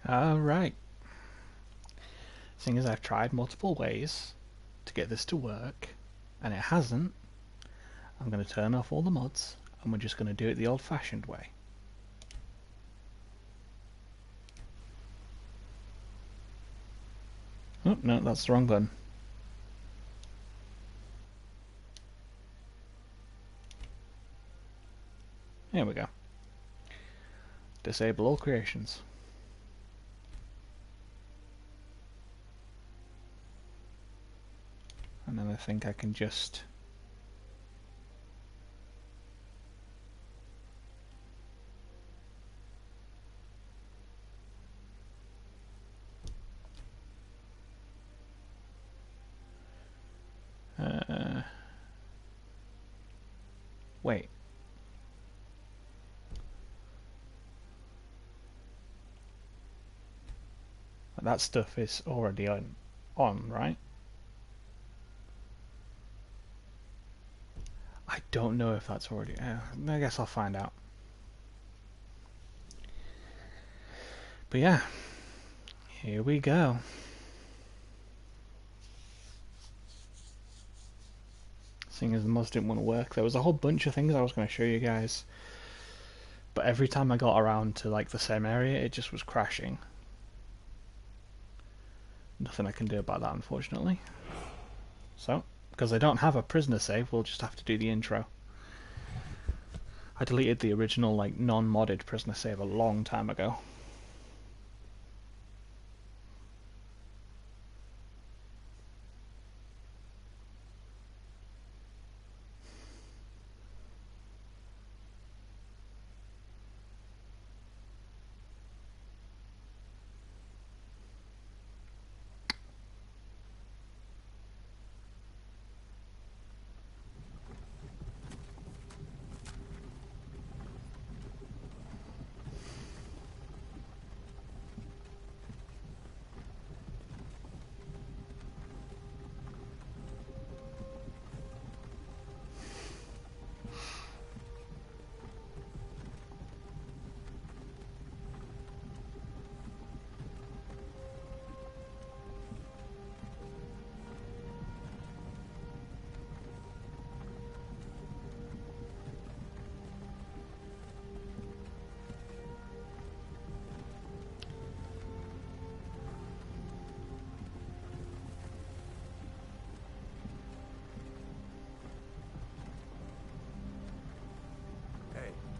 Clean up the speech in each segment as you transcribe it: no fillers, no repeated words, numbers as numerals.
Alright. Seeing as I've tried multiple ways to get this to work, and it hasn't, I'm going to turn off all the mods, and we're just going to do it the old-fashioned way. Oh, no, that's the wrong button. Here we go. Disable all creations. And then I think I can just wait. That stuff is already on, right? I don't know if that's already... I guess I'll find out. But yeah, here we go. Seeing as the mods didn't want to work, there was a whole bunch of things I was going to show you guys. But every time I got around to like the same area, it just was crashing. Nothing I can do about that, unfortunately. So, because I don't have a prisoner save, we'll just have to do the intro. I deleted the original like non-modded prisoner save a long time ago.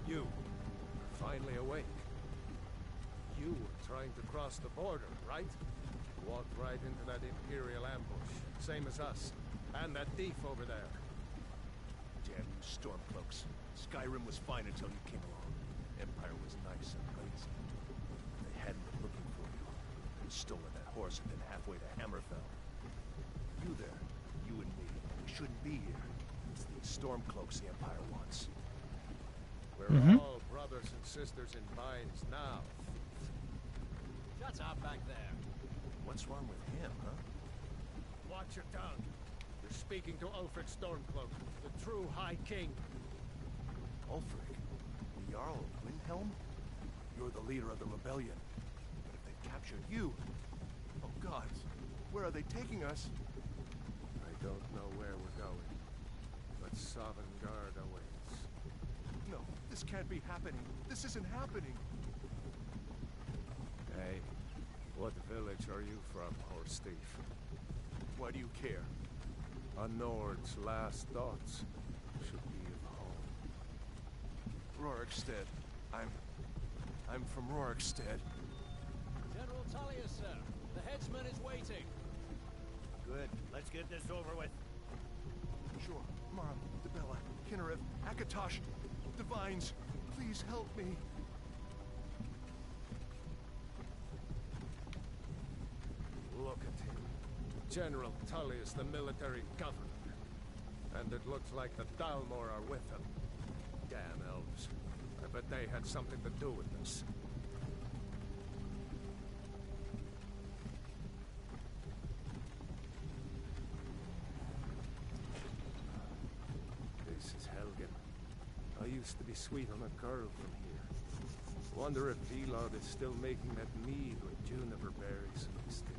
You, finally awake. You were trying to cross the border, right? Walked right into that Imperial ambush, same as us. And that thief over there. Damn you Stormcloaks. Skyrim was fine until you came along. Empire was nice and lazy. They hadn't been looking for you. They'd stolen that horse and been halfway to Hammerfell. You there, you and me, we shouldn't be here. It's these Stormcloaks the Empire wants. We're all brothers and sisters in binds now. Shut up back there. What's wrong with him, huh? Watch your tongue. You're speaking to Ulfric Stormcloak, the true High King. Ulfric? The Jarl of Windhelm? You're the leader of the rebellion. But if they captured you... Oh gods, where are they taking us? I don't know where we're going, but Sovngarde awaits. No, this can't be happening. This isn't happening. Hey, what village are you from, horse thief? Why do you care? A Nord's last thoughts should be of home. Rorikstead. I'm from Rorikstead. General Tullius, sir. The headsman is waiting. Good. Let's get this over with. Sure. Mara, Debella, Kinnarev, Akatosh, Divines, please help me. Look at him. General Tullius, the military governor. And it looks like the Dalmor are with him. Damn elves. I bet they had something to do with this. This is Helgen. I used to be sweet on a girl from here. Wonder if Velod is still making that mead with juniper berries mixed in.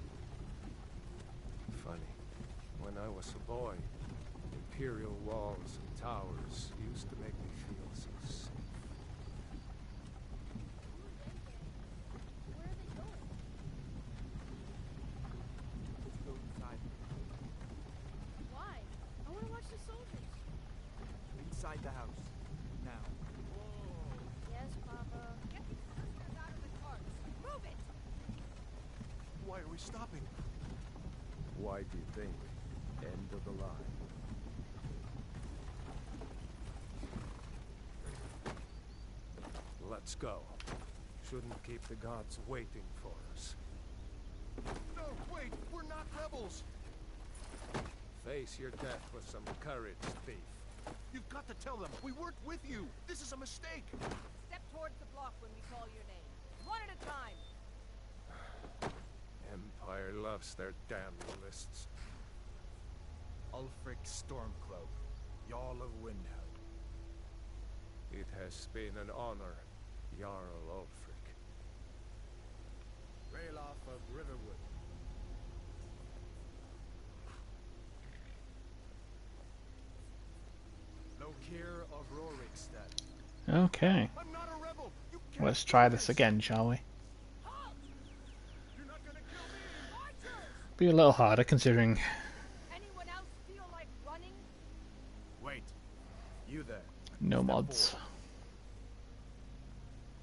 Funny, when I was a boy, imperial walls and towers used to make me feel so safe. Where are they going? Let's go inside. Why? I want to watch the soldiers. Inside the house. Now. Yes, Papa. Get these prisoners out of the carts. Move it! Why are we stopping? Why do you think? End of the line. Let's go. Shouldn't keep the gods waiting for us. No, wait! We're not rebels! Face your death with some courage, thief. You've got to tell them we weren't with you! This is a mistake! Step towards the block when we call your name. One at a time. Empire loves their damn lists. Ulfric Stormcloak, Jarl of Windhelm. It has been an honor, Jarl Ulfric. Ralof of Riverwood. Lokir of Rorikstead. Okay, I'm not a rebel! You can't let's do try this again, shall we? You're not gonna kill me! Archers! Be a little harder considering Anyone else feel like running? Wait. You there. no Step mods. forward.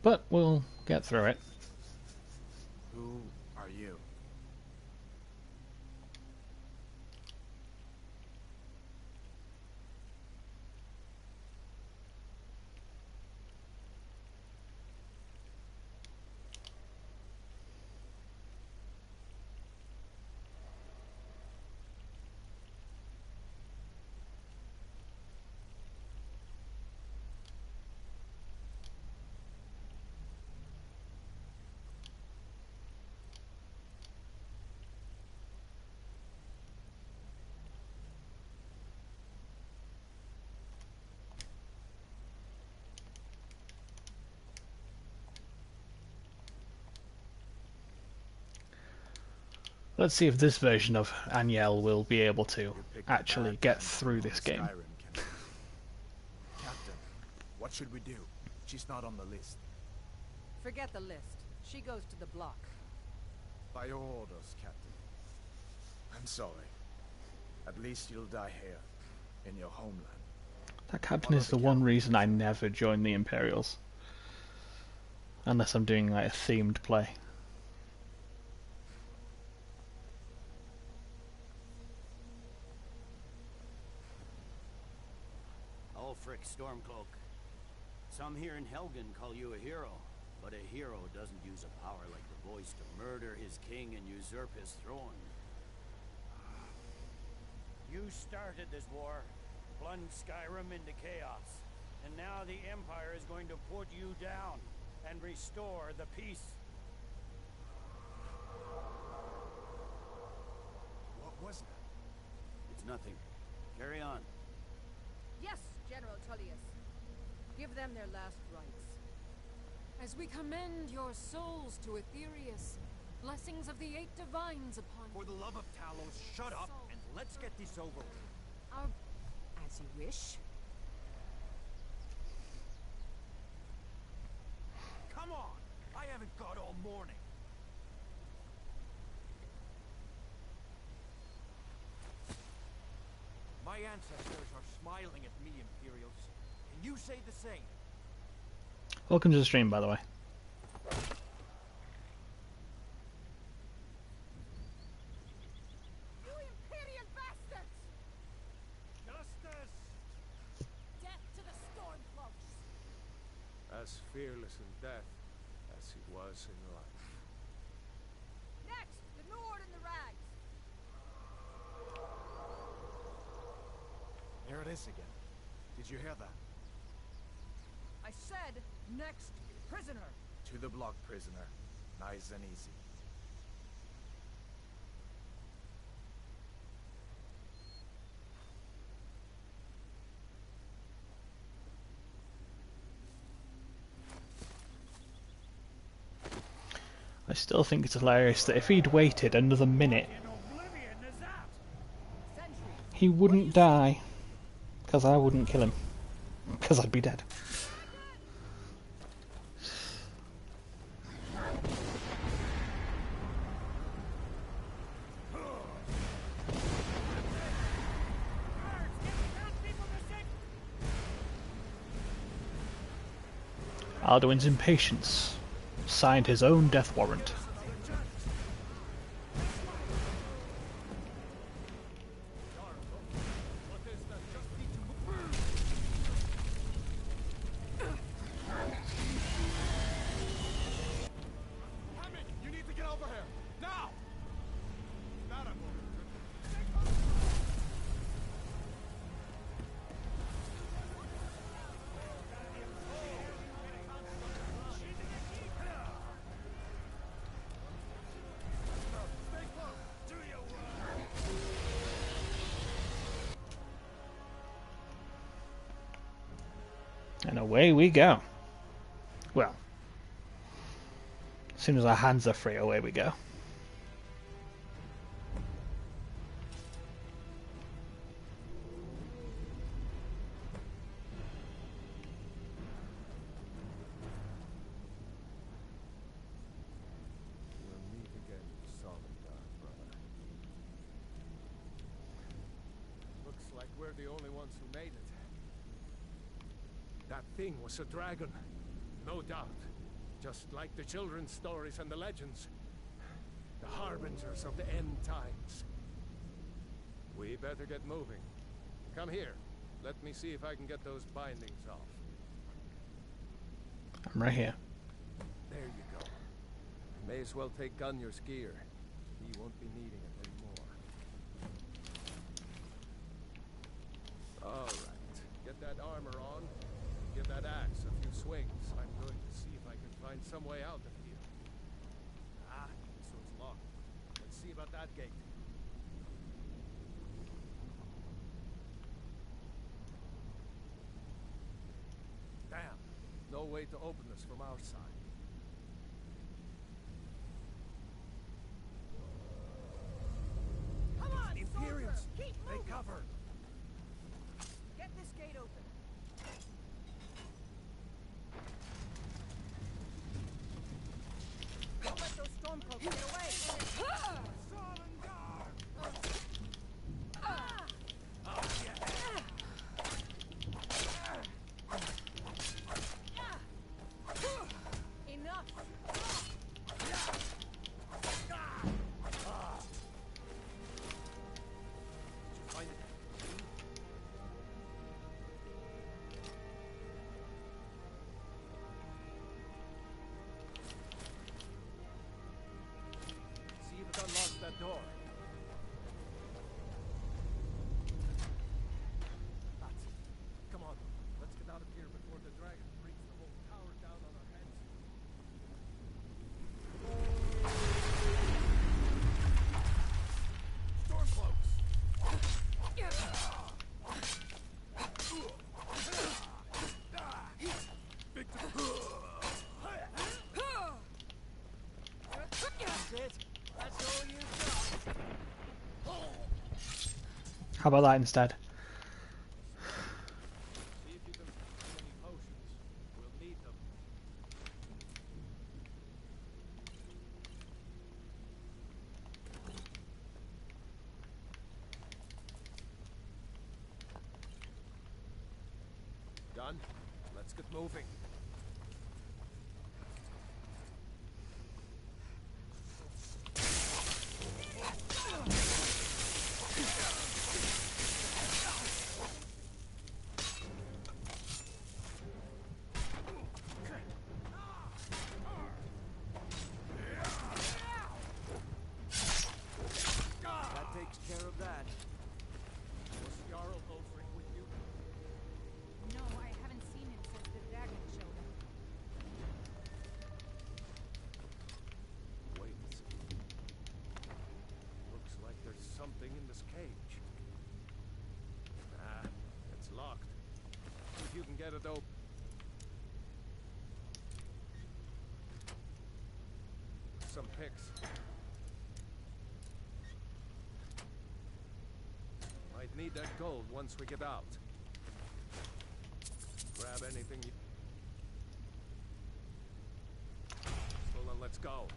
But we'll get through it. Who are you? Let's see if this version of Aniel will be able to You're picking actually bad get guns through on this game. Skyrim, Captain. Captain, what should we do? She's not on the list. Forget the list. She goes to the block. By your orders, Captain. I'm sorry. At least you'll die here, in your homeland. That captain is the one reason I never join the Imperials. Unless I'm doing like a themed play. Ulfric Stormcloak. Some here in Helgen call you a hero, but a hero doesn't use a power like the voice to murder his king and usurp his throne. You started this war, plunged Skyrim into chaos, and now the Empire is going to put you down and restore the peace. What was that? It's nothing. Carry on. Yes, General Tullius. Give them their last rites. As we commend your souls to Aetherius, blessings of the 8 divines upon For the love of Talos, shut up and let's get this over with. our... as you wish. Come on! I haven't got all morning. My ancestors are smiling at me, Imperials. Can you say the same? Welcome to the stream, by the way. You Imperial bastards! Justice! Death to the Stormcloaks! As fearless in death as he was in life. Next, the Nord and the Rags! There it is again. Did you hear that? I said, next, prisoner! To the block, prisoner. Nice and easy. still think it's hilarious that if he'd waited another minute, he wouldn't die. Because I wouldn't kill him. Because I'd be dead. Alduin's impatience signed his own death warrant. You need to get over here now. And away we go. Well, as soon as our hands are free, away we go. We'll meet again, Solidar, brother. Looks like we're the only ones who made it. That thing was a dragon, no doubt. Just like the children's stories and the legends. The harbingers of the end times. We better get moving. Come here. Let me see if I can get those bindings off. I'm right here. There you go. May as well take Gunyar's gear. He won't be needing it anymore. All right. Get that armor on. Give that axe a few swings. I'm going to see if I can find some way out of here. Ah, this one's locked. Let's see about that gate. Damn. No way to open this from our side. Come on, Imperials! soldier! Keep moving! Take cover! Get this gate open. Don't let those stormcloaks get away. Enough. Find it. See if it unlocks that door. That's it. Come on, let's get out of here before the dragon brings the whole tower down on our heads. Stormcloaks! How about that instead? See if you can find any potions. We'll need them. Done. Let's get moving. That takes care of that. Was Jarl Ulfric with you? No, I haven't seen him since the dragon showed up. Wait a second. Looks like there's something in this cage. Ah, it's locked. See if you can get it open. Some picks. Might need that gold once we get out. Grab anything you... Well, then let's go.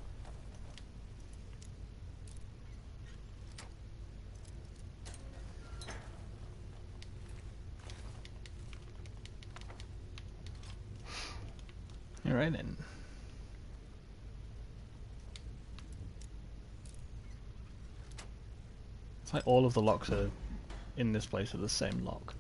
Alright then. It's like all of the locks are in this place are the same lock.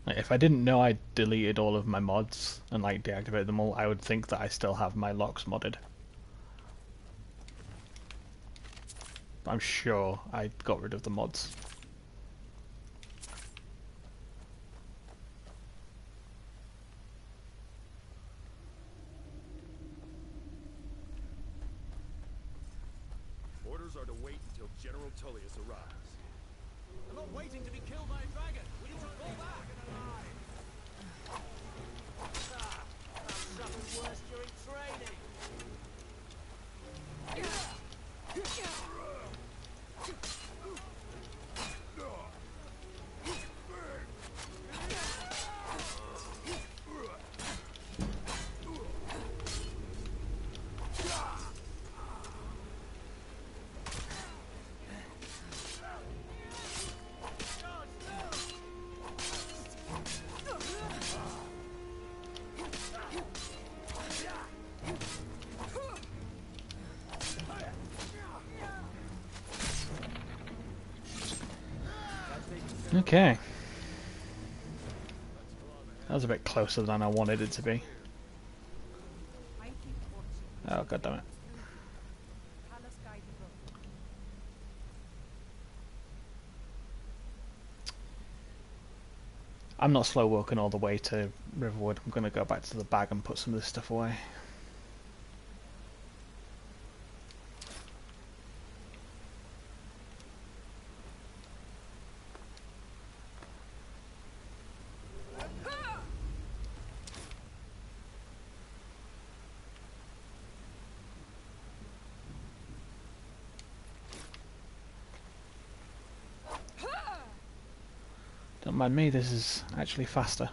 Like, if I didn't know I deleted all of my mods and like deactivated them all, I would think that I still have my locks modded. But I'm sure I got rid of the mods. Orders are to wait until General Tullius arrives. I'm not waiting to be killed by a dragon. We need to fall back. I've suffered worse during training. Okay. That was a bit closer than I wanted it to be. Oh, god damn it. I'm not slow walking all the way to Riverwood. I'm going to go back to the bag and put some of this stuff away. Don't mind me, this is actually faster.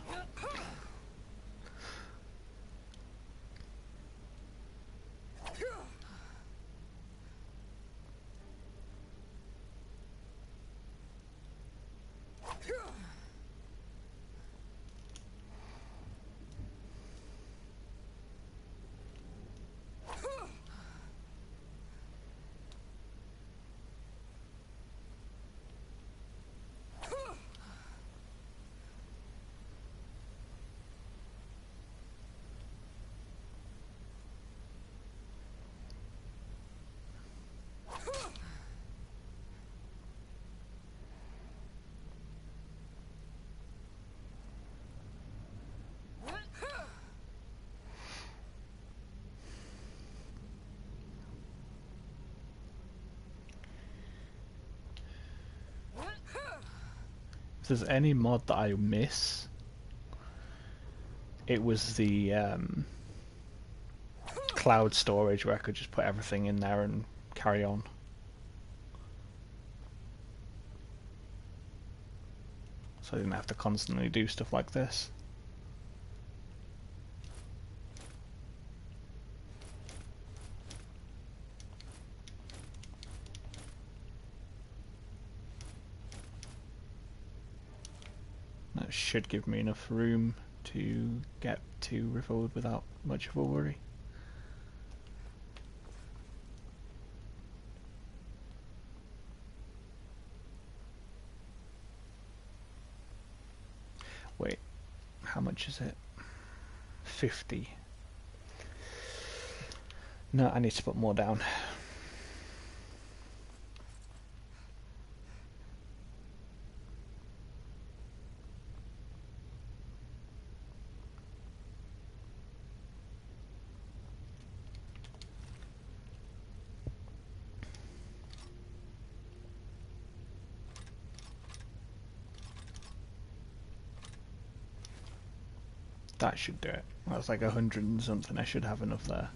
If there's any mod that I miss, it was the cloud storage where I could just put everything in there and carry on. So I didn't have to constantly do stuff like this. That should give me enough room to get to Riverwood without much of a worry. Wait, how much is it? 50. No, I need to put more down. That should do it. That's like 100 and something. I should have enough there.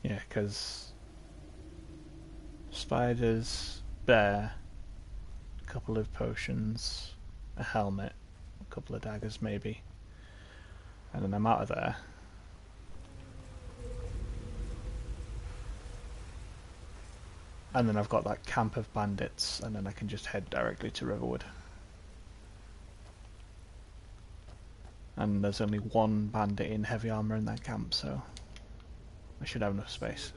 Yeah, because spiders, bear, a couple of potions, a helmet, a couple of daggers maybe, and then I'm out of there. And then I've got that camp of bandits, and then I can just head directly to Riverwood. And there's only one bandit in heavy armour in that camp, so I should have enough space.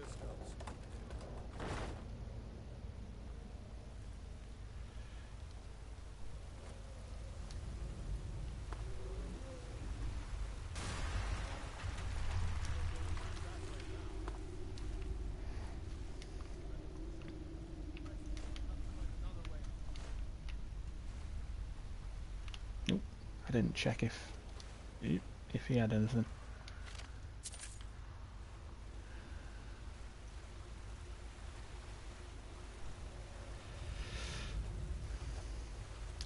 Nope, I didn't check if he had anything.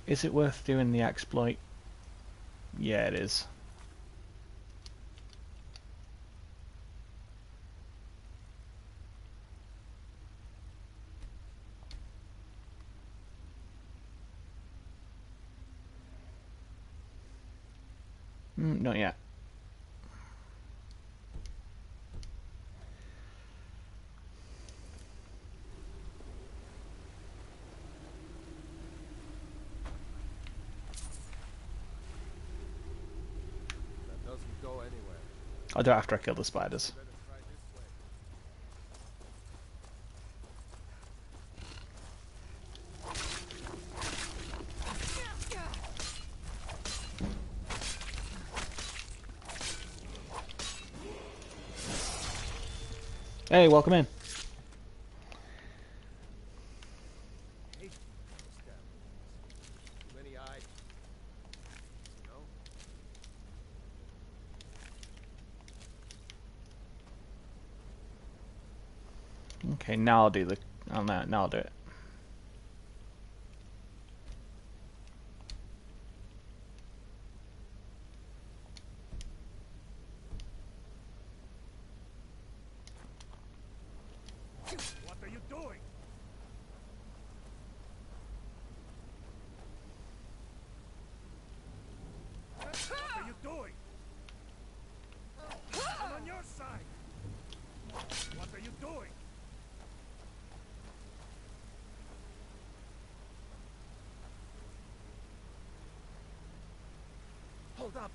Is it worth doing the exploit? Yeah, it is. Not yet. That doesn't go anywhere. I'll do it after I kill the spiders. Better try this way. Hey, welcome in. Hate establishments. Too many eyes. No? Okay, now I'll do the. Oh, no, now I'll do it. What are you doing? What are you doing? I'm on your side. What are you doing? Hold up.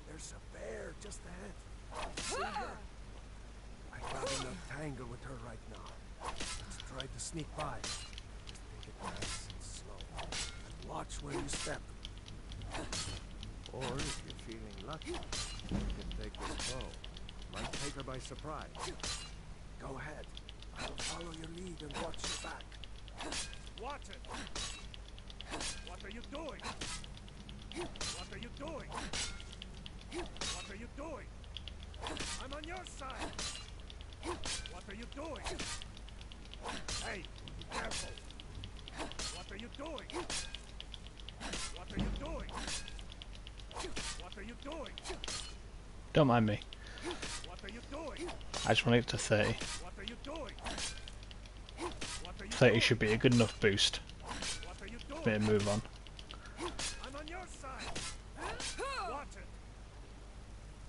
There's a bear just ahead. See her? I got in a tangle with her right now. Let's try to sneak by. Just take it nice and slow. And watch where you step. Or if you're feeling lucky, you can take this bow. Might take her by surprise. Go ahead. I'll follow your lead and watch your back. Watch it! What are you doing? What are you doing? What are you doing? I'm on your side! What are you doing? Hey, be careful! What are you doing? What are you doing? What are you doing? Don't mind me. What are you doing? I just want to get to 30. What are you doing? What are you 30 doing? should be a good enough boost What are you doing? for me to move on. I'm on your side. Watch it.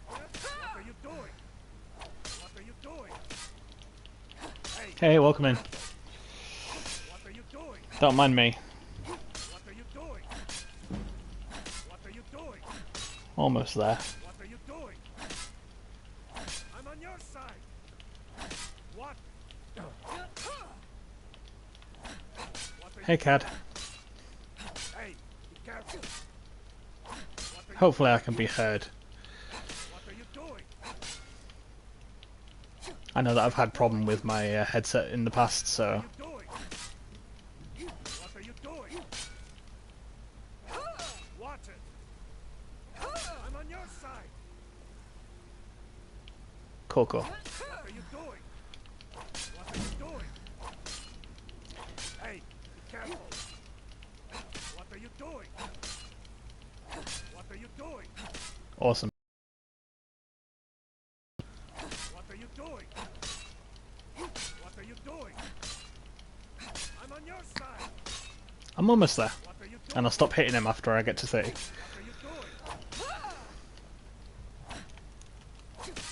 What are you doing? What are you doing? Hey, welcome in. What are you doing? Don't mind me. What are you doing? What are you doing? Almost there. What are you doing? I'm on your side. What? Hey, Cad. Hey, be careful. Hopefully I can be heard. What are you doing? I know that I've had problem with my headset in the past, so What are you doing? Watch it. I'm on your side. cool. What are you doing? What are you doing? careful! What are you doing? What are you doing? Awesome. What are you doing? What are you doing? I'm on your side! I'm almost there. What are you doing? And I'll stop hitting him after I get to 30. What are you doing?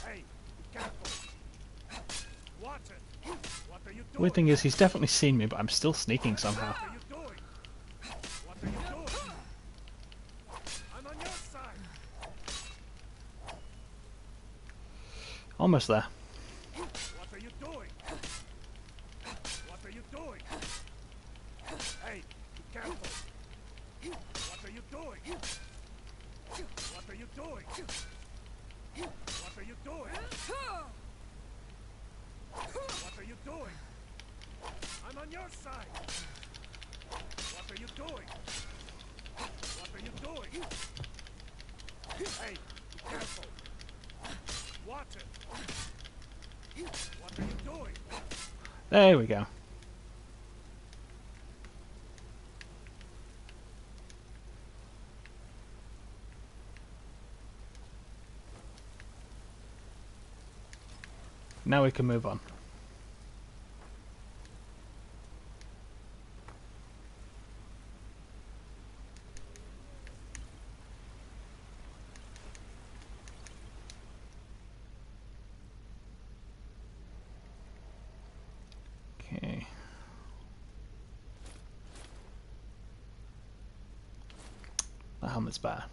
Hey, be careful! Watch it! What are you doing? Weird thing is, he's definitely seen me, but I'm still sneaking somehow. What are you doing? What are you doing? I'm on your side! Almost there. What are you doing? What are you doing? Hey, be careful! What are you doing? What are you doing? What are you doing? What are you doing? I'm on your side! What are you doing? What are you doing? Hey, be careful! Watch it! What are you doing? There we go. Now we can move on. Okay. The helmet's better.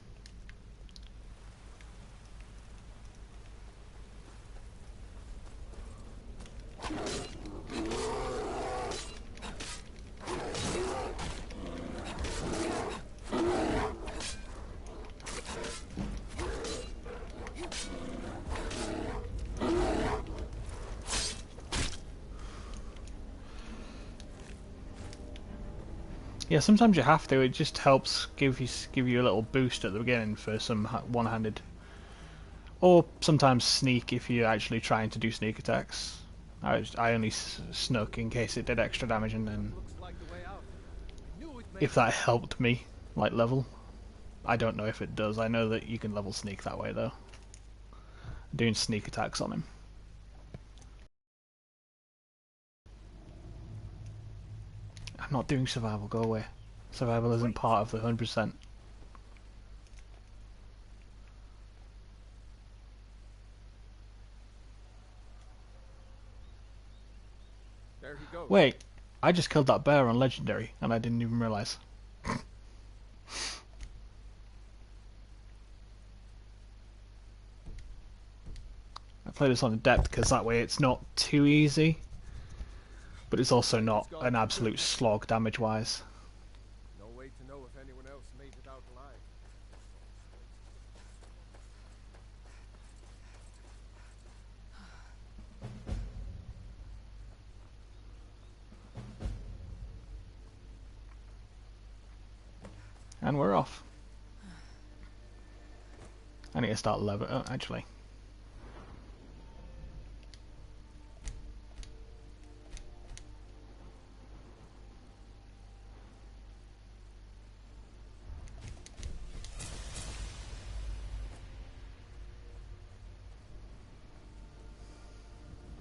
Yeah, sometimes you have to. It just helps give you a little boost at the beginning for some one-handed, or sometimes sneak if you're actually trying to do sneak attacks. I only snuck in case it did extra damage, and then if that helped me like level, I don't know if it does. I know that you can level sneak that way though. Doing sneak attacks on him. I'm not doing survival, go away. Survival isn't part of the 100%. There he goes. Wait, I just killed that bear on Legendary and I didn't even realise. I play this on Adept because that way it's not too easy, but it's also not an absolute slog damage wise. No way to know if anyone else made it out alive. And we're off. I need to start level. Oh, actually.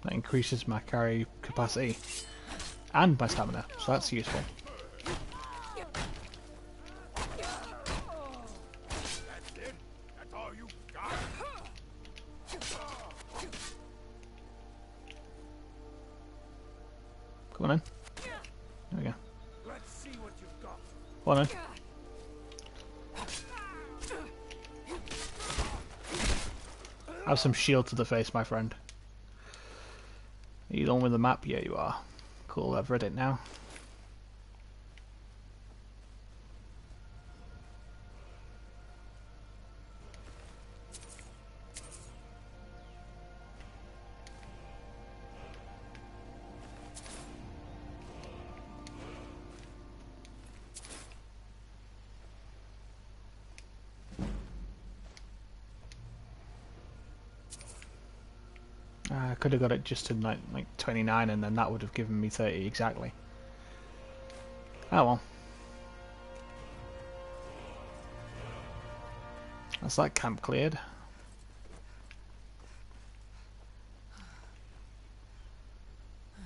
That increases my carry capacity and my stamina, so that's useful. That's it? That's all you got? Come on in. There we go. Let's see what you've got. Come on in. Have some shield to the face, my friend. Are you done with the map? Yeah, you are. Cool, I've read it now. I could have got it just to like 29 and then that would have given me 30 exactly. Oh well. That's that camp cleared.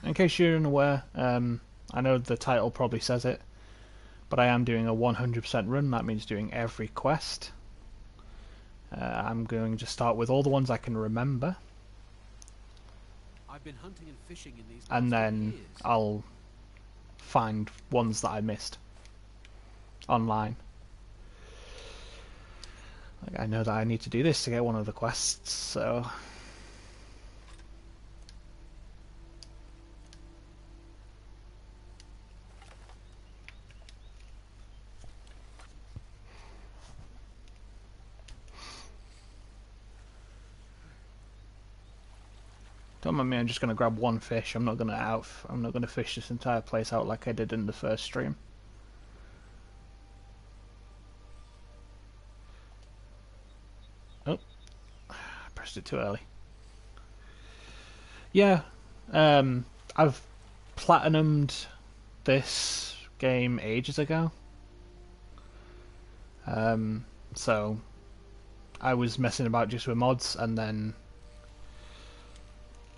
In case you're unaware, I know the title probably says it, but I am doing a 100% run. That means doing every quest. I'm going to start with all the ones I can remember, I've been hunting and fishing in these and parts for then years. I'll find ones that I missed online. Like, I know that I need to do this to get one of the quests, so... Don't mind me, I'm just going to grab one fish. I'm not going to fish this entire place out like I did in the first stream. Oh, I pressed it too early. Yeah, I've platinumed this game ages ago. So I was messing about just with mods, and then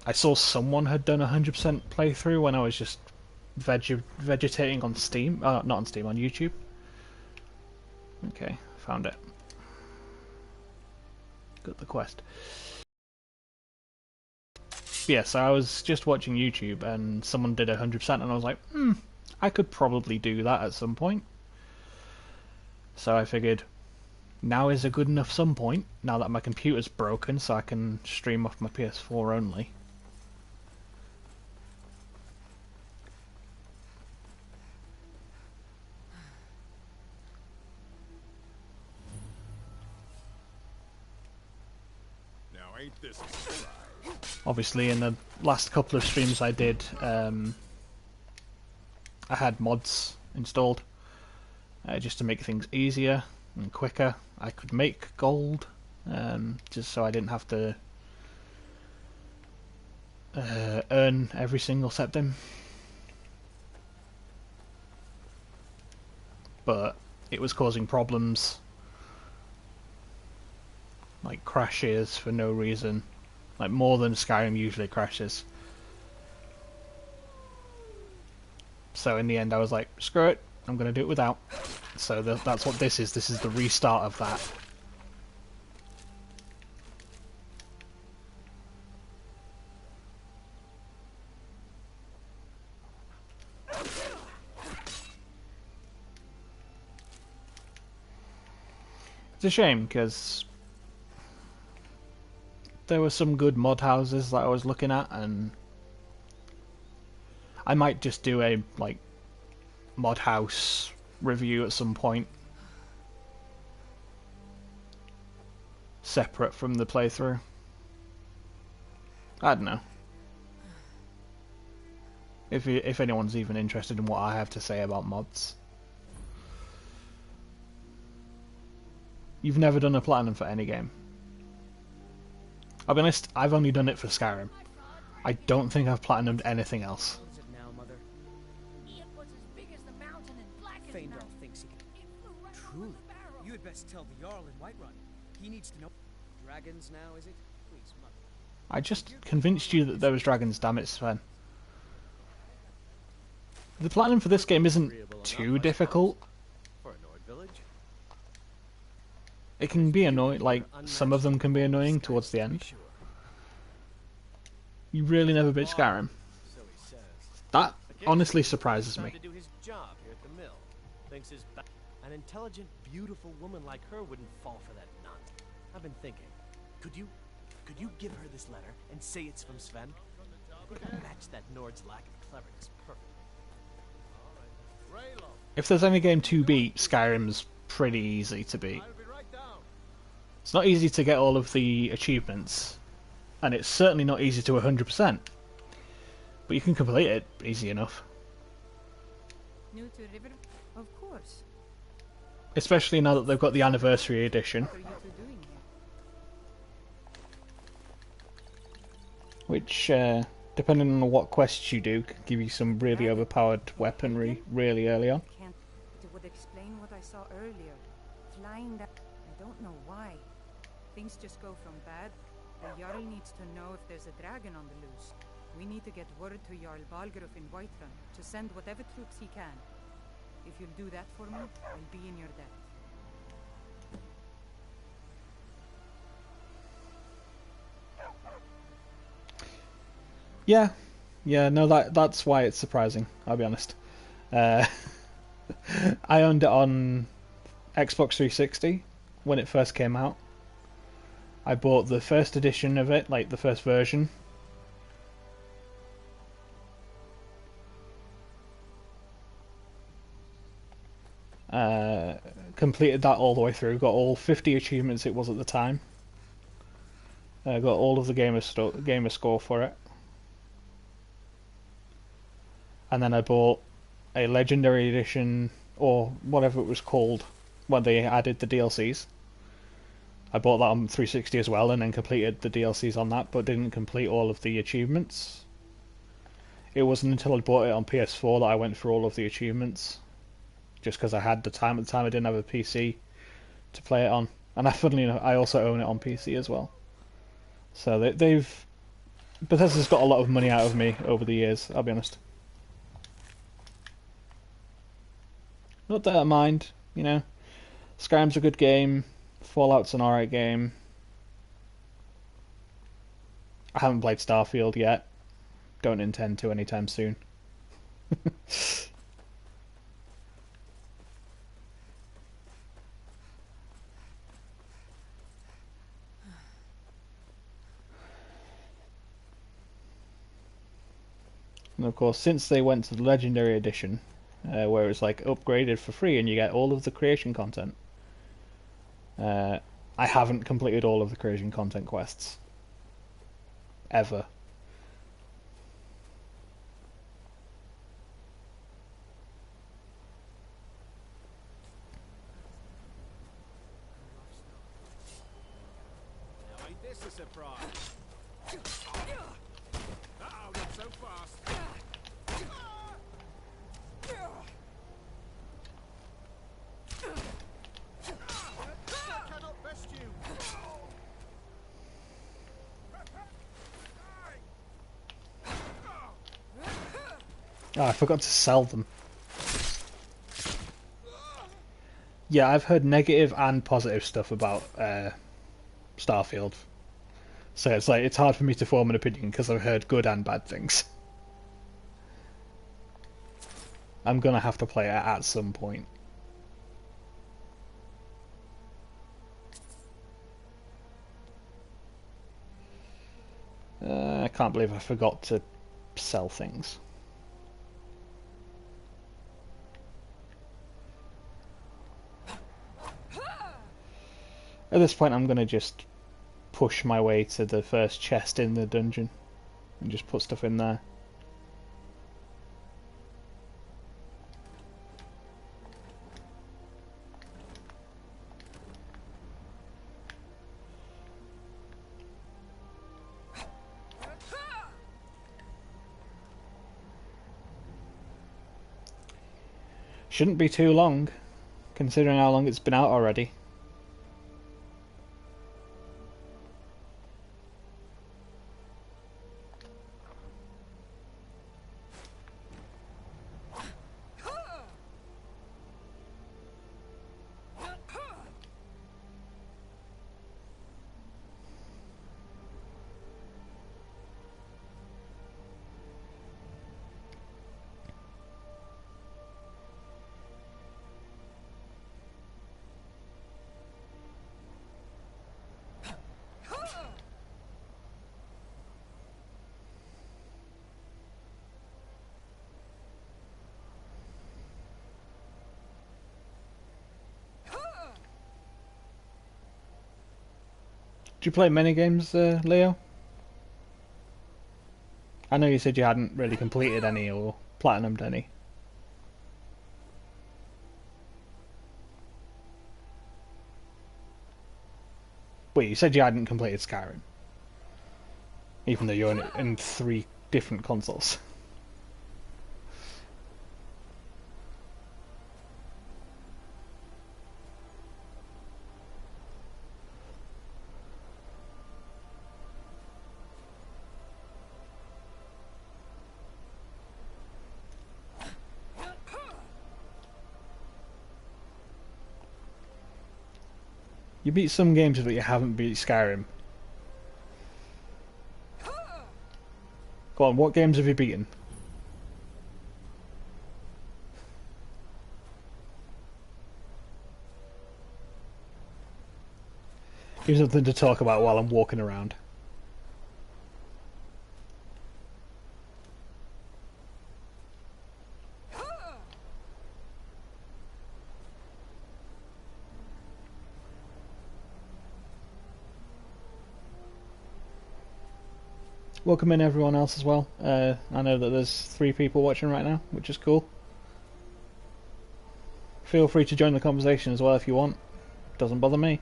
I saw someone had done a 100% playthrough when I was just vegetating on Steam. Not on Steam, on YouTube. Okay, found it. Got the quest. Yeah, so I was just watching YouTube and someone did 100% and I was like, I could probably do that at some point. So I figured, now is a good enough some point, now that my computer's broken so I can stream off my PS4 only. Ain't this Obviously, in the last couple of streams I did, I had mods installed just to make things easier and quicker. I could make gold just so I didn't have to earn every single septim. But it was causing problems, like crashes for no reason, like more than Skyrim usually crashes. So in the end I was like, screw it, I'm going to do it without. So that's what this is. This is the restart of that. It's a shame, because there were some good mod houses that I was looking at, and I might just do a mod house review at some point, separate from the playthrough. I don't know. If anyone's even interested in what I have to say about mods. You've never done a platinum for any game? I'll be honest, I've only done it for Skyrim. I don't think I've platinumed anything else. What is it now, Mother? It was as big as the mountain and black as Feindal night. thinks he can. It flew right over Truly? the barrel. You had best tell the Jarl in Whiterun. He needs to know. Dragons now, is it? Please, Mother. I just convinced you that there was dragons, damn it, Sven. The platinum for this game isn't too difficult. for a Nord village? It can be annoying, like, some of them can be annoying towards the end. Sure. You really never beat Skyrim. So he says. That honestly surprises me. To do his job here at the mill. Thinks an intelligent, beautiful woman like her wouldn't fall for that nonsense. I've been thinking, could you give her this letter and say it's from Sven? I think I'd match that Nord's lack of cleverness perfectly. If there's any game to beat, Skyrim's pretty easy to beat. I'll be right down. It's not easy to get all of the achievements, and it's certainly not easy to 100%. But you can complete it easy enough. New to River? Of course. Especially now that they've got the anniversary edition, What are you two doing here? which, depending on what quests you do, can give you some really overpowered weaponry really early on. would explain what I saw earlier. Flying that... I don't know why. Things just go from bad. The Jarl needs to know if there's a dragon on the loose. We need to get word to Jarl Balgruuf in Whiterun to send whatever troops he can. If you'll do that for me, I'll be in your debt. Yeah, no, that's why it's surprising, I'll be honest. I owned it on Xbox 360 when it first came out. I bought the first edition of it, like the first version. Completed that all the way through, got all 50 achievements it was at the time. Got all of the gamer score for it. And then I bought a Legendary Edition, or whatever it was called, when they added the DLCs. I bought that on 360 as well, and then completed the DLCs on that, but didn't complete all of the achievements. It wasn't until I bought it on PS4 that I went through all of the achievements, just because I had the time. At the time I didn't have a PC to play it on, and funnily enough, I also own it on PC as well. So Bethesda's got a lot of money out of me over the years, I'll be honest. Not that I mind, you know. Skyrim's a good game. Fallout's an alright game. I haven't played Starfield yet. Don't intend to anytime soon. And of course, since they went to the Legendary Edition, where it's like upgraded for free and you get all of the creation content, I haven't completed all of the creation content quests. Ever. Now ain't this a surprise? Uh-oh, not so fast. I cannot best you. Oh, I forgot to sell them. Yeah, I've heard negative and positive stuff about Starfield. So it's hard for me to form an opinion because I've heard good and bad things. I'm gonna have to play it at some point. I can't believe I forgot to sell things. At this point, I'm gonna just push my way to the first chest in the dungeon and just put stuff in there. Shouldn't be too long, considering how long it's been out already. Do you play many games, Leo? I know you said you hadn't really completed any or platinumed any. But you said you hadn't completed Skyrim. Even though you're in 3 different consoles. You beat some games, but you haven't beat Skyrim. Go on, what games have you beaten? Give me something to talk about while I'm walking around. Welcome in everyone else as well. I know that there's 3 people watching right now, which is cool. Feel free to join the conversation as well if you want. Doesn't bother me.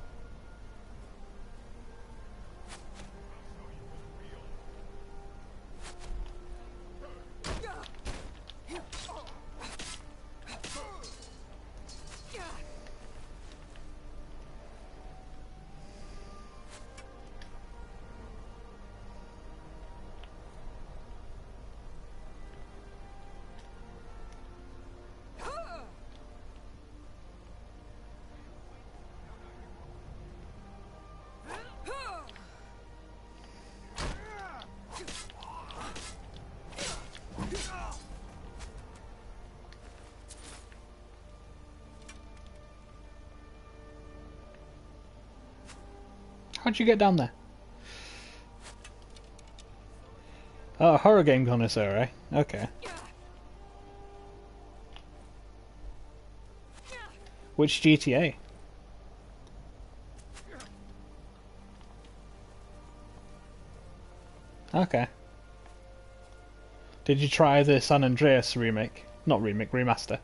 How'd you get down there? Oh, horror game connoisseur, eh? Okay. Which GTA? Okay. Did you try the San Andreas remake? Not remake, remaster.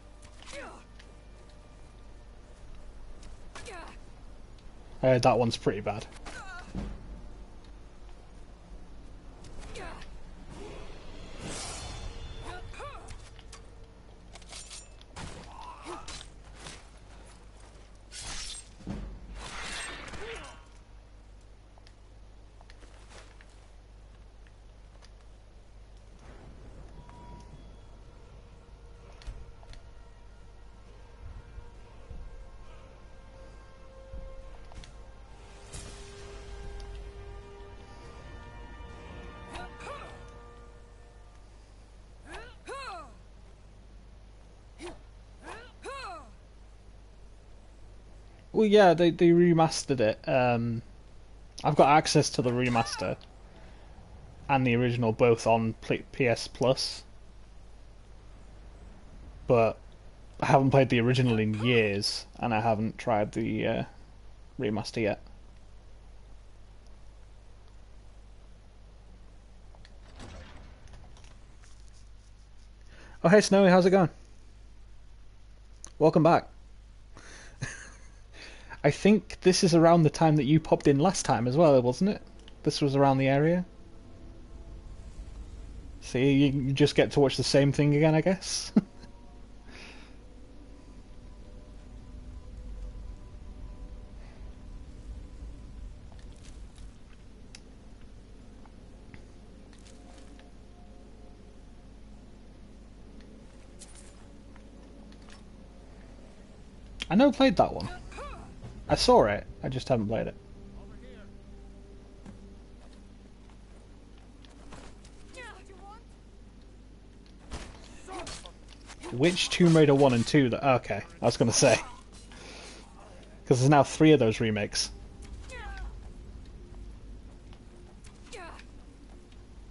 I heard that one's pretty bad. Well, yeah, they remastered it. I've got access to the remaster and the original both on PS Plus, but I haven't played the original in years, and I haven't tried the remaster yet. Oh, hey Snowy, how's it going? Welcome back. I think this is around the time that you popped in last time as well, wasn't it? This was around the area. See, you just get to watch the same thing again, I guess. I never played that one. I saw it, I just haven't played it. Which Tomb Raider 1 and 2 that... Okay, I was going to say. Because there's now 3 of those remakes.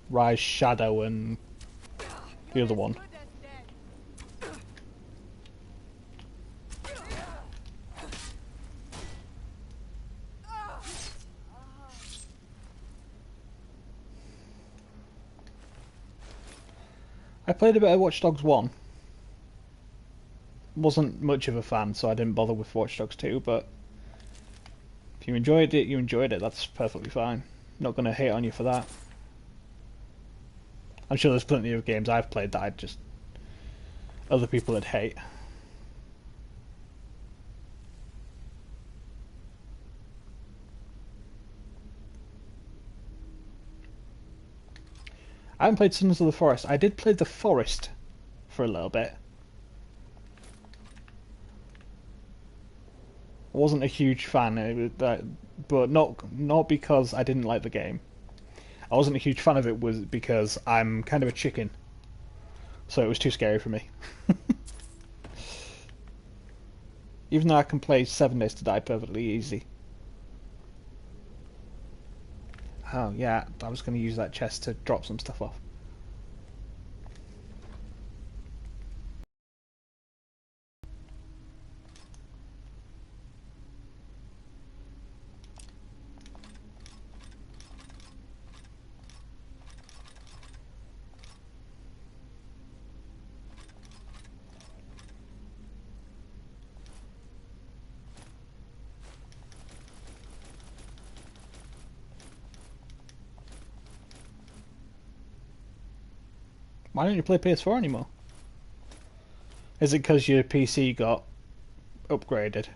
Rise, Shadow and the other one. I played a bit of Watch Dogs 1. Wasn't much of a fan, so I didn't bother with Watch Dogs 2, but if you enjoyed it, you enjoyed it. That's perfectly fine. Not going to hate on you for that. I'm sure there's plenty of games I've played that I'd just... other people would hate. I haven't played Sons of the Forest. I did play The Forest for a little bit. I wasn't a huge fan, but not because I didn't like the game. I wasn't a huge fan of it was because I'm kind of a chicken, so it was too scary for me. Even though I can play 7 Days to Die perfectly easy. Oh yeah, I was going to use that chest to drop some stuff off. Why don't you play PS4 anymore? Is it because your PC got upgraded?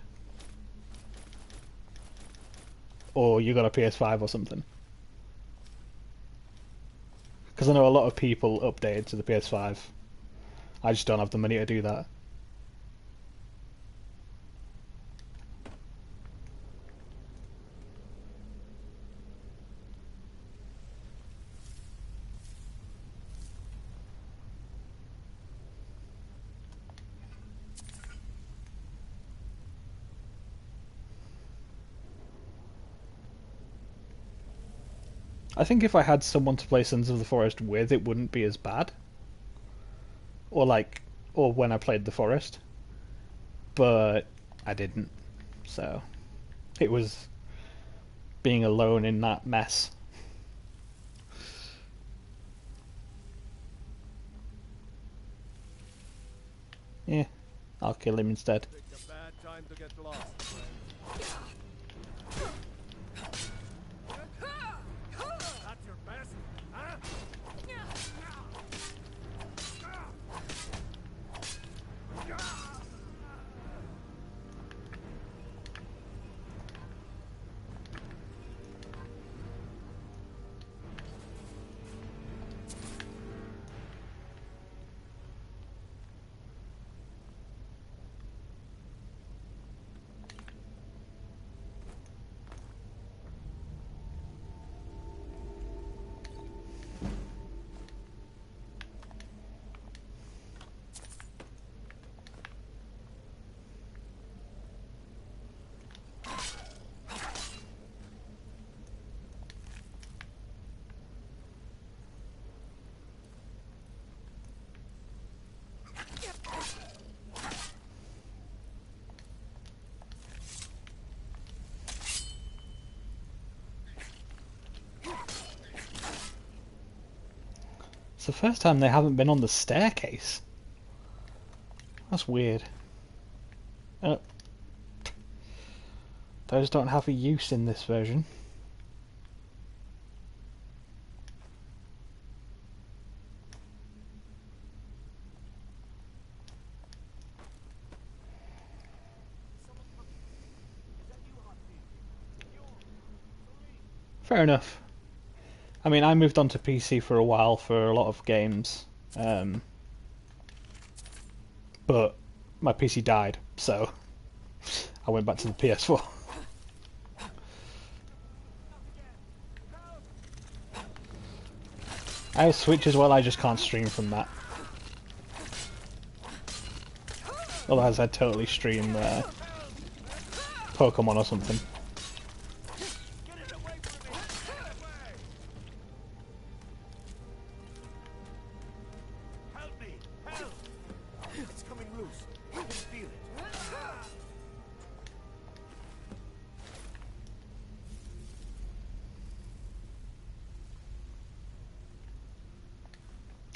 Or you got a PS5 or something? Because I know a lot of people updated to the PS5. I just don't have the money to do that. I think if I had someone to play Sons of the Forest with, it wouldn't be as bad. Or when I played The Forest. But I didn't. So, it was being alone in that mess. Yeah, I'll kill him instead. It's a bad time to get lost, friend. That's your best, huh? It's the first time they haven't been on the staircase. That's weird. Those don't have a use in this version. Fair enough. I mean, I moved on to PC for a while for a lot of games, but my PC died, so I went back to the PS4. I have Switch as well, I just can't stream from that. Otherwise I'd totally stream Pokemon or something.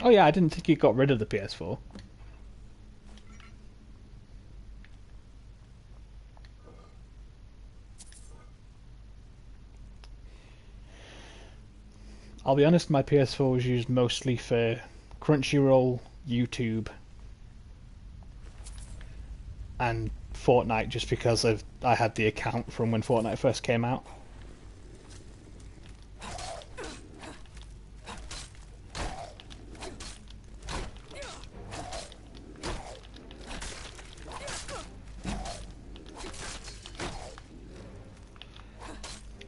Oh yeah, I didn't think it got rid of the PS4. I'll be honest, my PS4 was used mostly for Crunchyroll, YouTube, and Fortnite, just because I had the account from when Fortnite first came out.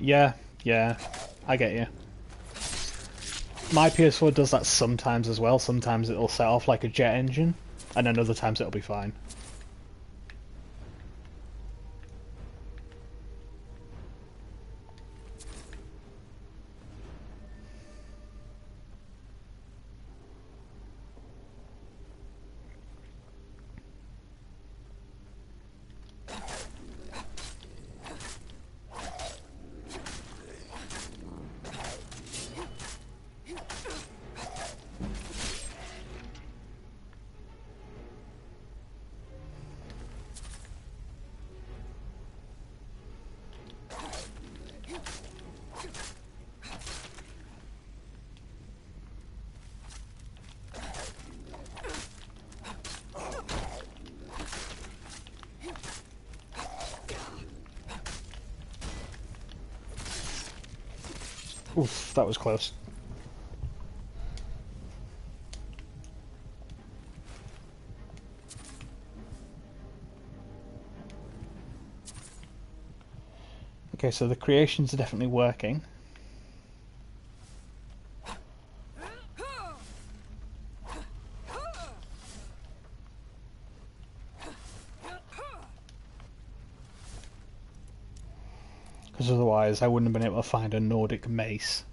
Yeah, yeah, I get you. My PS4 does that sometimes as well. Sometimes it'll set off like a jet engine, and then other times it'll be fine. Oof, that was close. Okay, so the creations are definitely working. Because otherwise I wouldn't have been able to find a Nordic mace.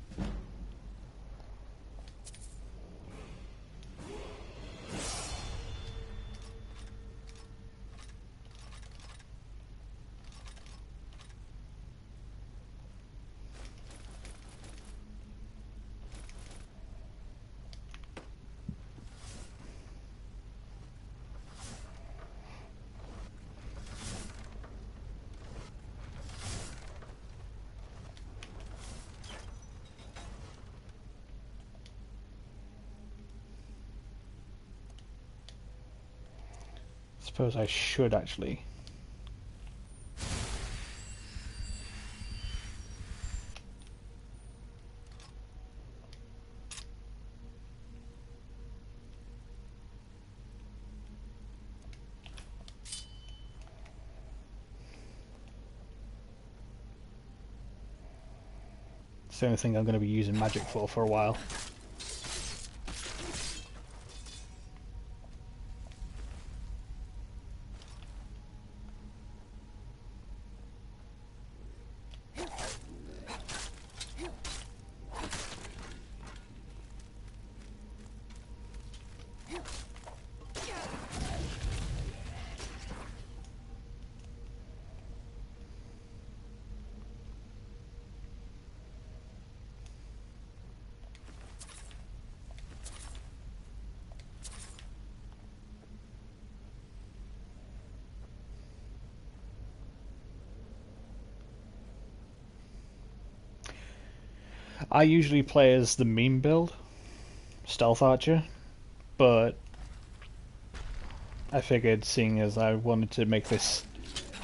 Suppose I should actually. It's the only thing I'm going to be using magic for a while. I usually play as the meme build, Stealth Archer, but I figured, seeing as I wanted to make this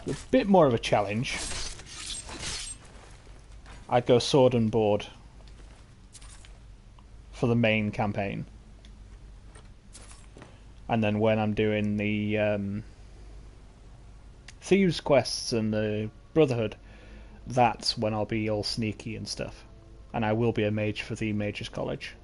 a bit more of a challenge, I'd go Sword and Board for the main campaign. And then when I'm doing the Thieves quests and the Brotherhood, that's when I'll be all sneaky and stuff. And I will be a mage for the Mages College.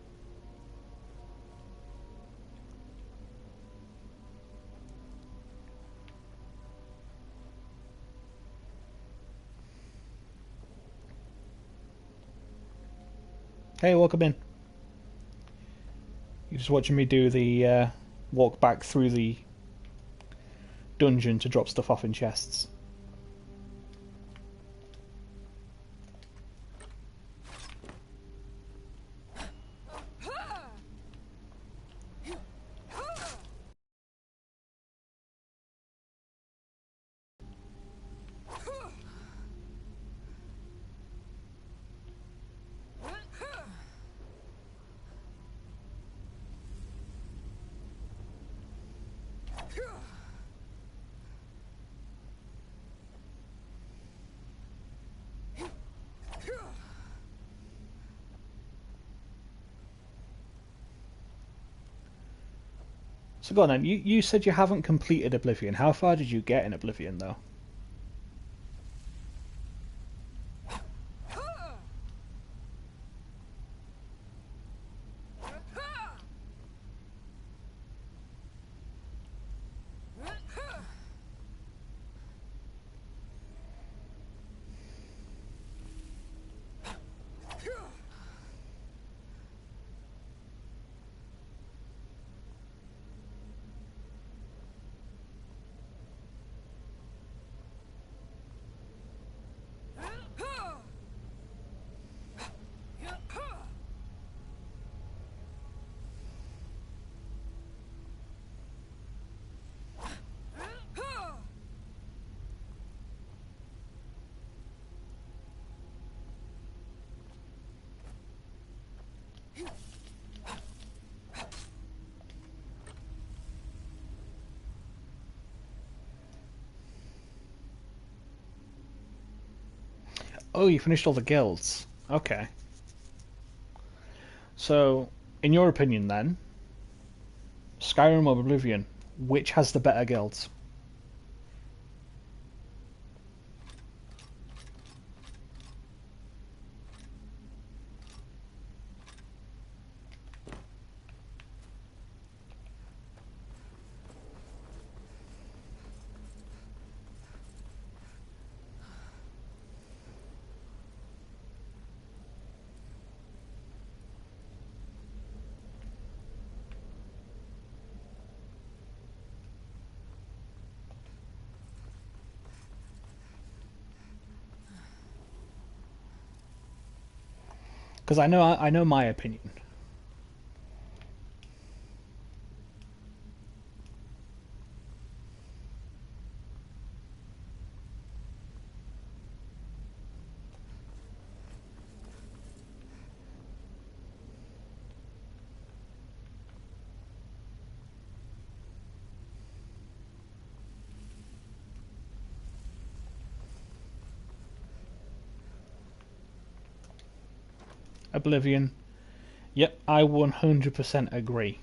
Hey, welcome in. You're just watching me do the walk back through the dungeon to drop stuff off in chests. So go on then, you said you haven't completed Oblivion. How far did you get in Oblivion though? Oh, you finished all the guilds. Okay. So, in your opinion then, Skyrim or Oblivion, which has the better guilds? Because I know my opinion. Oblivion. Yep, I 100% agree.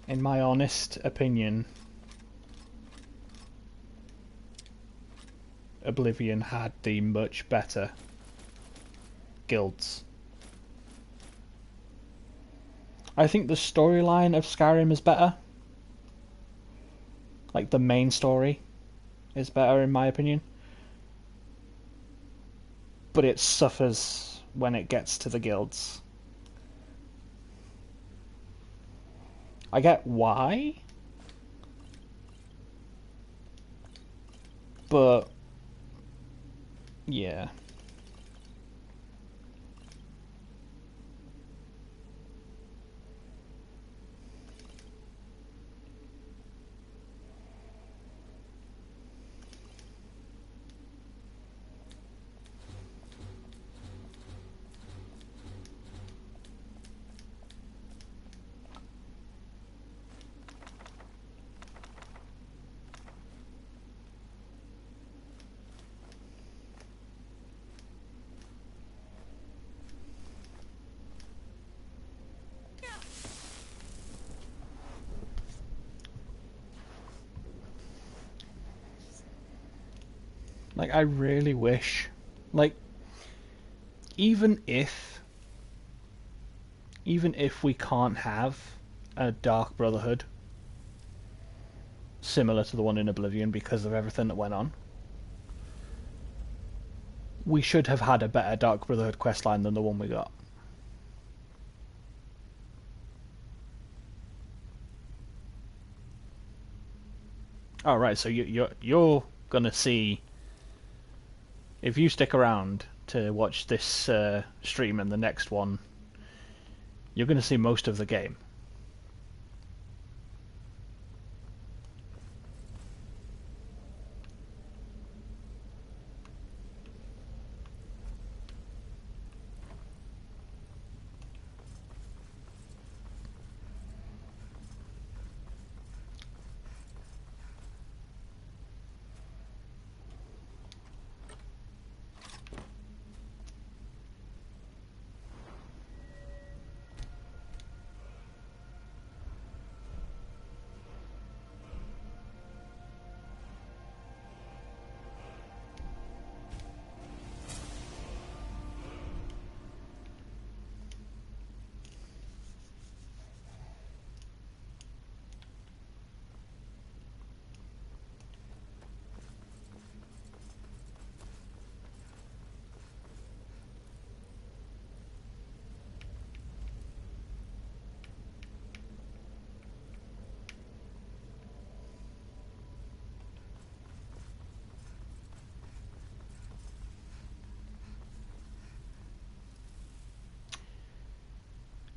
In my honest opinion, Oblivion had the much better guilds. I think the storyline of Skyrim is better. Like, the main story is better in my opinion. But it suffers when it gets to the guilds. I get why, but yeah. Like, I really wish, like, even if we can't have a Dark Brotherhood similar to the one in Oblivion because of everything that went on, we should have had a better Dark Brotherhood questline than the one we got. All right, so you're gonna see, if you stick around to watch this stream and the next one, you're gonna see most of the game.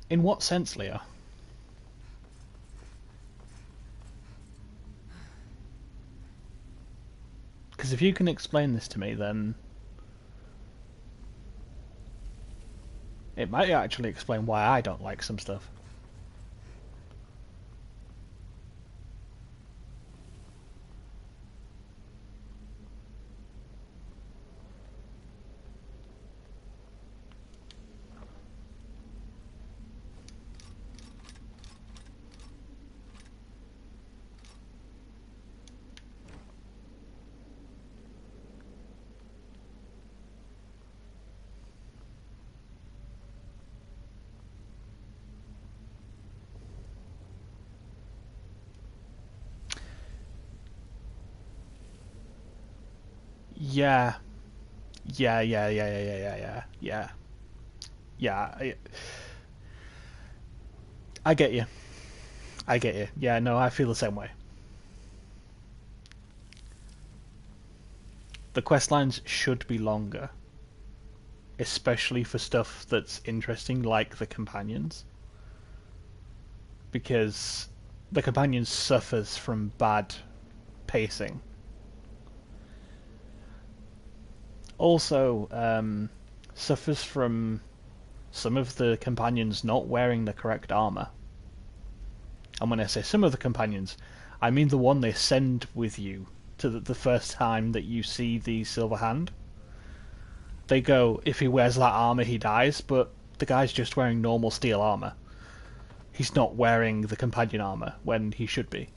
In what sense, Leah? Because if you can explain this to me, then it might actually explain why I don't like some stuff. Yeah. Yeah. I get you. I get you. Yeah, no, I feel the same way. The quest lines should be longer, especially for stuff that's interesting, like the companions, because the companions suffers from bad pacing. Also, suffers from some of the companions not wearing the correct armor. And when I say some of the companions, I mean the one they send with you to the first time that you see the Silver Hand. They go, if he wears that armor, he dies, but the guy's just wearing normal steel armor. He's not wearing the companion armor when he should be.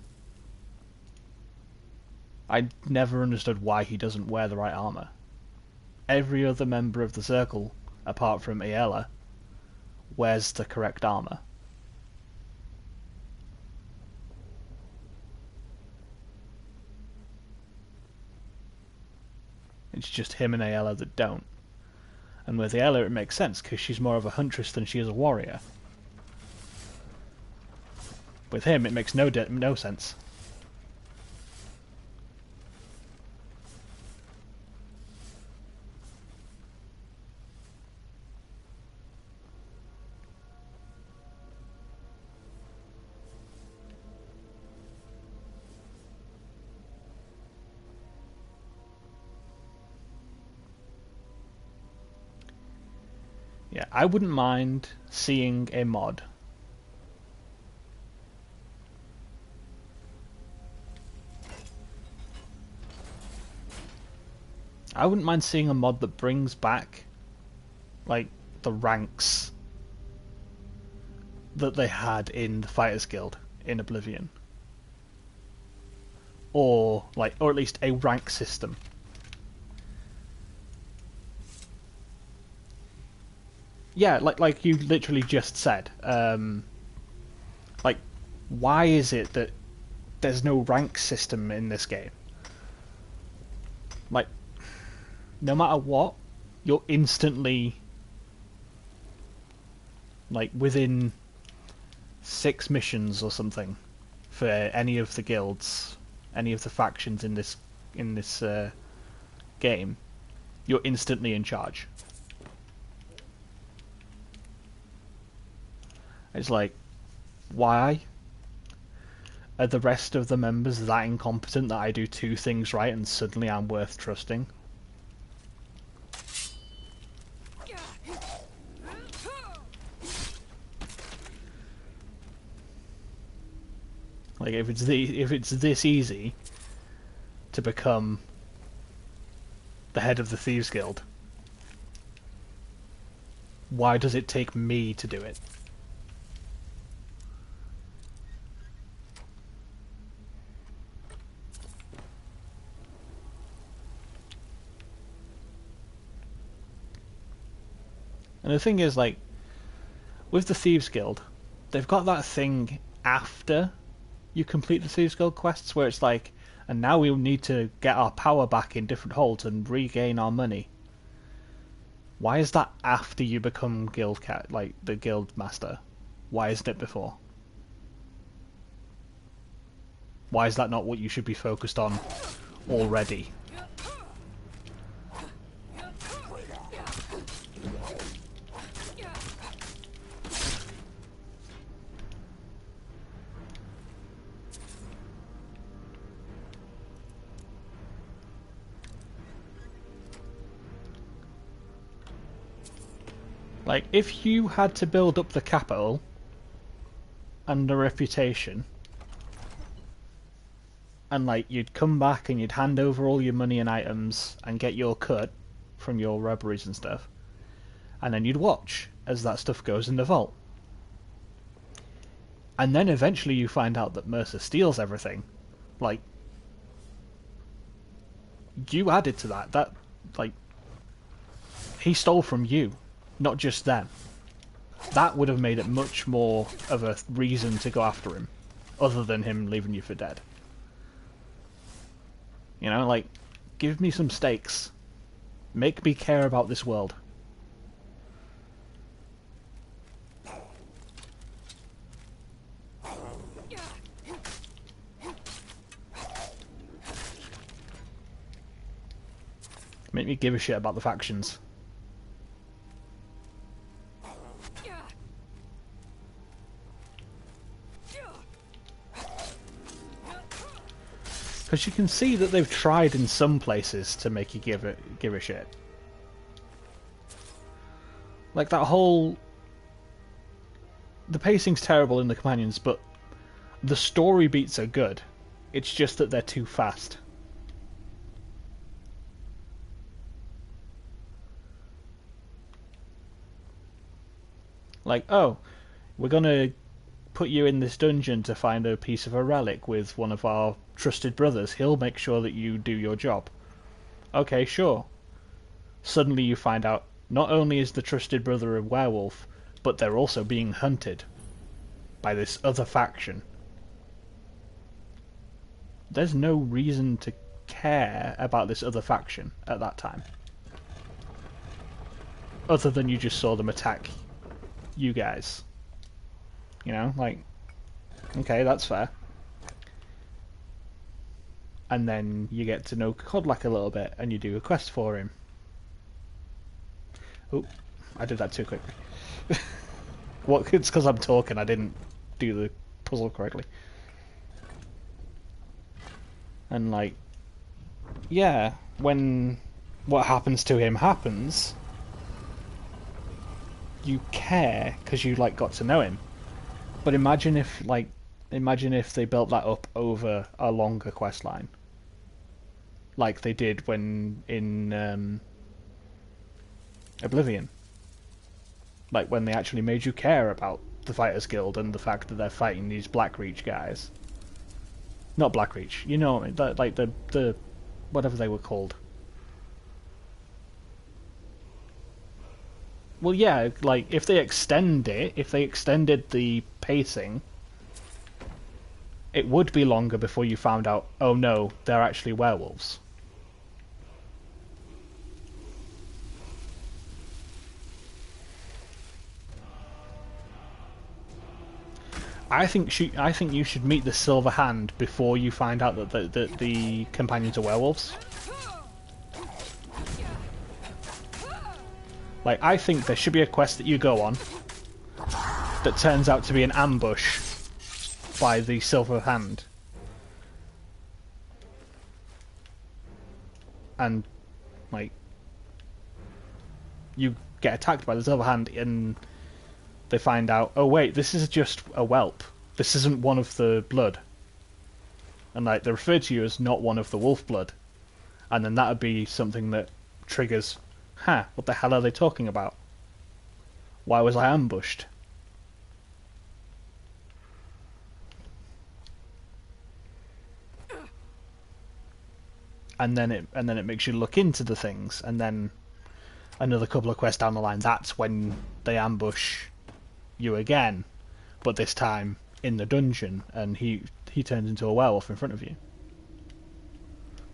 I never understood why he doesn't wear the right armor. Every other member of the Circle, apart from Aela, wears the correct armor. It's just him and Aela that don't. And with Aela it makes sense, because she's more of a huntress than she is a warrior. With him it makes no sense. Yeah, I wouldn't mind seeing a mod that brings back, like, the ranks that they had in the Fighters Guild in Oblivion. Or at least a rank system. Yeah, like you literally just said. Like, why is it that there's no rank system in this game? Like, no matter what, you're instantly, like, within 6 missions or something for any of the guilds, any of the factions in this game, you're instantly in charge. It's like, why are the rest of the members that incompetent that I do 2 things right and suddenly I'm worth trusting? Like, if it's this easy to become the head of the Thieves Guild, why does it take me to do it? And the thing is, like, with the Thieves Guild, they've got that thing after you complete the Thieves Guild quests where it's like, and now we'll need to get our power back in different holds and regain our money. Why is that after you become the guild master? Why isn't it before? Why is that not what you should be focused on already? Like, if you had to build up the capital and the reputation, and, like, you'd come back and you'd hand over all your money and items and get your cut from your robberies and stuff, and then you'd watch as that stuff goes in the vault. And then eventually you find out that Mercer steals everything. Like, you added to that. That, like, he stole from you. Not just them. That would have made it much more of a reason to go after him, other than him leaving you for dead. You know, like, Give me some stakes. Make me care about this world. Make me give a shit about the factions. Because you can see that they've tried in some places to make you give a shit. Like that whole... The pacing's terrible in the companions, but the story beats are good. It's just that they're too fast. Like, oh, we're gonna put you in this dungeon to find a piece of a relic with one of our trusted brothers. He'll make sure that you do your job. Okay, sure. Suddenly you find out not only is the trusted brother a werewolf, but they're also being hunted by this other faction. There's no reason to care about this other faction at that time. Other than you just saw them attack you guys. You know, like, okay, that's fair. And then you get to know Kodlak a little bit, and you do a quest for him. Oh, I did that too quickly. What? It's because I'm talking, I didn't do the puzzle correctly. And like, yeah, when what happens to him happens, you care because you like got to know him. But imagine if they built that up over a longer quest line, like they did when in Oblivion. Like when they actually made you care about the Fighters Guild and the fact that they're fighting these Blackreach guys. Not Blackreach, you know what I mean? Like the whatever they were called. Well, yeah, like if they extended the pacing, it would be longer before you found out, oh no, they're actually werewolves. I think you should meet the Silver Hand before you find out that the companions are werewolves. Like, I think there should be a quest that you go on that turns out to be an ambush by the Silver Hand. And, like, you get attacked by the Silver Hand and they find out, oh wait, this is just a whelp. This isn't one of the blood. And, like, they refer to you as not one of the wolf blood. And then that would be something that triggers, what the hell are they talking about? Why was I ambushed? And then it makes you look into the things, and then another couple of quests down the line, that's when they ambush you again, but this time in the dungeon, and he turns into a werewolf in front of you.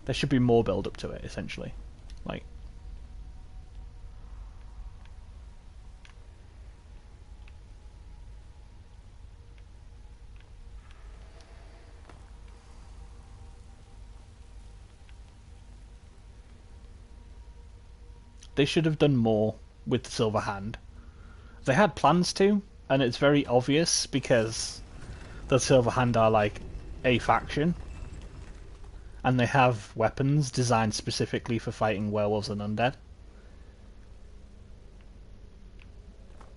There should be more build up to it, essentially. Like, they should have done more with the Silver Hand. They had plans to, and it's very obvious because the Silver Hand are like a faction, and they have weapons designed specifically for fighting werewolves and undead.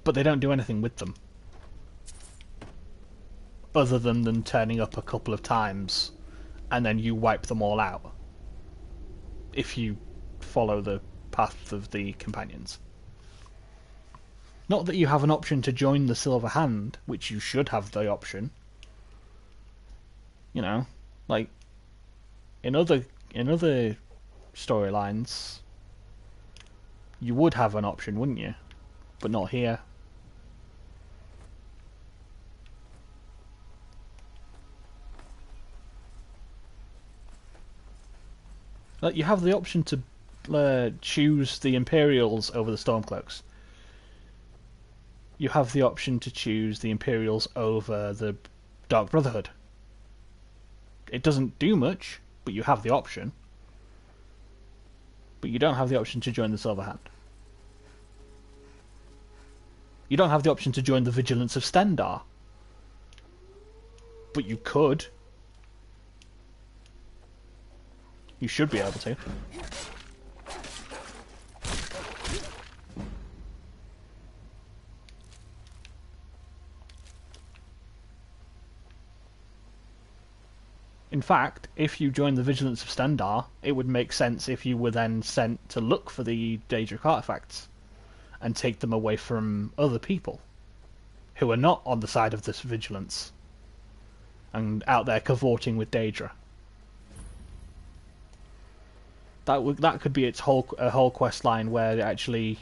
But they don't do anything with them. Other than them turning up a couple of times, and then you wipe them all out. If you follow the path of the companions. Not that you have an option to join the Silver Hand, which you should have the option. You know, like in other storylines, you would have an option, wouldn't you? But not here. Like, you have the option to choose the Imperials over the Stormcloaks. You have the option to choose the Imperials over the Dark Brotherhood. It doesn't do much, but you have the option. But you don't have the option to join the Silver Hand. You don't have the option to join the Vigilance of Stendar. But you could. You should be able to. In fact, if you join the Vigilance of Stendar, it would make sense if you were then sent to look for the Daedric artifacts and take them away from other people who are not on the side of this Vigilance and out there cavorting with Daedra. That could be its whole quest line where it actually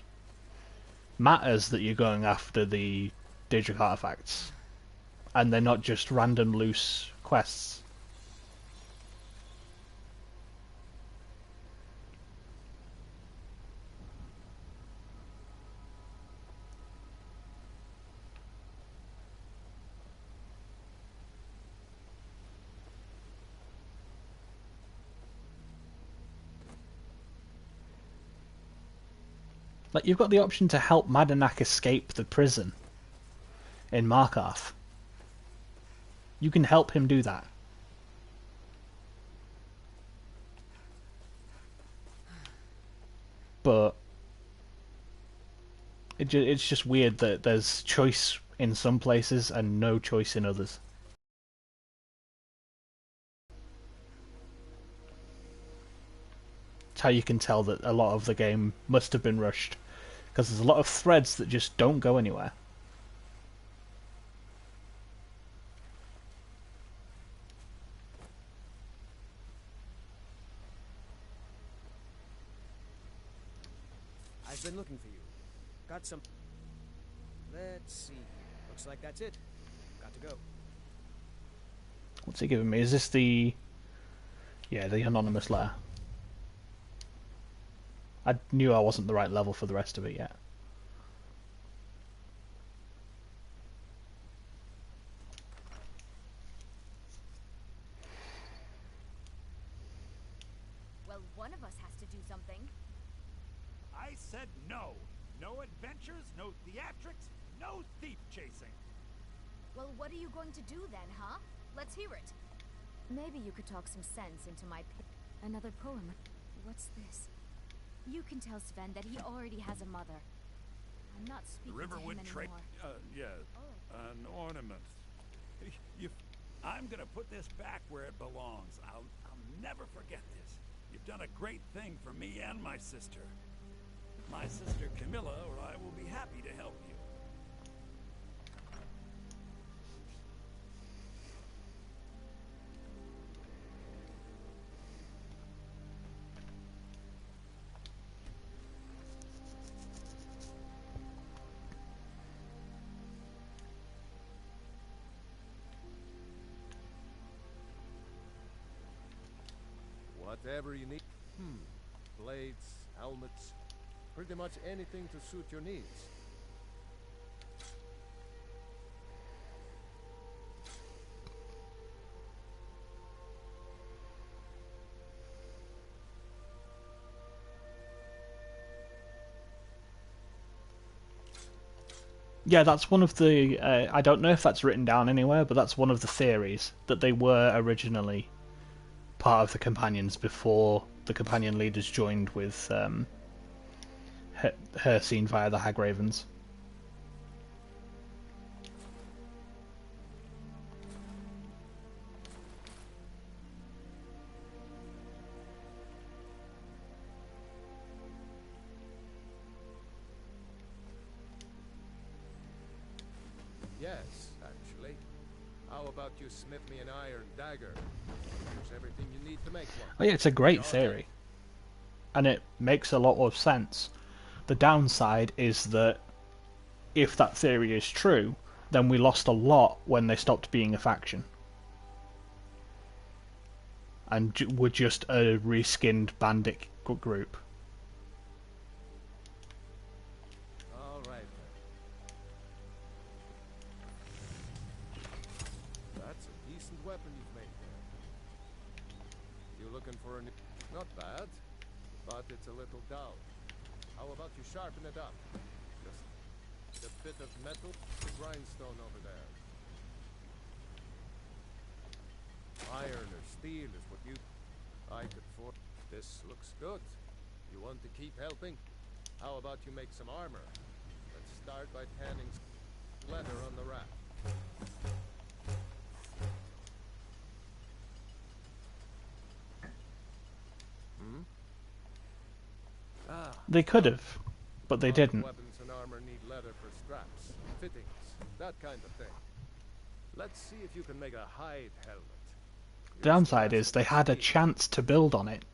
matters that you're going after the Daedric artifacts and they're not just random loose quests. Like, you've got the option to help Madanak escape the prison in Markarth. You can help him do that. But it's just weird that there's choice in some places and no choice in others. It's how you can tell that a lot of the game must have been rushed. Because there's a lot of threads that just don't go anywhere. I've been looking for you. Got some... Let's see. Looks like that's it. Got to go. What's he giving me? Is this the... Yeah, the anonymous letter. I knew I wasn't the right level for the rest of it yet. Well, one of us has to do something. I said no. No adventures, no theatrics, no thief chasing. Well, what are you going to do then, huh? Let's hear it. Maybe you could talk some sense into my Another poem. What's this? You can tell Sven that he already has a mother. I'm not speaking to him anymore. An ornament. I'm gonna put this back where it belongs. I'll never forget this. You've done a great thing for me and my sister. My sister Camilla or I will be happy to help you. Whatever you need. Blades, helmets, pretty much anything to suit your needs. Yeah, that's one of the... I don't know if that's written down anywhere, but that's one of the theories, that they were originally part of the Companions before the Companion leaders joined with her seen via the Hag Ravens. Yes, actually. How about you smith me an iron dagger? There's everything you need to make one. Oh yeah, it's a great theory. And it makes a lot of sense. The downside is that if that theory is true, then we lost a lot when they stopped being a faction. and were just a reskinned bandit group. All right. That's a decent weapon you've made there. You looking for a new... Not bad, but it's a little dull. How about you sharpen it up? Just a bit of metal, the grindstone over there. Iron or steel is what you... I could for... This looks good. You want to keep helping? How about you make some armor? Let's start by tanning leather on the rack. They could have, but they didn't. Weapons and armor need leather for straps, fittings, that kind of thing. Let's see if you can make a hide helmet. The downside is they had a chance to build on it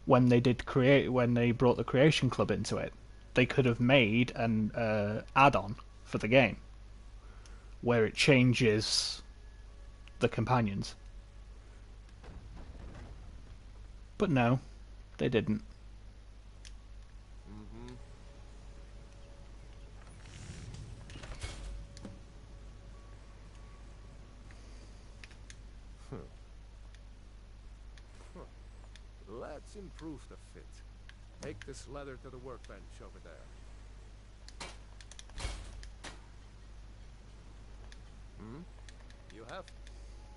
when they brought the Creation Club into it. They could have made an add-on for the game where it changes the companions. But no, they didn't. Let's improve the fit. Take this leather to the workbench over there. You have...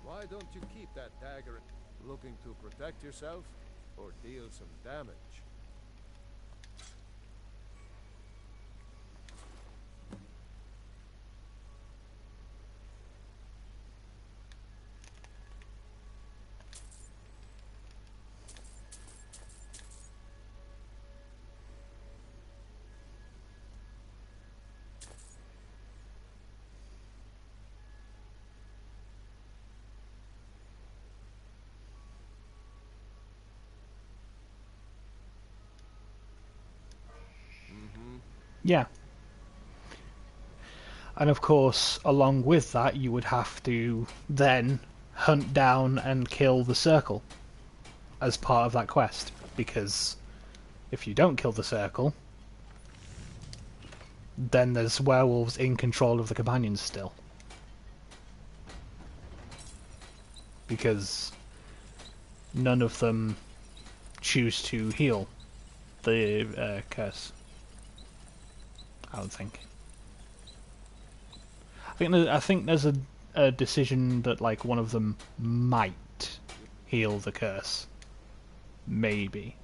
Why don't you keep that dagger? Looking to protect yourself or deal some damage? Yeah. And of course, along with that, you would have to then hunt down and kill the Circle as part of that quest. Because if you don't kill the Circle, then there's werewolves in control of the companions still. Because none of them choose to heal the curse. I don't think. I think there's a decision that like one of them might heal the curse. Maybe.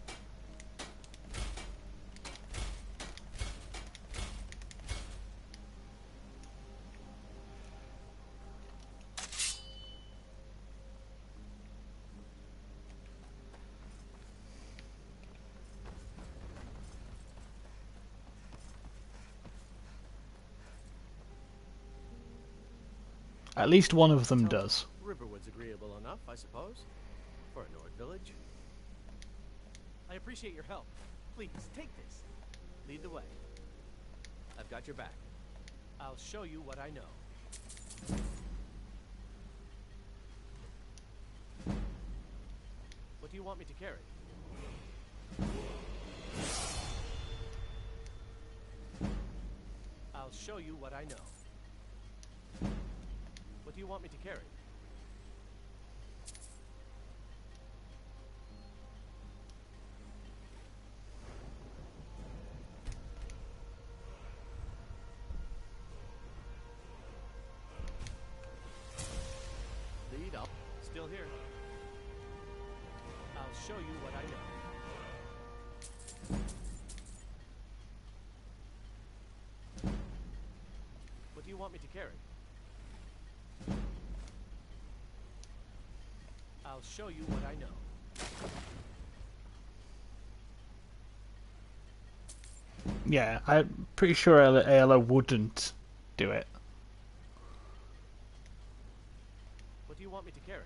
At least one of them does. Riverwood's agreeable enough, I suppose, for a Nord village. I appreciate your help. Please, take this. Lead the way. I've got your back. I'll show you what I know. What do you want me to carry? I'll show you what I know. What do you want me to carry? Lead up. Still here. I'll show you what I know. What do you want me to carry? I'll show you what I know. Yeah, I'm pretty sure Ayla wouldn't do it. What do you want me to carry?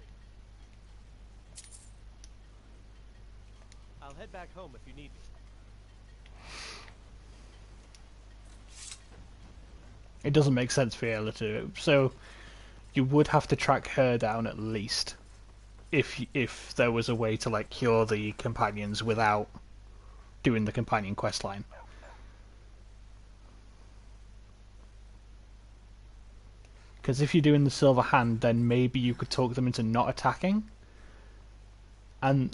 I'll head back home if you need me. It doesn't make sense for Ayla to do it, so you would have to track her down at least. if there was a way to like cure the companions without doing the companion quest line. Because if you're doing the Silver Hand, then maybe you could talk them into not attacking. And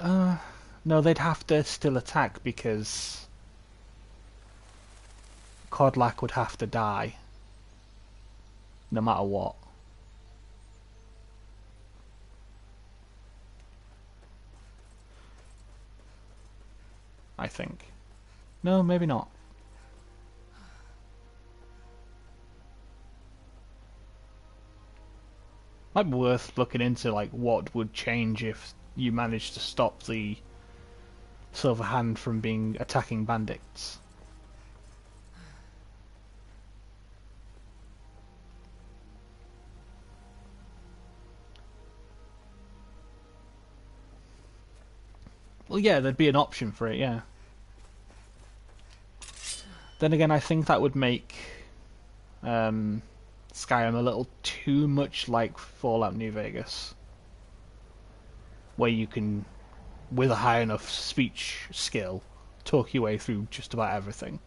no, they'd have to still attack because Kodlak would have to die no matter what. I think. No, maybe not. Might be worth looking into like what would change if you managed to stop the Silver Hand from being attacking bandits. Well, yeah, there'd be an option for it, yeah. Then again, I think that would make Skyrim a little too much like Fallout New Vegas, where you can, with a high enough speech skill, talk your way through just about everything.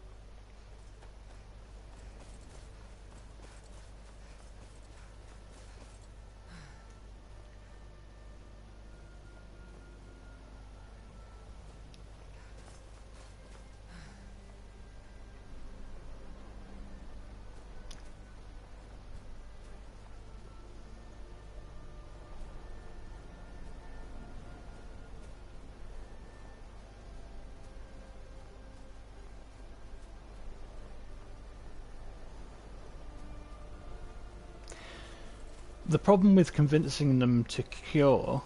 The problem with convincing them to cure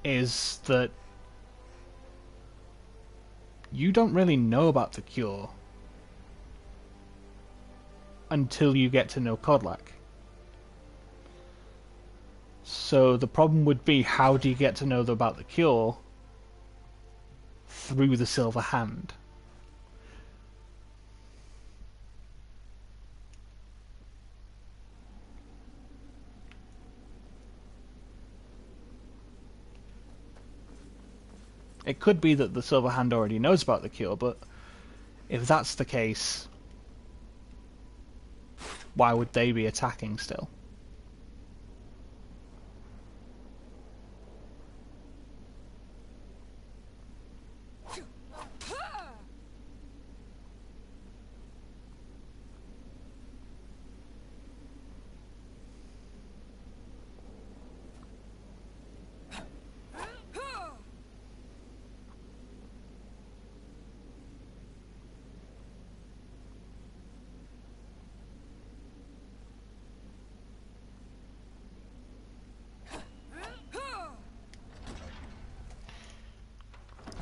is that you don't really know about the cure until you get to know Kodlak. So the problem would be, how do you get to know about the cure through the Silver Hand? It could be that the Silver Hand already knows about the cure, but if that's the case, why would they be attacking still?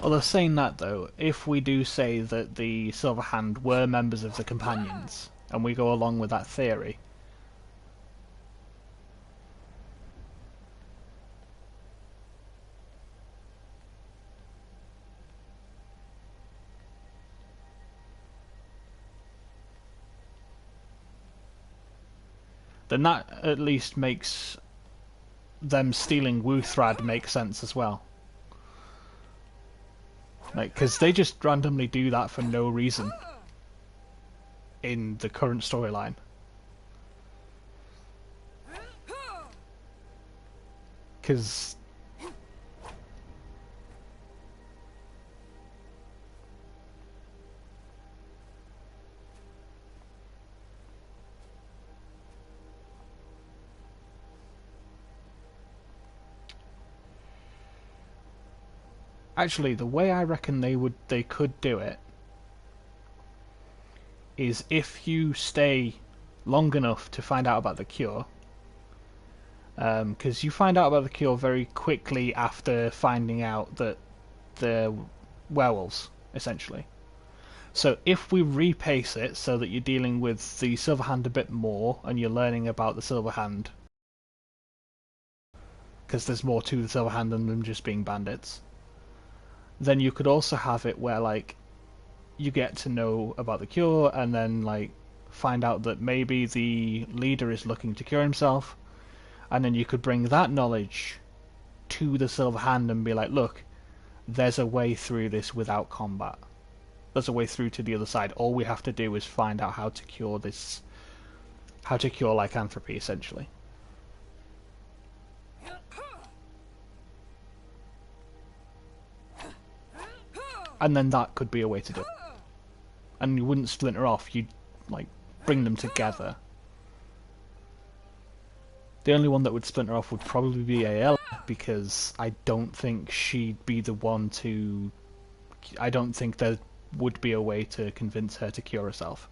Although saying that though, if we do say that the Silver Hand were members of the Companions, and we go along with that theory, then that at least makes them stealing Wuthrad make sense as well. Like, because they just randomly do that for no reason in the current storyline. Because actually, the way I reckon they could do it is if you stay long enough to find out about the cure, because you find out about the cure very quickly after finding out that they're werewolves, essentially. So if we repace it so that you're dealing with the Silver Hand a bit more, and you're learning about the Silver Hand, because there's more to the Silver Hand than them just being bandits, then you could also have it where, like, you get to know about the cure and then, like, find out that maybe the leader is looking to cure himself, and then you could bring that knowledge to the Silver Hand and be like, look, there's a way through this without combat. There's a way through to the other side. All we have to do is find out how to cure this, how to cure lycanthropy, essentially. And then that could be a way to do it. And you wouldn't splinter off, you'd, like, bring them together. The only one that would splinter off would probably be AL, because I don't think she'd be the one to... I don't think there would be a way to convince her to cure herself.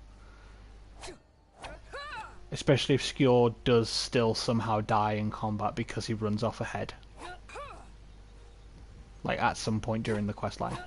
Especially if Skjord does still somehow die in combat because he runs off ahead. Like, at some point during the questline.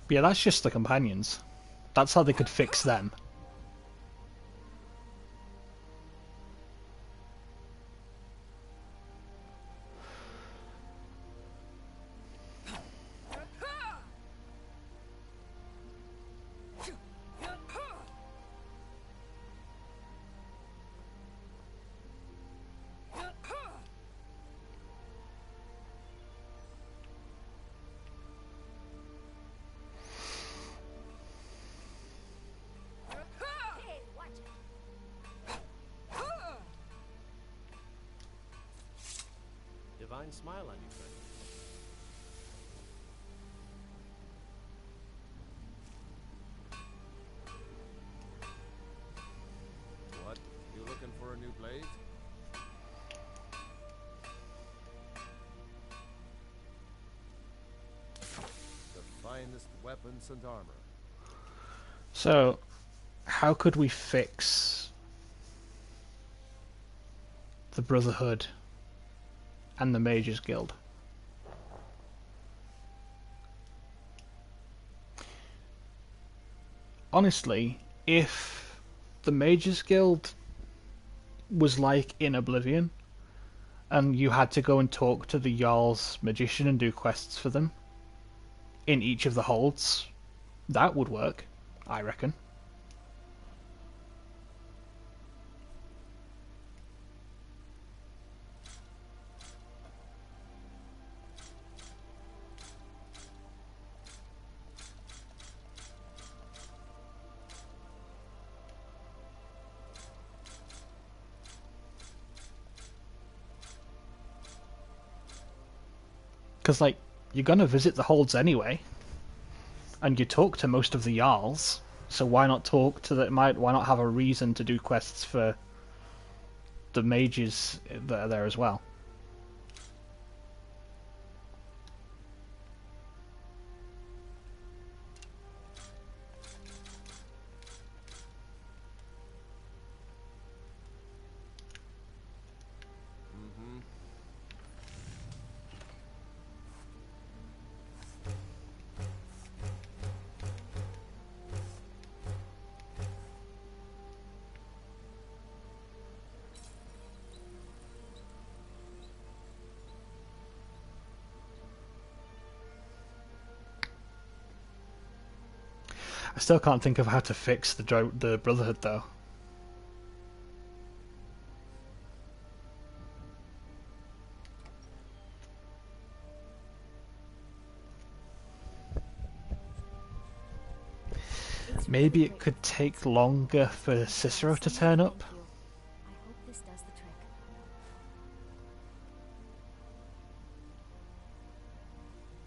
But yeah, that's just the companions. That's how they could fix them. Divine smile on you, friend. What? You looking for a new blade? The finest weapons and armor. So, how could we fix the Brotherhood and the Mages Guild? Honestly, if the Mages Guild was like in Oblivion, and you had to go and talk to the Jarl's magician and do quests for them in each of the holds, that would work, I reckon. Because, like, you're going to visit the holds anyway, and you talk to most of the Jarls, so why not talk to the... why not have a reason to do quests for the mages that are there as well? I still can't think of how to fix the Brotherhood, though. Maybe it could take longer for Cicero to turn up. I hope this does the trick.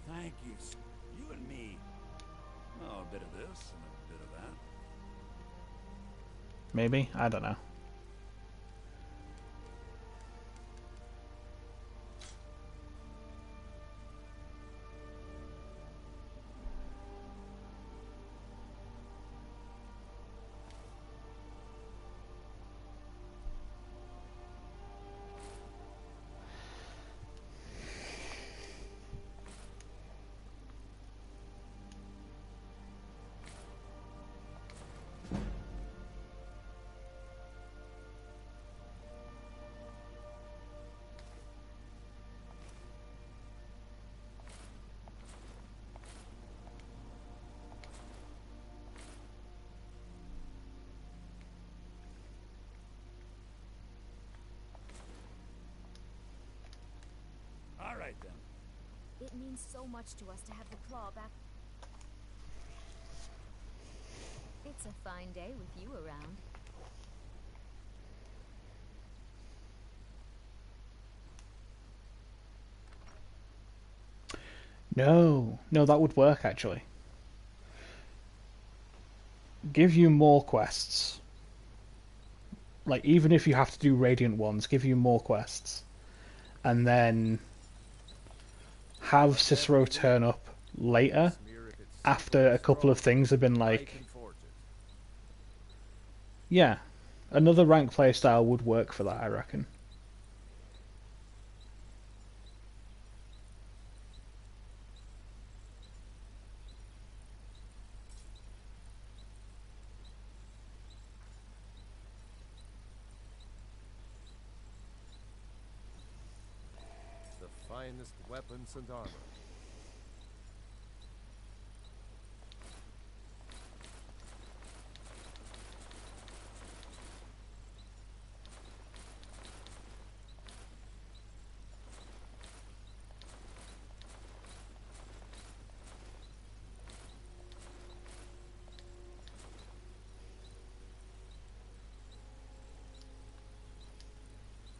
Thank you. You and me. Oh, a bit of this and a bit of that. Maybe? I don't know. It means so much to us to have the claw back. It's a fine day with you around. No, that would work actually. Give you more quests. Like, even if you have to do Radiant ones, give you more quests. And then have Cicero turn up later, after a couple of things have been like... Yeah, another rank playstyle would work for that, I reckon. The finest weapons and armor.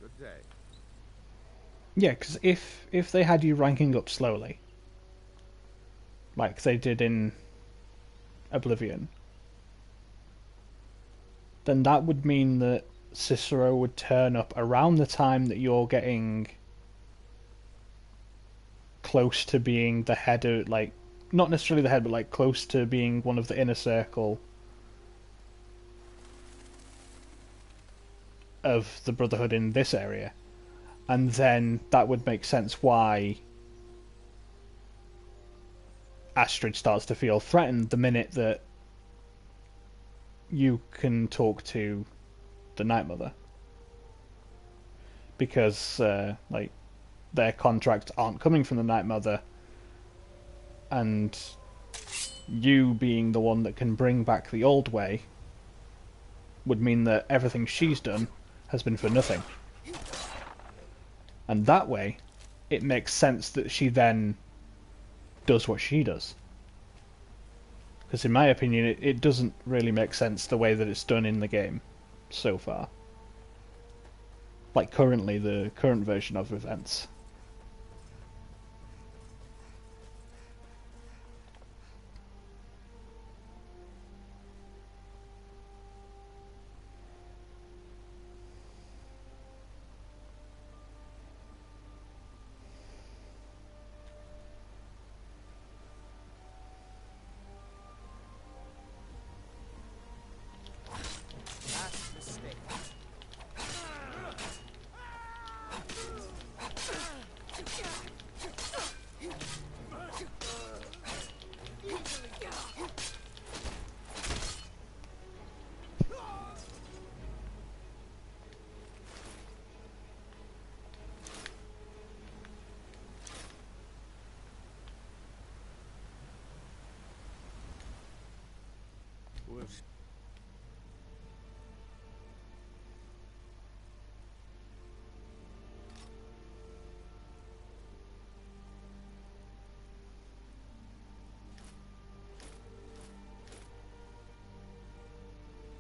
Good day. Yeah, because if they had you ranking up slowly, like they did in Oblivion, then that would mean that Cicero would turn up around the time that you're getting close to being the head of, like, not necessarily the head, but like close to being one of the inner circle of the Brotherhood in this area. And then that would make sense why Astrid starts to feel threatened the minute that you can talk to the Night Mother. Because, like, their contracts aren't coming from the Night Mother, and you being the one that can bring back the old way would mean that everything she's done has been for nothing. And that way, it makes sense that she then does what she does. Because in my opinion, it doesn't really make sense the way that it's done in the game so far. Like currently, the current version of events.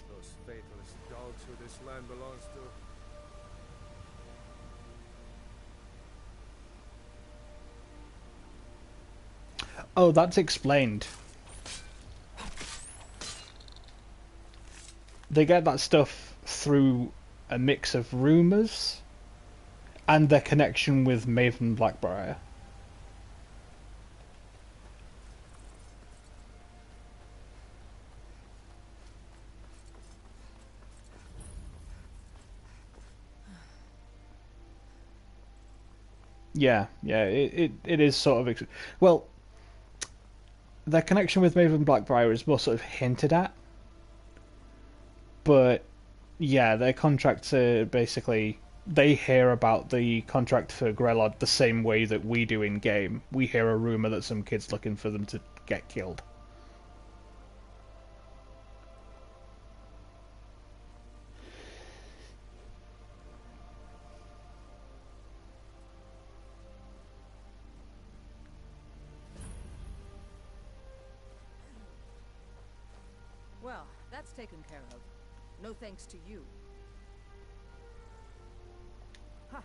Those faithless dogs who this land belongs to. Oh, that's explained. They get that stuff through a mix of rumours and their connection with Maven Blackbriar. Yeah, it is sort of... Well, their connection with Maven Blackbriar is more sort of hinted at. But, yeah, their contracts are basically... They hear about the contract for Grelod the same way that we do in-game. We hear a rumour that some kid's looking for them to get killed. taken care of. No thanks to you. Ha!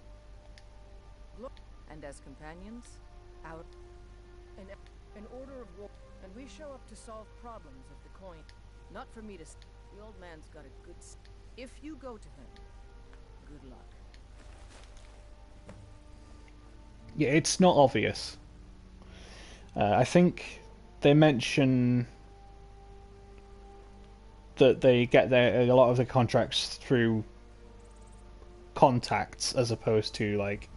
And as companions, our... An order of war. And we show up to solve problems of the coin. Not for me to... The old man's got a good... If you go to him, good luck. Yeah, it's not obvious. I think they mention that they get a lot of the contracts through contacts as opposed to like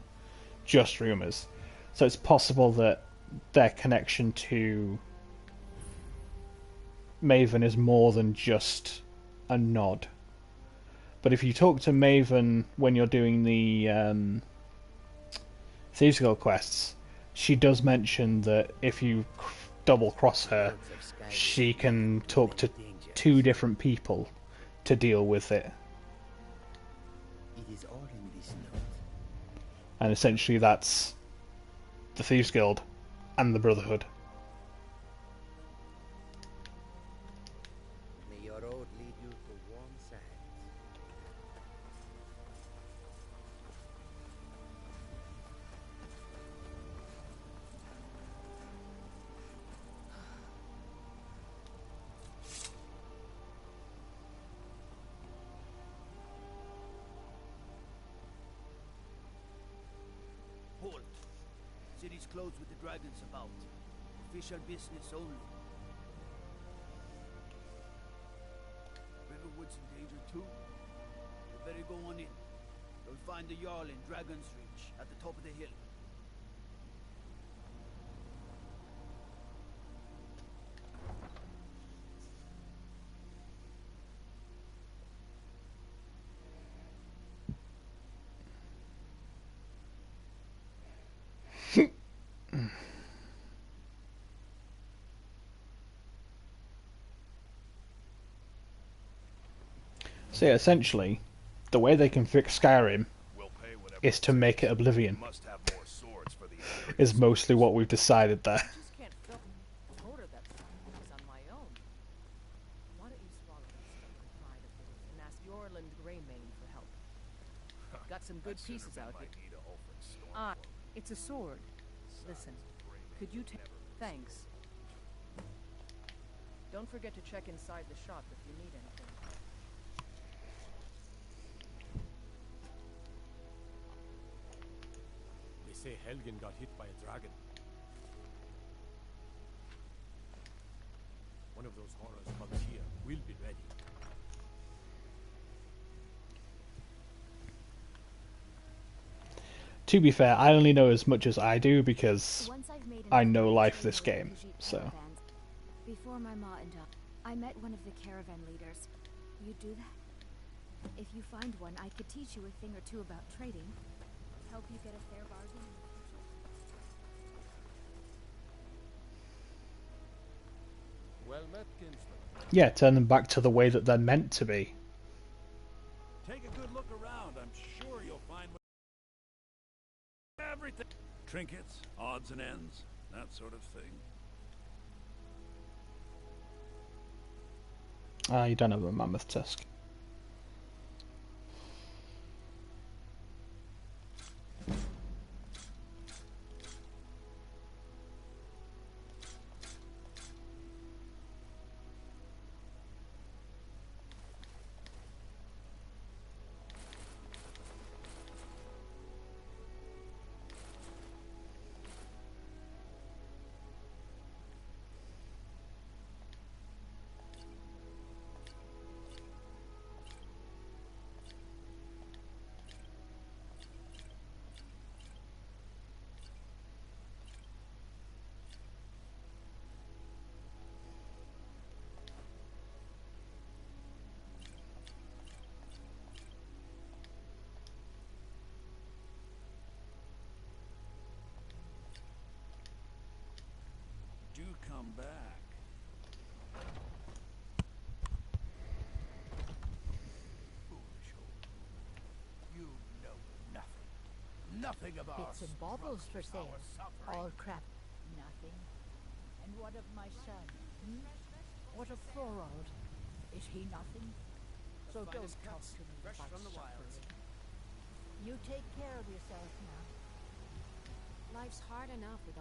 just rumors. So it's possible that their connection to Maven is more than just a nod. But if you talk to Maven when you're doing the Thieves Guild quests, she does mention that if you double cross her, she can talk to 2 different people to deal with it. It is all in this note. And essentially that's the Thieves Guild and the Brotherhood. May your road lead you to warm sands. Halt! City's closed with the dragons about. Official business only. Riverwood's in danger too. You better go on in. You'll find the Jarl in Dragon's Reach at the top of the hill. So yeah, essentially, the way they can fix Skyrim is to make it Oblivion. Is mostly what we've decided there. Order that is on my own. Why don't you swallow this pride of yours and ask Yorland Greymane for help? Got some good pieces out here. Ah, it's a sword. Listen, could you take... Thanks. Don't forget to check inside the shop if you need anything. They say Helgen got hit by a dragon. One of those horrors comes here. We'll be ready. To be fair, I only know as much as I do because I know life this game, so... Before my ma and I met one of the caravan leaders. You do that? If you find one, I could teach you a thing or two about trading. Help you get a fair bargain. Well met, kinsman. Yeah, turn them back to the way that they're meant to be. Take a good look around. I'm sure you'll find everything. Trinkets, odds and ends, that sort of thing. Ah, you don't have a mammoth tusk. Do come back. Foolish old. You know nothing. Nothing of our Bits and baubles for struggles, sale. our suffering. All crap. Nothing. And what of my son? Hmm? What of Thorold? Is he nothing? So don't talk to me fresh about from the wilds. suffering. You take care of yourself now. Life's hard enough with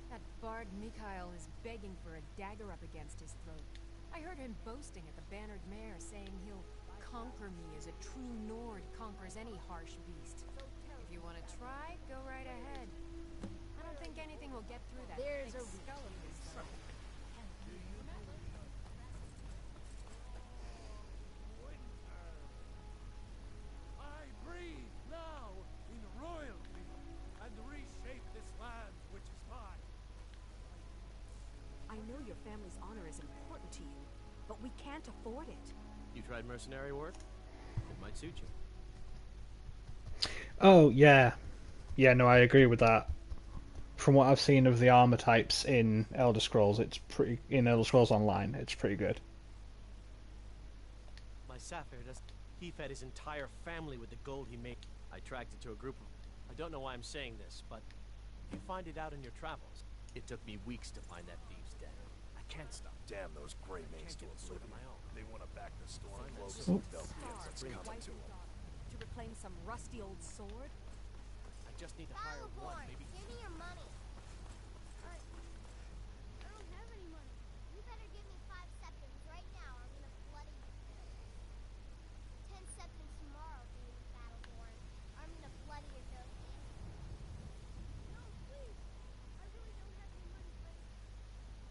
that bard Mikhail is begging for a dagger up against his throat. I heard him boasting at the Bannered Mare, saying he'll conquer me as a true Nord conquers any harsh beast. If you want to try, go right ahead. I don't think anything will get through that There's thick a skull of his. I breathe now in royalty and reshape this land which is mine. I know your family's honor is important to you, but we can't afford it. You tried mercenary work? It might suit you. Oh, yeah. Yeah, no, I agree with that. From what I've seen of the armor types in Elder Scrolls, in Elder Scrolls Online, it's pretty good. My Sapphire does. He fed his entire family with the gold he made. I tracked it to a group of. I don't know why I'm saying this, but if you find it out in your travels, it took me weeks to find that thieves' den. I can't stop. Damn those gray mains to sword of oblivion. my own. They want to back the Stormcloaks. Oh. They'll get what's coming to them. To reclaim some rusty old sword? I just need to hire one, maybe. Give me your money. I don't have any money. You better give me 5 seconds right now. I'm gonna bloody you. 10 seconds tomorrow, baby Battleborn. I'm gonna bloody your nose in. No, please. I really don't have any money, but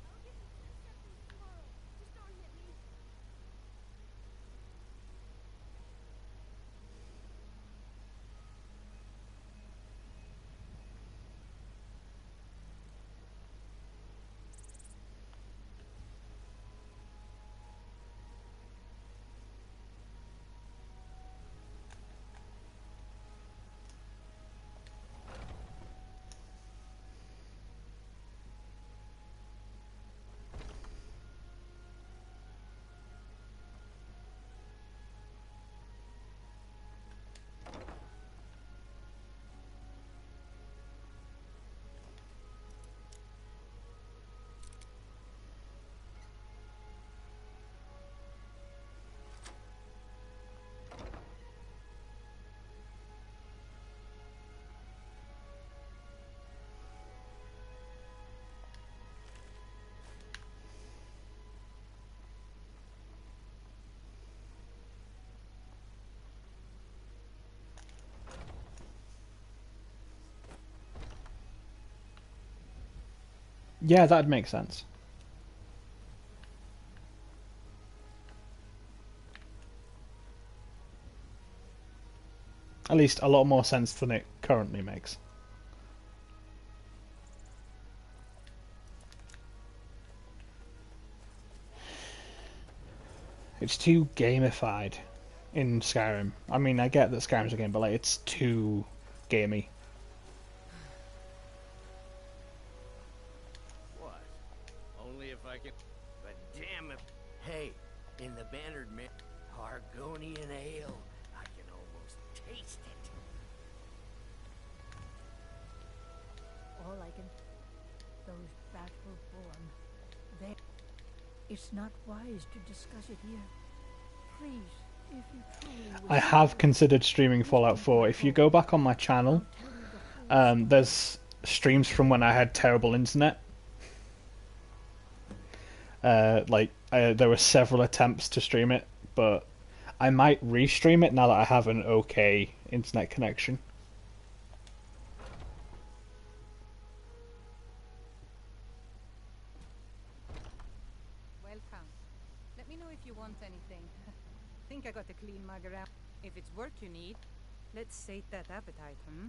I'll give you 10 seconds tomorrow. Just don't hit me. Yeah, that'd make sense. At least a lot more sense than it currently makes. It's too gamified in Skyrim. I mean, I get that Skyrim's a game, but like, it's too gamey. What? Only if I can. But damn it. Hey, in the Bannered Mare, Argonian ale. I can almost taste it. All I can... Those Battleborn... They... It's not wise to discuss it here. Please, if you truly... I have considered streaming Fallout 4. If you go back on my channel, there's streams from when I had terrible internet. There were several attempts to stream it, but I might restream it now that I have an okay internet connection. Welcome. Let me know if you want anything. Think I got a clean mug around. If it's work you need, let's sate that appetite, hmm?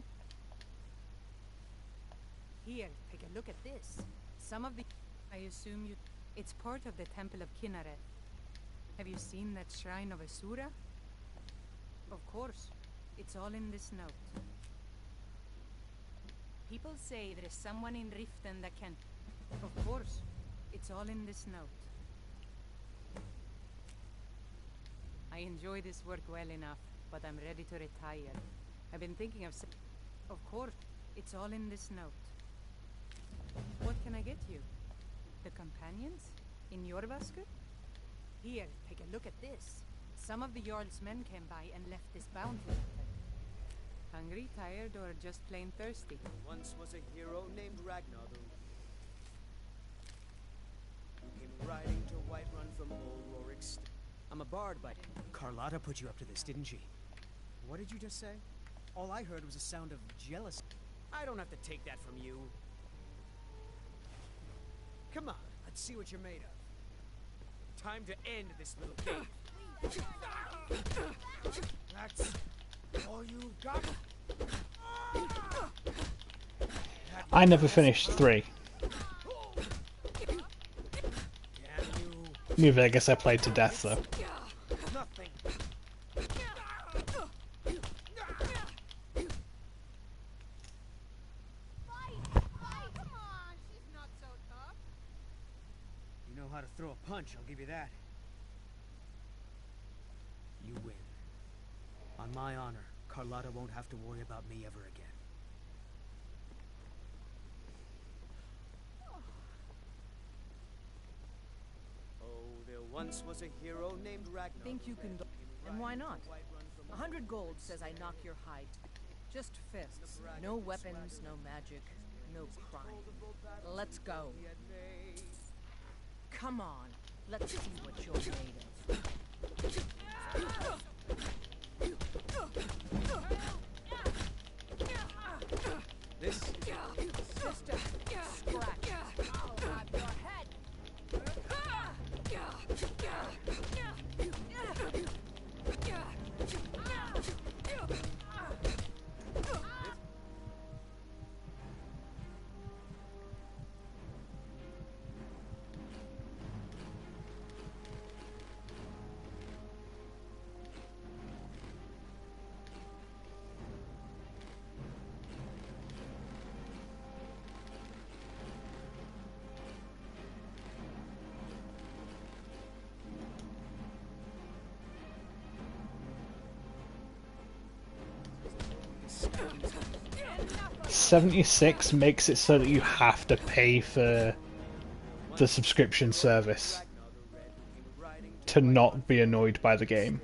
Here, take a look at this. Some of the... I assume you... It's part of the Temple of Kinneret. Have you seen that Shrine of Asura? Of course. It's all in this note. People say there is someone in Riften that can... Of course. It's all in this note. I enjoy this work well enough, but I'm ready to retire. I've been thinking of... Of course. It's all in this note. What can I get you? The companions? In your basket? Here, take a look at this. Some of the Jarl's men came by and left this bounty with them. Hungry, tired, or just plain thirsty? Once was a hero named Ragnar who came riding to Whiterun from old Rorik's. I'm a bard, but Carlotta put you up to this, didn't she? What did you just say? All I heard was a sound of jealousy. I don't have to take that from you. Come on, let's see what you're made of. Time to end this little game. That's all you got? I never finished 3. New Vegas I played to death though. Nothing. You know how to throw a punch, I'll give you that. You win. On my honor, Carlotta won't have to worry about me ever again. Oh, there once was a hero named Ragnar. Think you can go? And why not? 100 gold says I knock your hide. Just fists. No weapons, no magic, no crime. Let's go. Come on. Let's see what you're made of. This Sister, scratch. I'll have your head. $76 makes it so that you have to pay for the subscription service to not be annoyed by the game.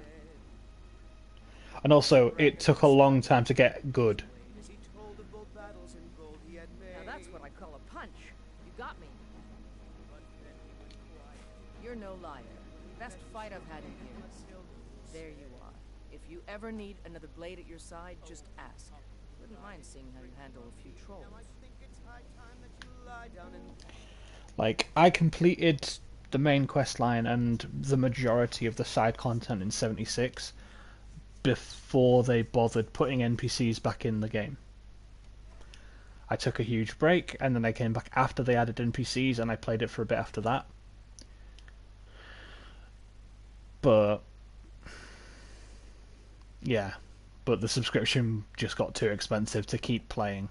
And also, it took a long time to get good. Now that's what I call a punch. You got me. You're no liar. Best fight I've had in years. There you are. If you ever need another blade at your side, just ask. Wouldn't mind seeing how you handle a few trolls. Like, I completed the main quest line and the majority of the side content in 76 before they bothered putting NPCs back in the game. I took a huge break and then I came back after they added NPCs and I played it for a bit after that. But yeah, but the subscription just got too expensive to keep playing.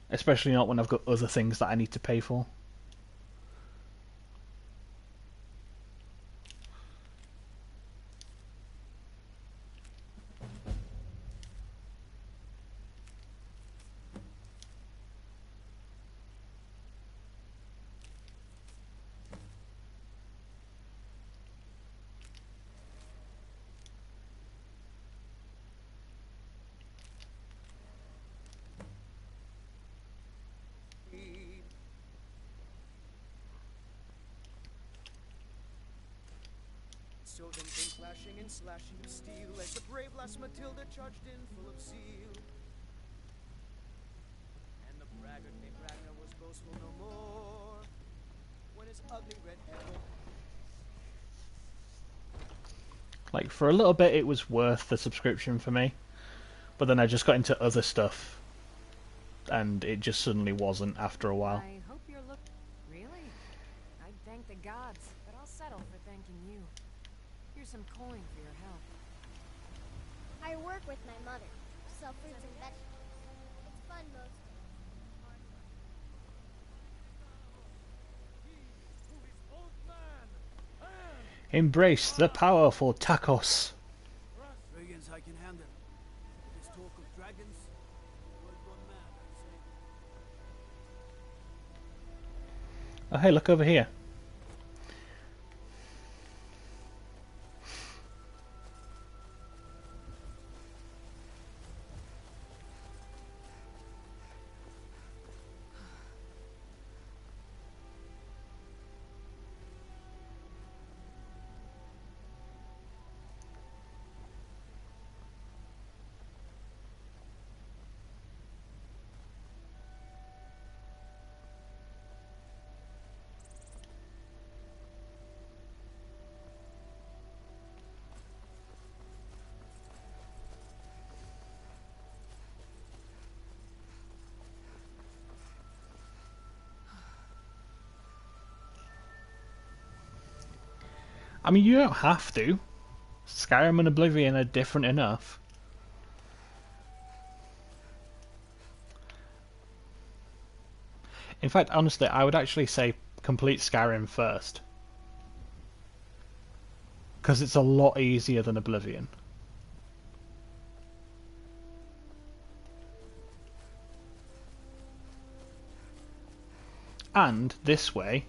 Especially not when I've got other things that I need to pay for. So then came clashing and slashing of steel as the brave lass Matilda charged in full of zeal. And the braggart named Ragnar was boastful no more when his ugly red head rolled. Like, for a little bit it was worth the subscription for me, but then I just got into other stuff and it just suddenly wasn't after a while. I hope you're Really? I'd thank the gods, but I'll settle for thanking you. Here's some coin for your help. I work with my mother. Sell fruits and vegetables. It's fun most days. Embrace the powerful tacos. Dragons I can handle. This talk of dragons, world gone mad, I say. Oh, hey, look over here. I mean, you don't have to. Skyrim and Oblivion are different enough. In fact, honestly, I would actually say complete Skyrim first. Because it's a lot easier than Oblivion. And this way,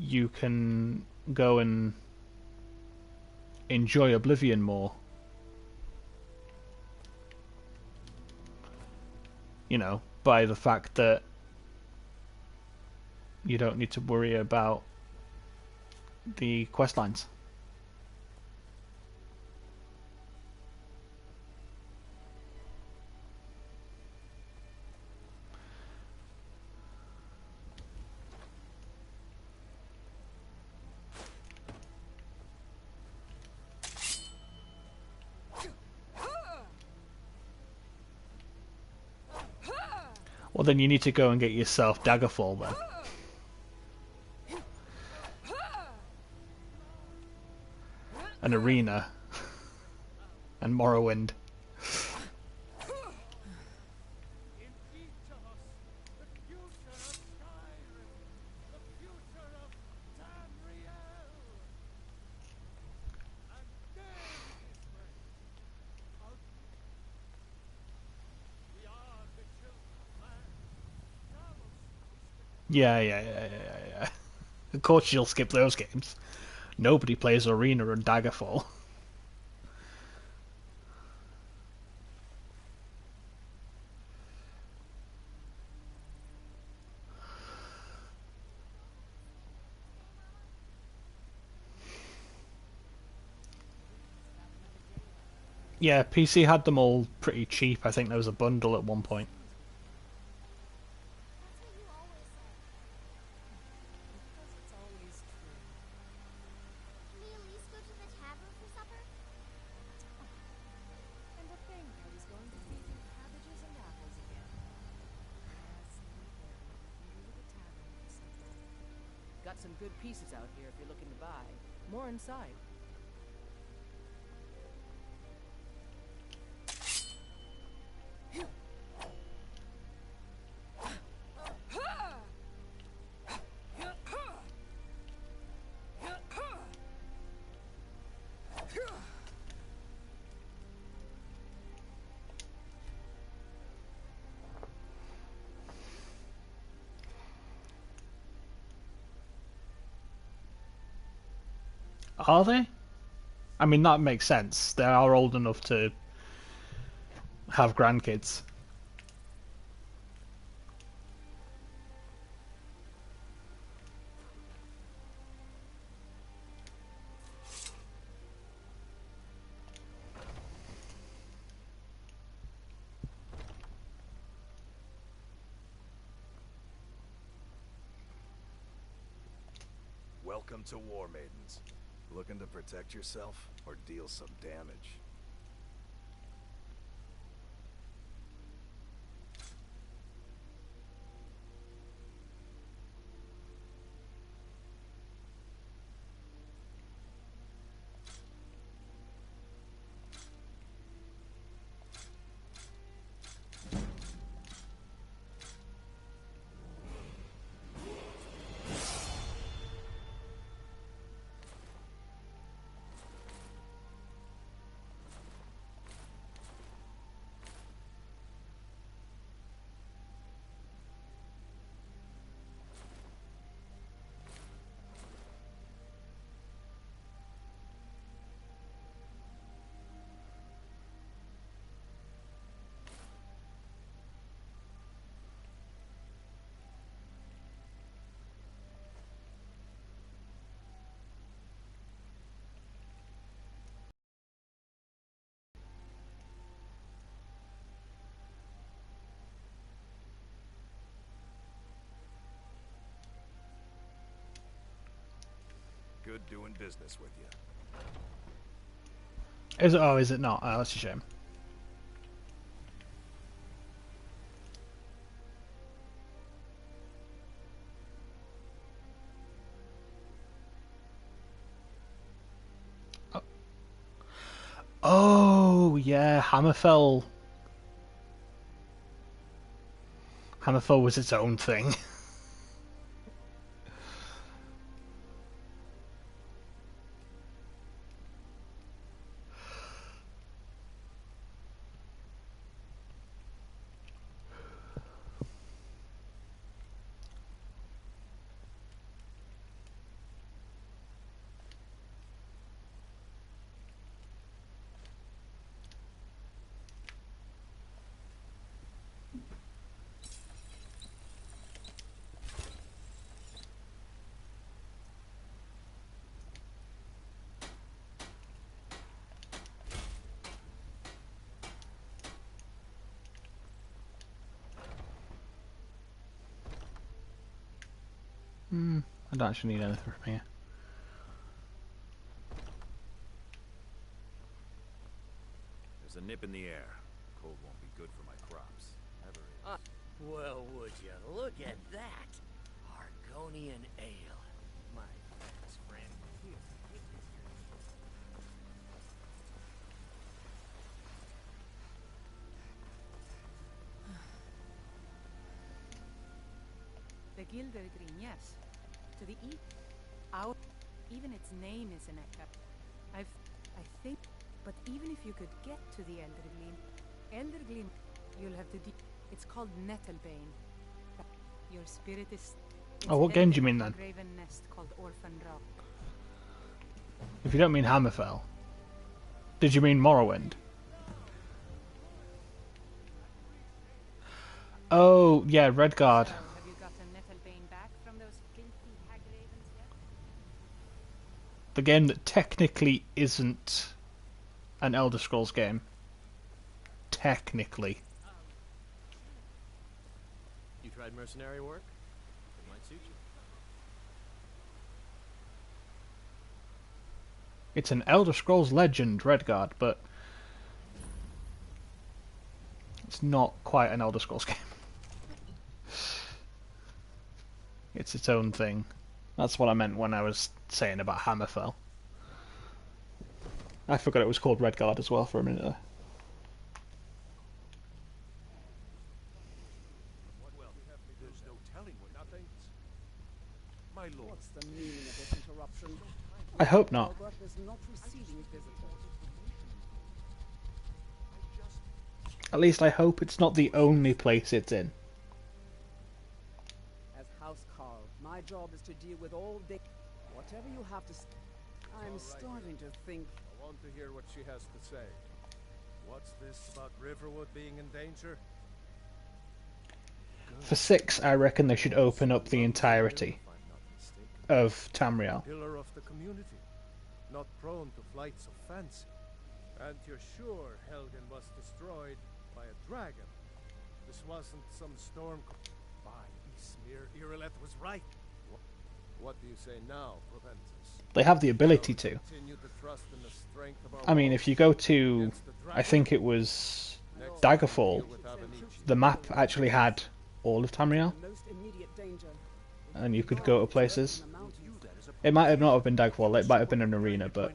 you can go and enjoy Oblivion more. You know, by the fact that you don't need to worry about the quest lines. Well, then you need to go and get yourself Daggerfall then. An arena. And Morrowind. Yeah. Of course you'll skip those games. Nobody plays Arena and Daggerfall. Yeah, PC had them all pretty cheap. I think there was a bundle at one point. Got some good pieces out here if you're looking to buy. More inside. Are they? I mean, that makes sense. They are old enough to have grandkids. Welcome to War Maidens. Looking to protect yourself or deal some damage? good doing business with you. Is it? Oh, is it not? Oh, that's a shame. Oh, yeah, Hammerfell. Hammerfell was its own thing. I don't actually need anything from here. There's a nip in the air. Cold won't be good for my crops. Never is. Well, would you look at that? Argonian ale. My best friend. The Gildergreen, yes. To the east. Out. Even its name is an echo. I think. But even if you could get to the Eldergleam, you'll have to it's called Nettlebane. Your spirit is... Oh, what game do you mean then? Graven nest called Orphan Rock. If you don't mean Hammerfell, did you mean Morrowind? Oh, yeah, Redguard. So, have you gotten Nettlebane back from those filthy hag ravens yet? The game that technically isn't an Elder Scrolls game. Technically. You tried mercenary work? It might suit you. It's an Elder Scrolls Legend, Redguard, but it's not quite an Elder Scrolls game. It's its own thing. That's what I meant when I was saying about Hammerfell. I forgot it was called Redguard as well for a minute there. There's no telling what nothing. My lord. What's the meaning of this interruption? I hope not. Albert is not receiving visitors. At least I hope it's not the only place it's in. As House Carl, my job is to deal with all the... Whatever you have to... I'm starting to think... I want to hear what she has to say. What's this about Riverwood being in danger? For 6, I reckon they should open up the entirety of Tamriel. Pillar of the community, not prone to flights of fancy. And you're sure Helgen was destroyed by a dragon? This wasn't some storm... By Ismir, Irileth was right. What do you say now, Proventus? They have the ability to. Continue to trust in the strength of our I mean, if you go to, I think it was Daggerfall, the map actually had all of Tamriel, most immediate danger. and you could go to places. It might have not have been Daggerfall, it might have been an arena, but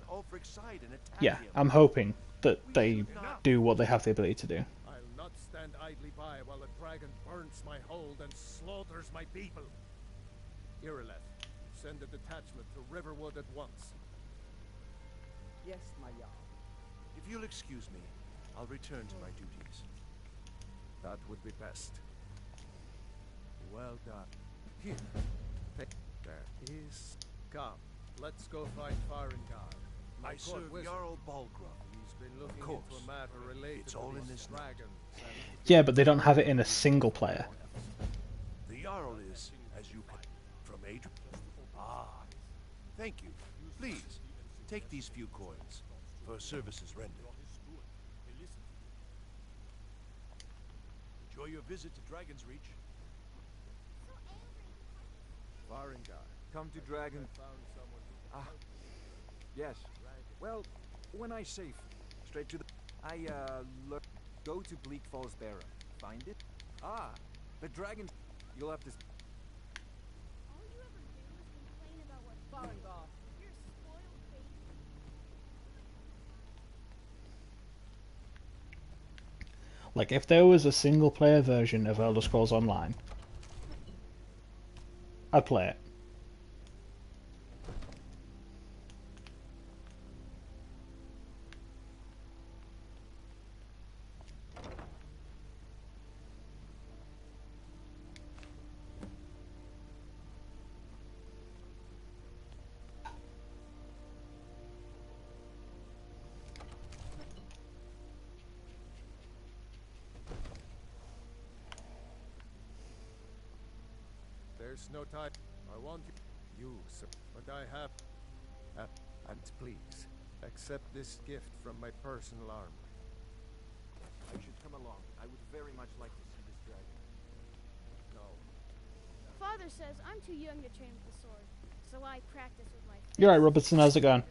yeah, I'm hoping that they do what they have the ability to do. I'll not stand idly by while the dragon burns my hold and slaughters my people. Irileth, send a detachment to Riverwood at once. Yes, my Jarl. If you'll excuse me, I'll return to my duties. That would be best. Well done. Here. There is... Come, let's go find Farengar. I serve Jarl Balgruuf. He's been looking into a matter related It's all to in these this note. dragons. Yeah, but they don't have it in a single player. The Jarl is, as you put, from Adrian. Ah, thank you. Please, take these few coins for services rendered. Enjoy your visit to Dragon's Reach. Farengar, Come to Dragon. found someone who can help. Yes. Well, when I say straight to the... go to Bleak Falls Barrow. Find it? Ah, the dragon... You'll have to... All you ever do is complain about what... Farengar. You're spoiled, baby. Like, if there was a single-player version of Elder Scrolls Online, I'd play it. There's no time. I want you, sir. But I have... and please, accept this gift from my personal armor. I should come along. I would very much like to see this dragon. No. Father says I'm too young to train with the sword, so I practice with my fists. You're right, Robertson. How's it going?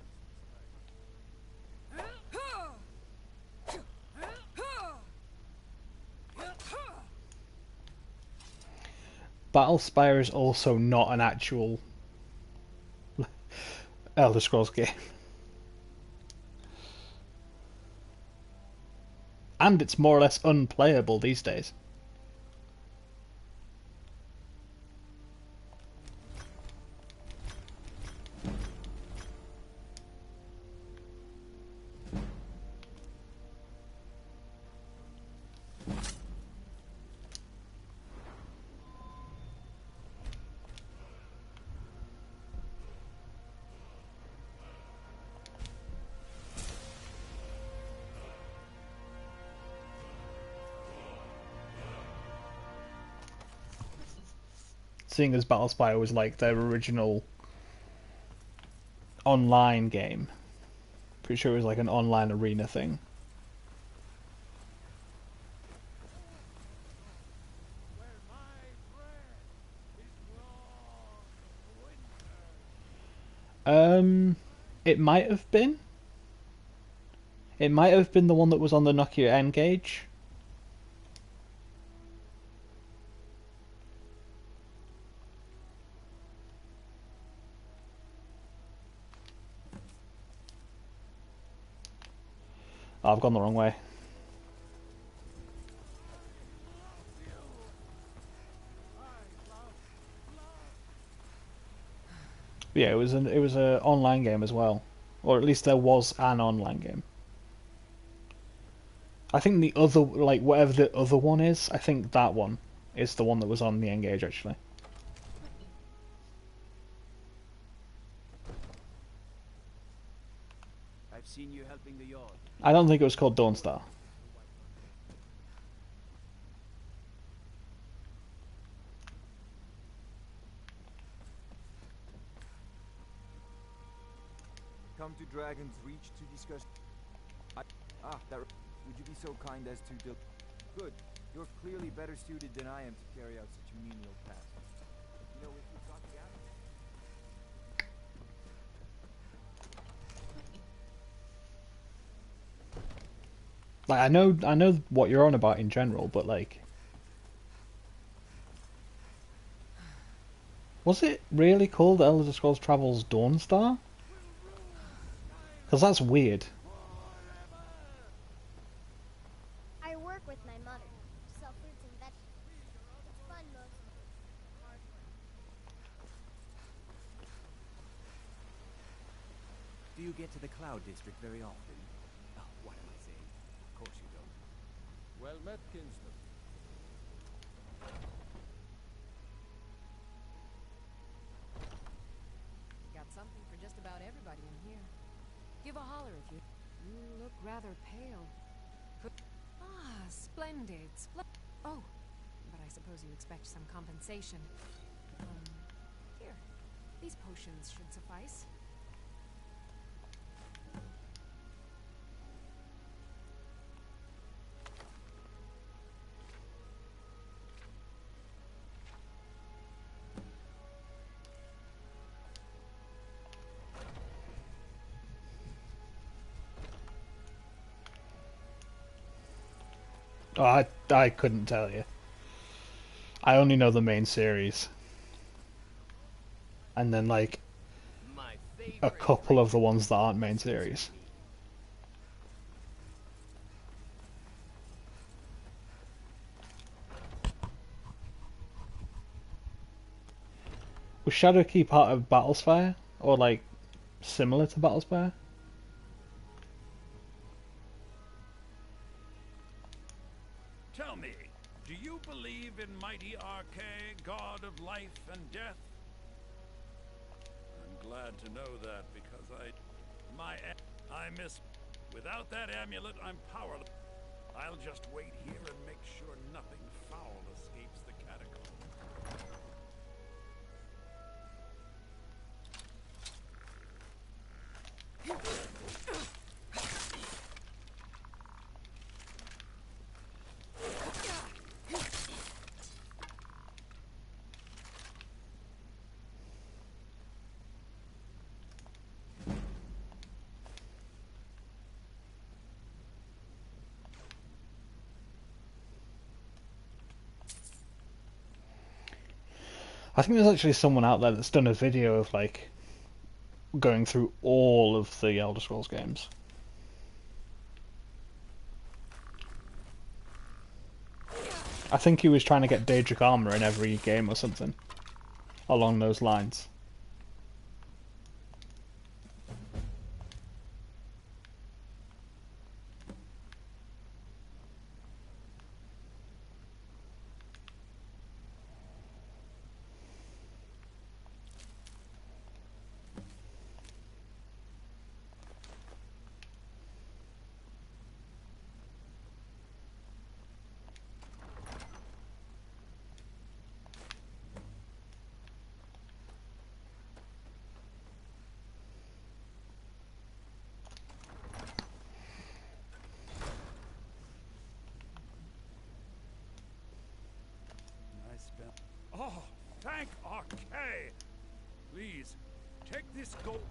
Battlespire is also not an actual Elder Scrolls game. And it's more or less unplayable these days. Seeing as Battlespire was like their original online game. Pretty sure it was like an online arena thing. It might have been. It might have been the one that was on the Nokia N-Gage. Oh, I've gone the wrong way. Yeah, it was an online game as well, or at least there was an online game. I think the other, like whatever the other one is, I think that one is the one that was on the N-Gage actually. I've seen you helping the Yard. I don't think it was called Dawnstar. Come to Dragon's Reach to discuss... would you be so kind as to... Good. You're clearly better suited than I am to carry out such a menial task. You know, if you've got the Like I know what you're on about in general, but like, was it really called Elder Scrolls Travels Dawnstar? Because that's weird. I work with my mother. Sell fruits and vegetables. It's fun mostly. Do you get to the Cloud District very often? Oh, what am I saying? Of course you don't. Well met, kinsman. Got something for just about everybody in here. Give a holler if you... You look rather pale. Splendid. Oh, but I suppose you expect some compensation. Here. These potions should suffice. Oh, I couldn't tell you. I only know the main series. And then, like, a couple of the ones that aren't main series. Was Shadowkey part of Battlespire? Or, like, similar to Battlespire? Tell me, do you believe in mighty Arche, god of life and death? I'm glad to know that because I miss. Without that amulet, I'm powerless. I'll just wait here and make sure nothing foul escapes the catacomb. I think there's actually someone out there that's done a video of, like, going through all of the Elder Scrolls games. I think he was trying to get Daedric armor in every game or something along those lines. Oh, thank Arche! Please, take this gold.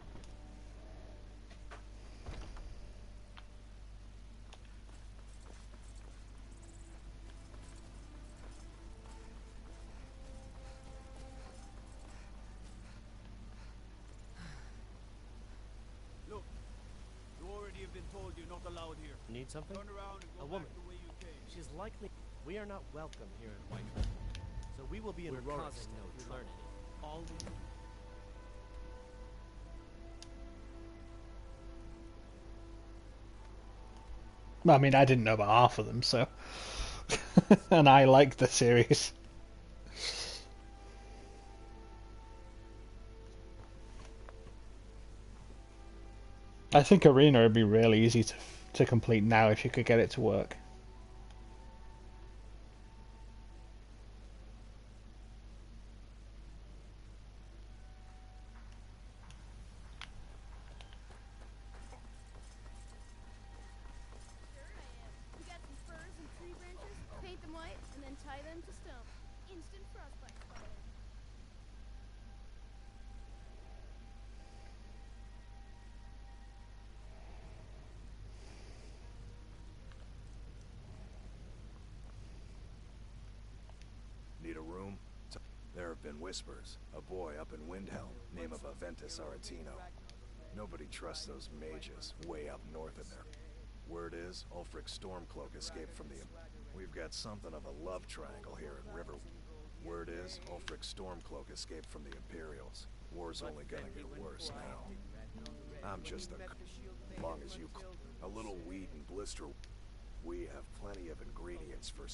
Look, you already have been told you're not allowed here. Need something? Turn around and go A woman. back the way you came. She's likely. We are not welcome here in Whiterun. So we will be in We're Rorikstead causing no if we trouble. learn anything. All we I mean, I didn't know about half of them, so... and I like the series. I think Arena would be really easy to complete now if you could get it to work. Sure I am. We got some firs and tree branches, paint them white, and then tie them to stone. Instant frostbite fire. Need a room? There have been whispers. A boy up in Windhelm, name of Aventus Aretino. Nobody trusts those mages way up north of there. Word is, Ulfric Stormcloak escaped from the... We've got something of a love triangle here in River... Word is, Ulfric Stormcloak escaped from the Imperials. War's only gonna get worse now. I'm just the... long as you... A little weed and blister... We have plenty of ingredients for...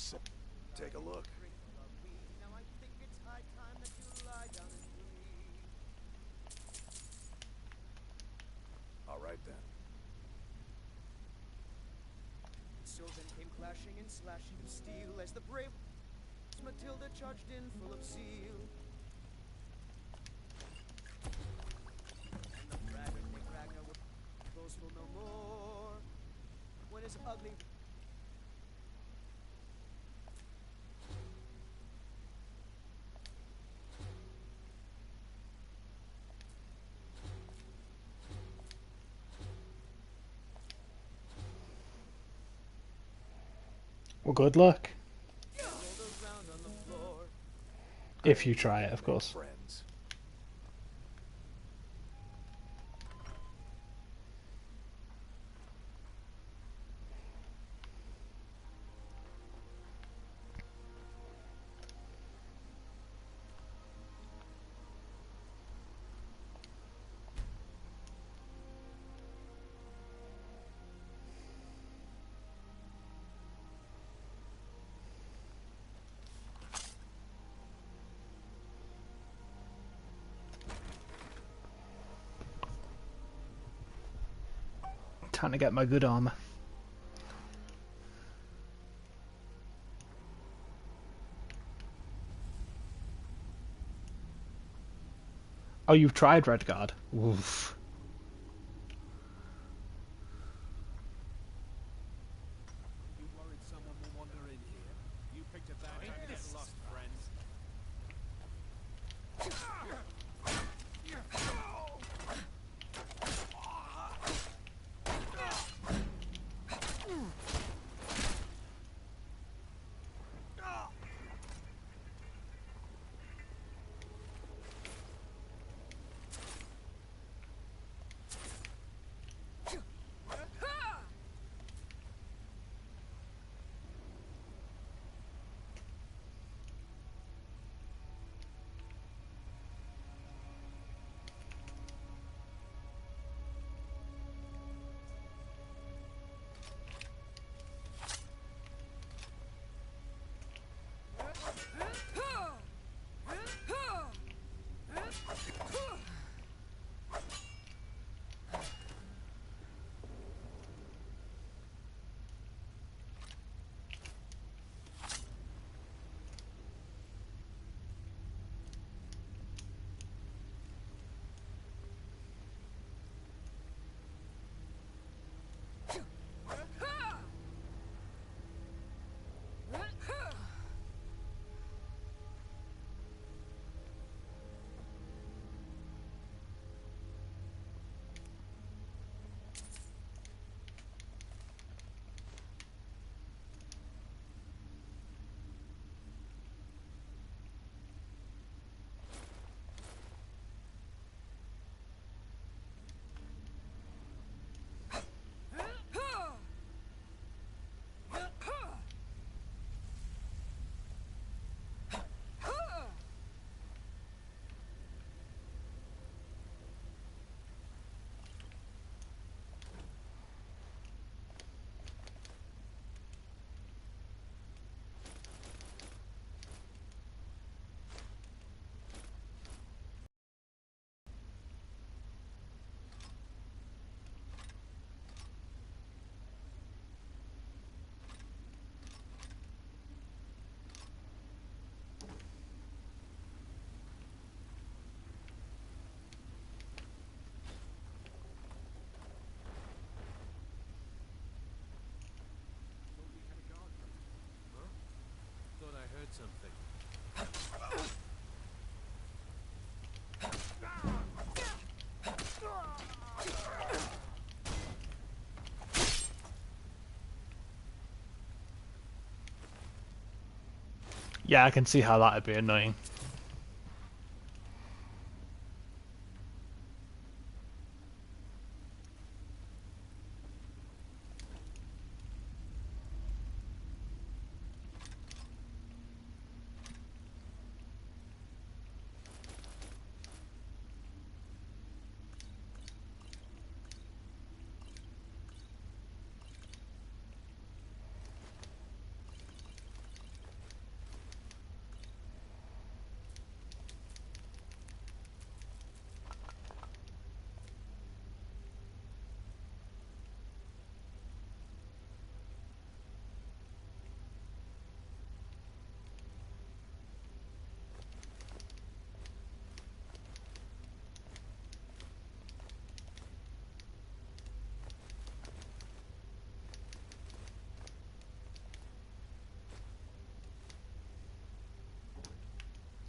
Take a look. All right then. Sylvan came clashing and slashing of steel as the brave Matilda charged in full of zeal. And the braggart Nick Ragnar was boastful no more. When his ugly Well, good luck. Rolled around on the floor. If you try it, of course. Friends. Time to get my good armor. Oh, you've tried Redguard? Oof. You worried someone will wander in here? You picked a bad time to get lost, friends. Thought I heard something. Yeah, I can see how that'd be annoying.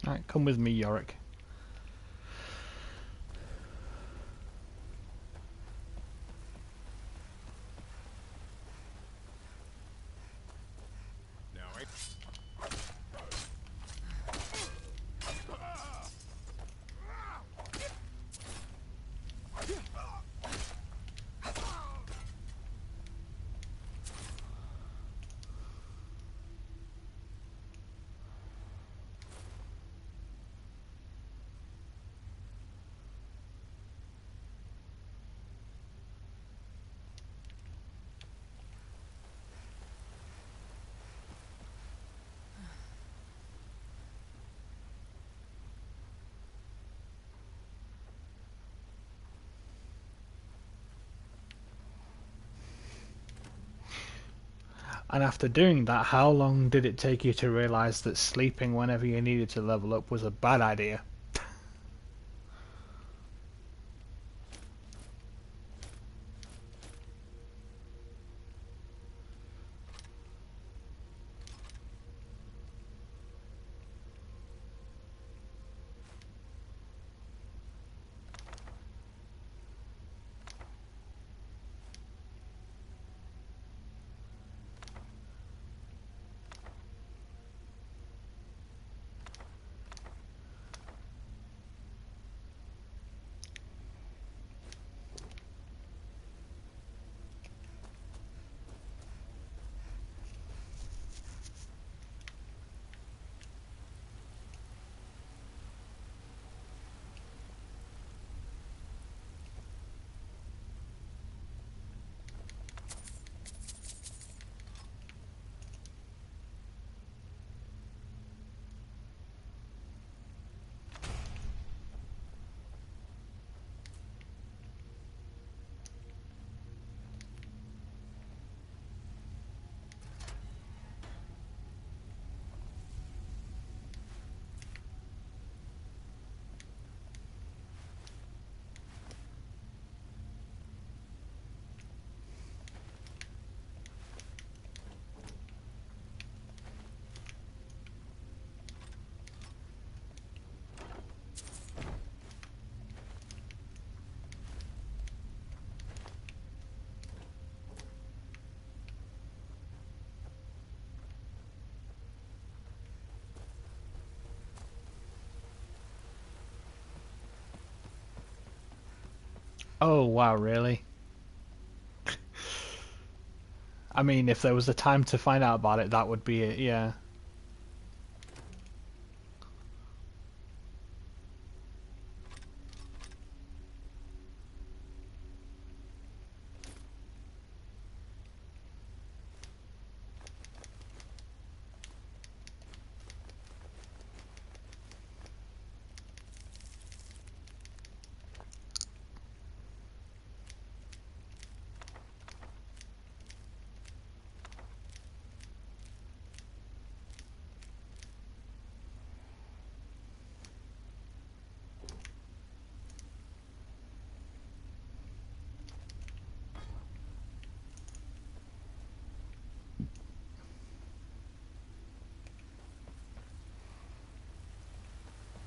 Alright, come with me, Yorick. And after doing that, how long did it take you to realize that sleeping whenever you needed to level up was a bad idea? Oh wow, really? I mean, if there was a time to find out about it, that would be it, yeah.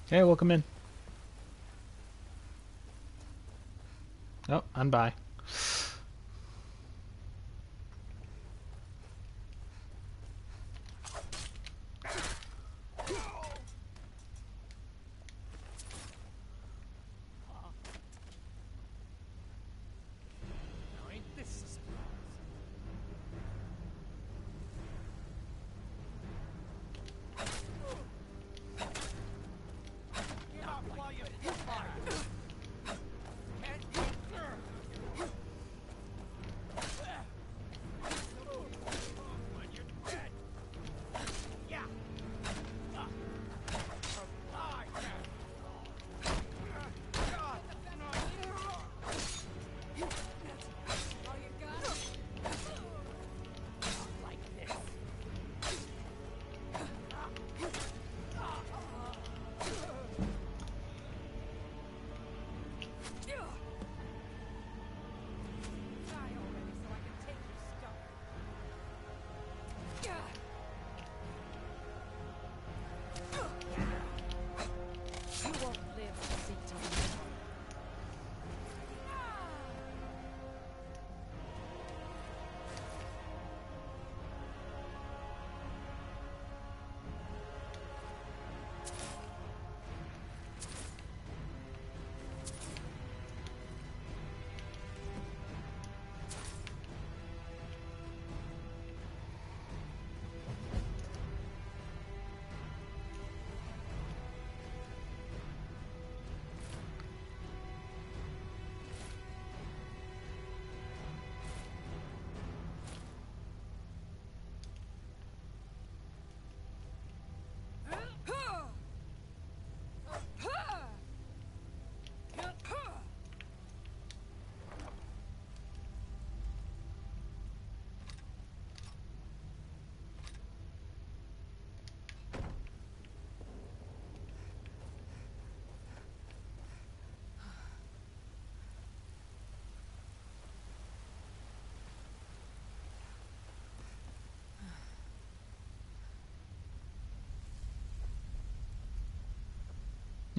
Hey, welcome in. Oh, and bye.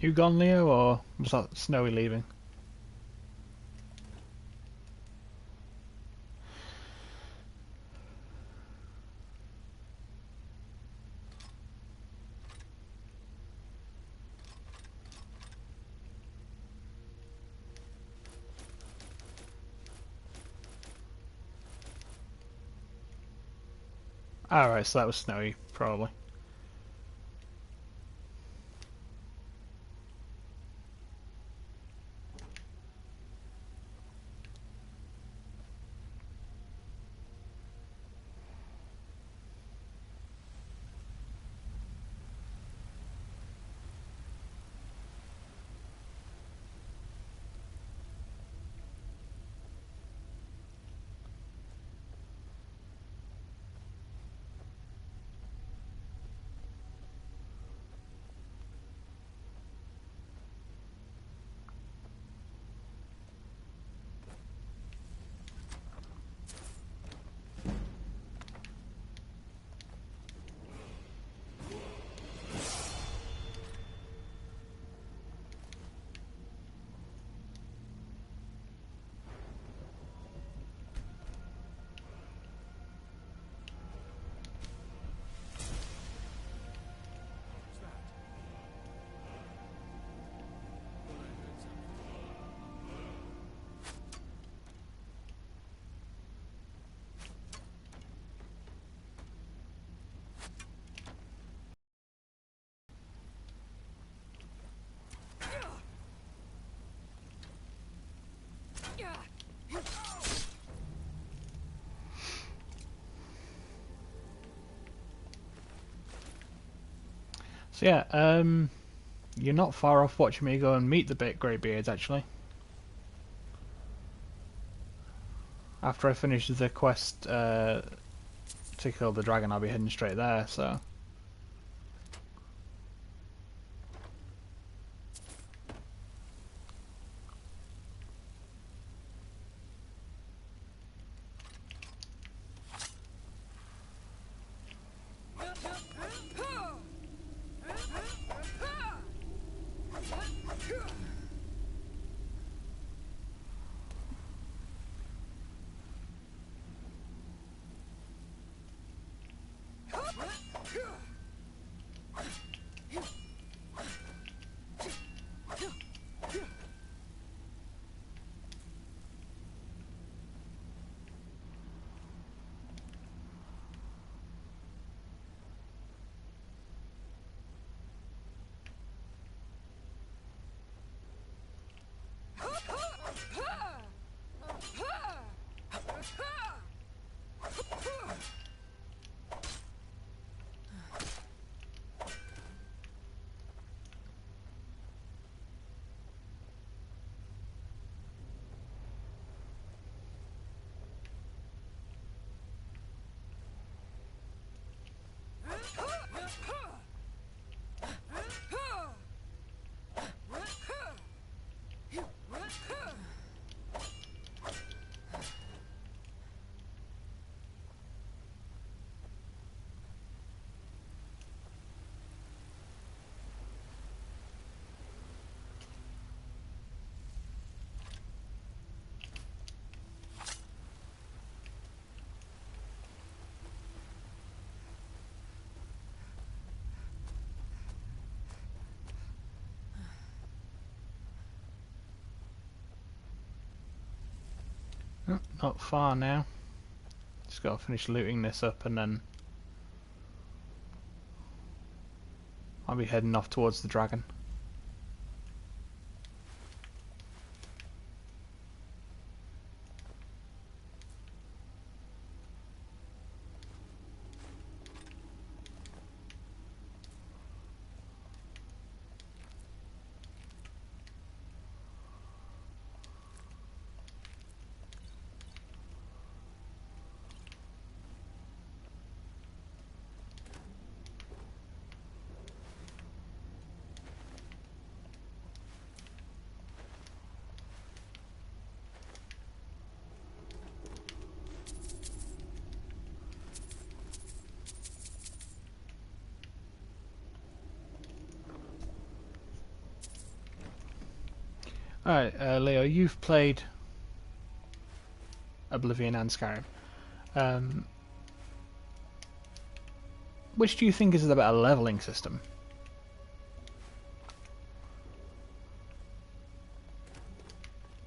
You gone, Leo, or was that Snowy leaving? Alright, so that was Snowy, probably. So yeah, you're not far off watching me go and meet the Greybeards, actually. After I finish the quest to kill the dragon, I'll be heading straight there, so... Oh, not far now. Just gotta finish looting this up and then I'll be heading off towards the dragon. Alright, Leo, you've played Oblivion and Skyrim. Which do you think is the better leveling system?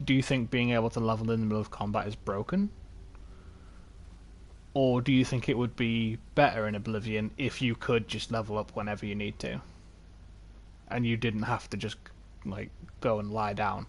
Do you think being able to level in the middle of combat is broken? Or do you think it would be better in Oblivion if you could just level up whenever you need to? And you didn't have to just, like, go and lie down?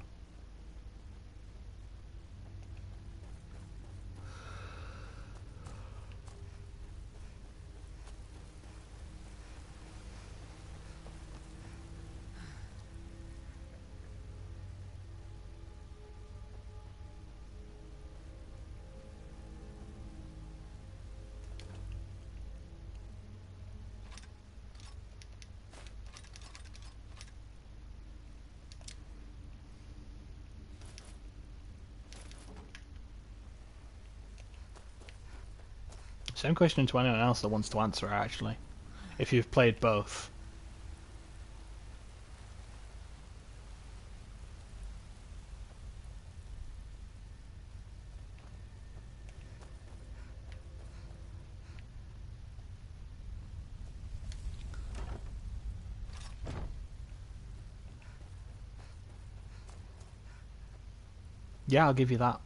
Same question to anyone else that wants to answer it, actually. If you've played both. Yeah, I'll give you that.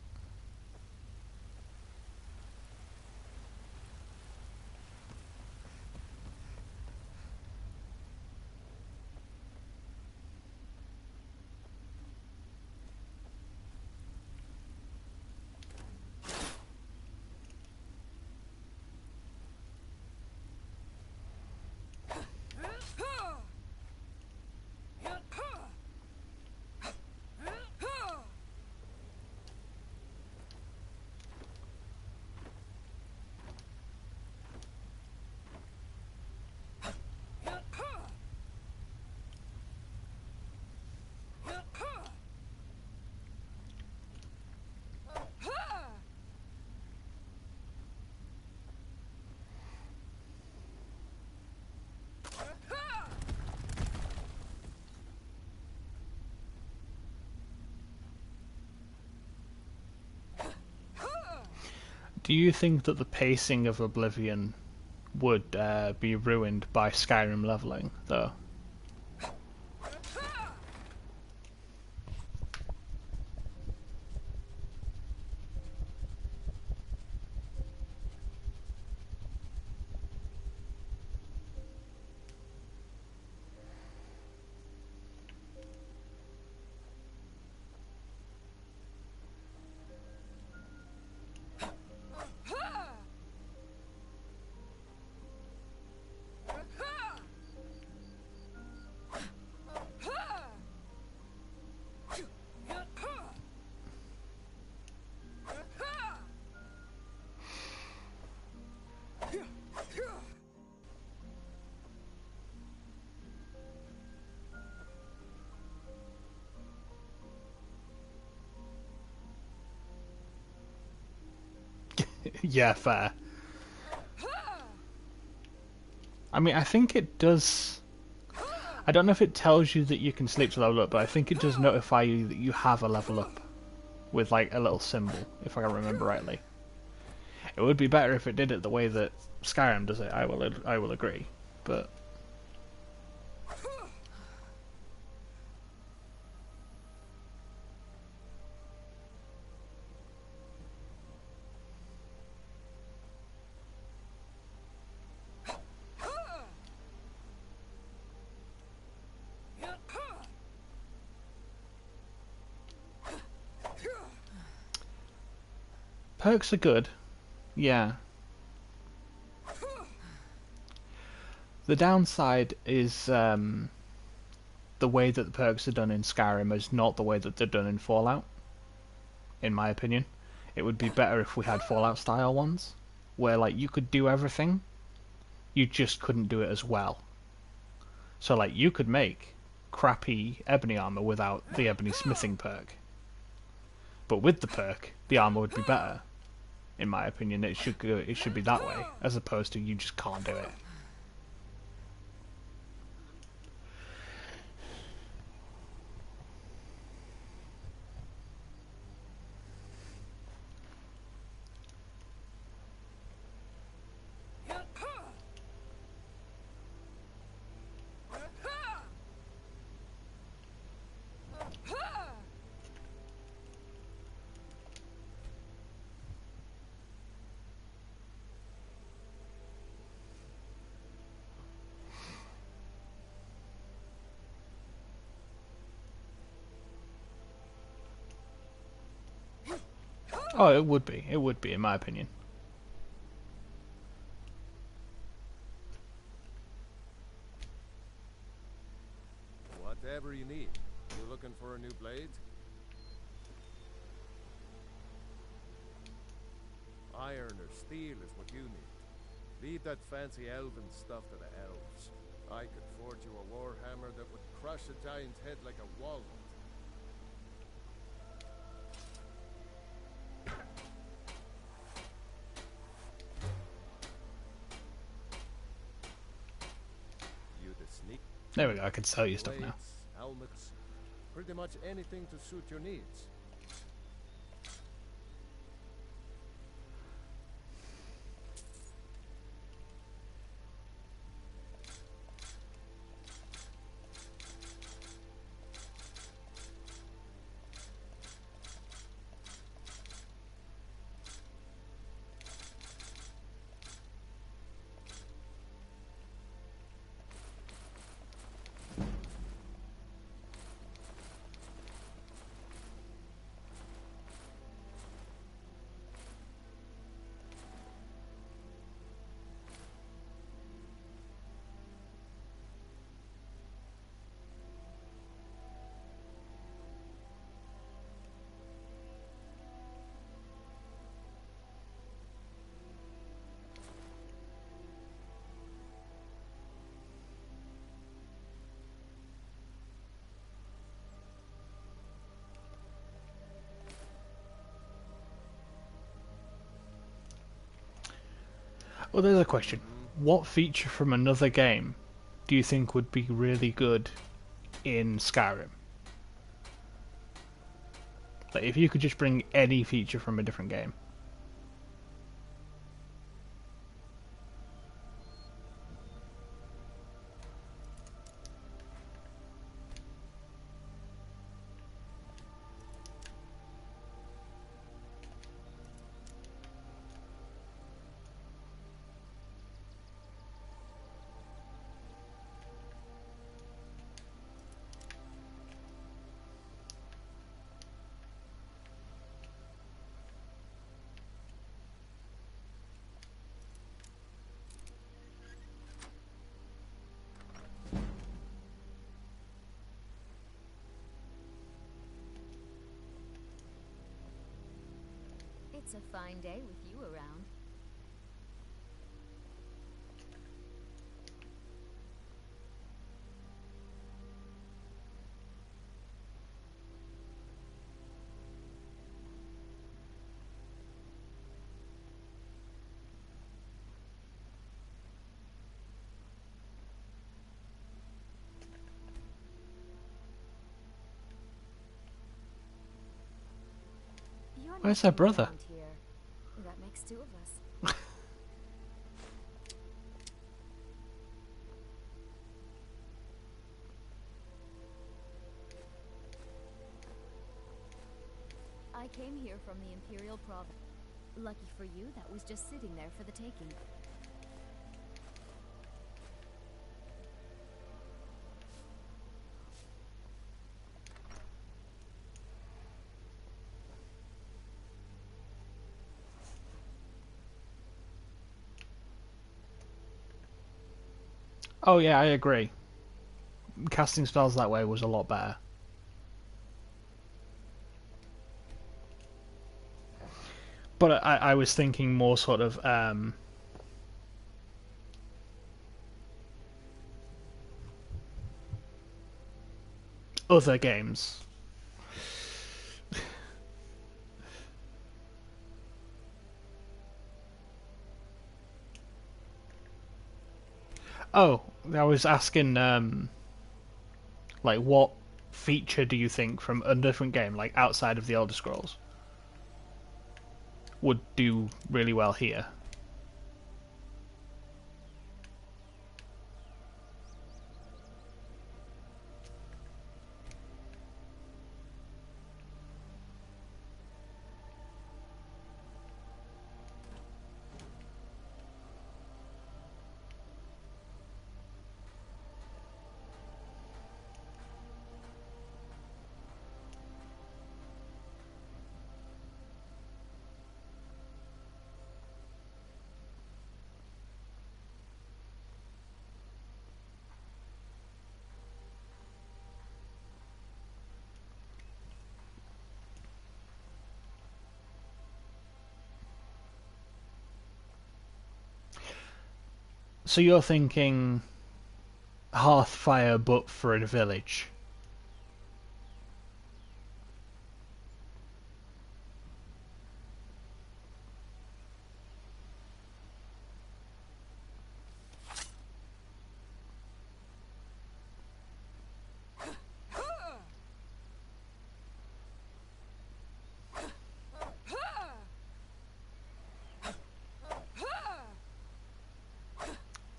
Do you think that the pacing of Oblivion would be ruined by Skyrim leveling, though? Yeah, fair. I mean, I think it does... I don't know if it tells you that you can sleep to level up, but I think it does notify you that you have a level up with, like, a little symbol, if I can remember rightly. It would be better if it did it the way that Skyrim does it, I will agree, but... Perks are good, yeah. The downside is the way that the perks are done in Skyrim is not the way that they're done in Fallout, in my opinion. It would be better if we had Fallout style ones, where like you could do everything, you just couldn't do it as well. So like you could make crappy ebony armor without the ebony smithing perk, but with the perk, the armor would be better. In my opinion, it should be that way, as opposed to you just can't do it. Oh, it would be. It would be, in my opinion. Whatever you need. You looking for a new blade? Iron or steel is what you need. Leave that fancy elven stuff to the elves. I could forge you a warhammer that would crush a giant's head like a walnut. You the sneak. There we go, I can sell you stuff now. Blades, helmets, pretty much anything to suit your needs. Well, there's a question. What feature from another game do you think would be really good in Skyrim? Like, if you could just bring any feature from a different game. It's a fine day with you around. You're Where's her brother? around here. That makes two of us. I came here from the Imperial Province. Lucky for you, that was just sitting there for the taking. Oh yeah, I agree. Casting spells that way was a lot better. But I was thinking more sort of other games. Oh, I was asking, like, what feature do you think from a different game, like outside of the Elder Scrolls, would do really well here? So you're thinking Hearthfire, but for a village?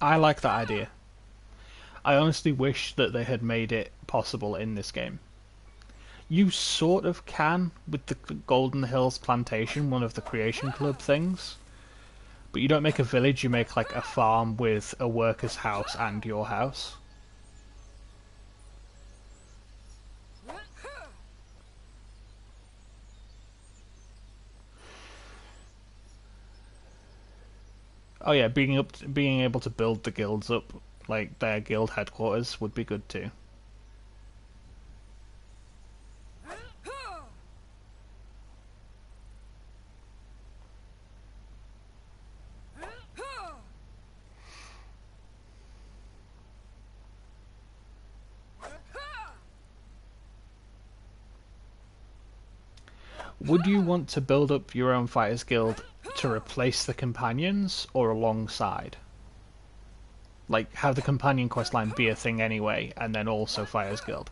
I like that idea. I honestly wish that they had made it possible in this game. You sort of can with the Golden Hills Plantation, one of the Creation Club things. But you don't make a village, you make like a farm with a worker's house and your house. Oh yeah, being able to build the guilds up, like their guild headquarters, would be good too. Would you want to build up your own fighters guild to replace the companions or alongside? Like, have the companion questline be a thing anyway, and then also fighters guild?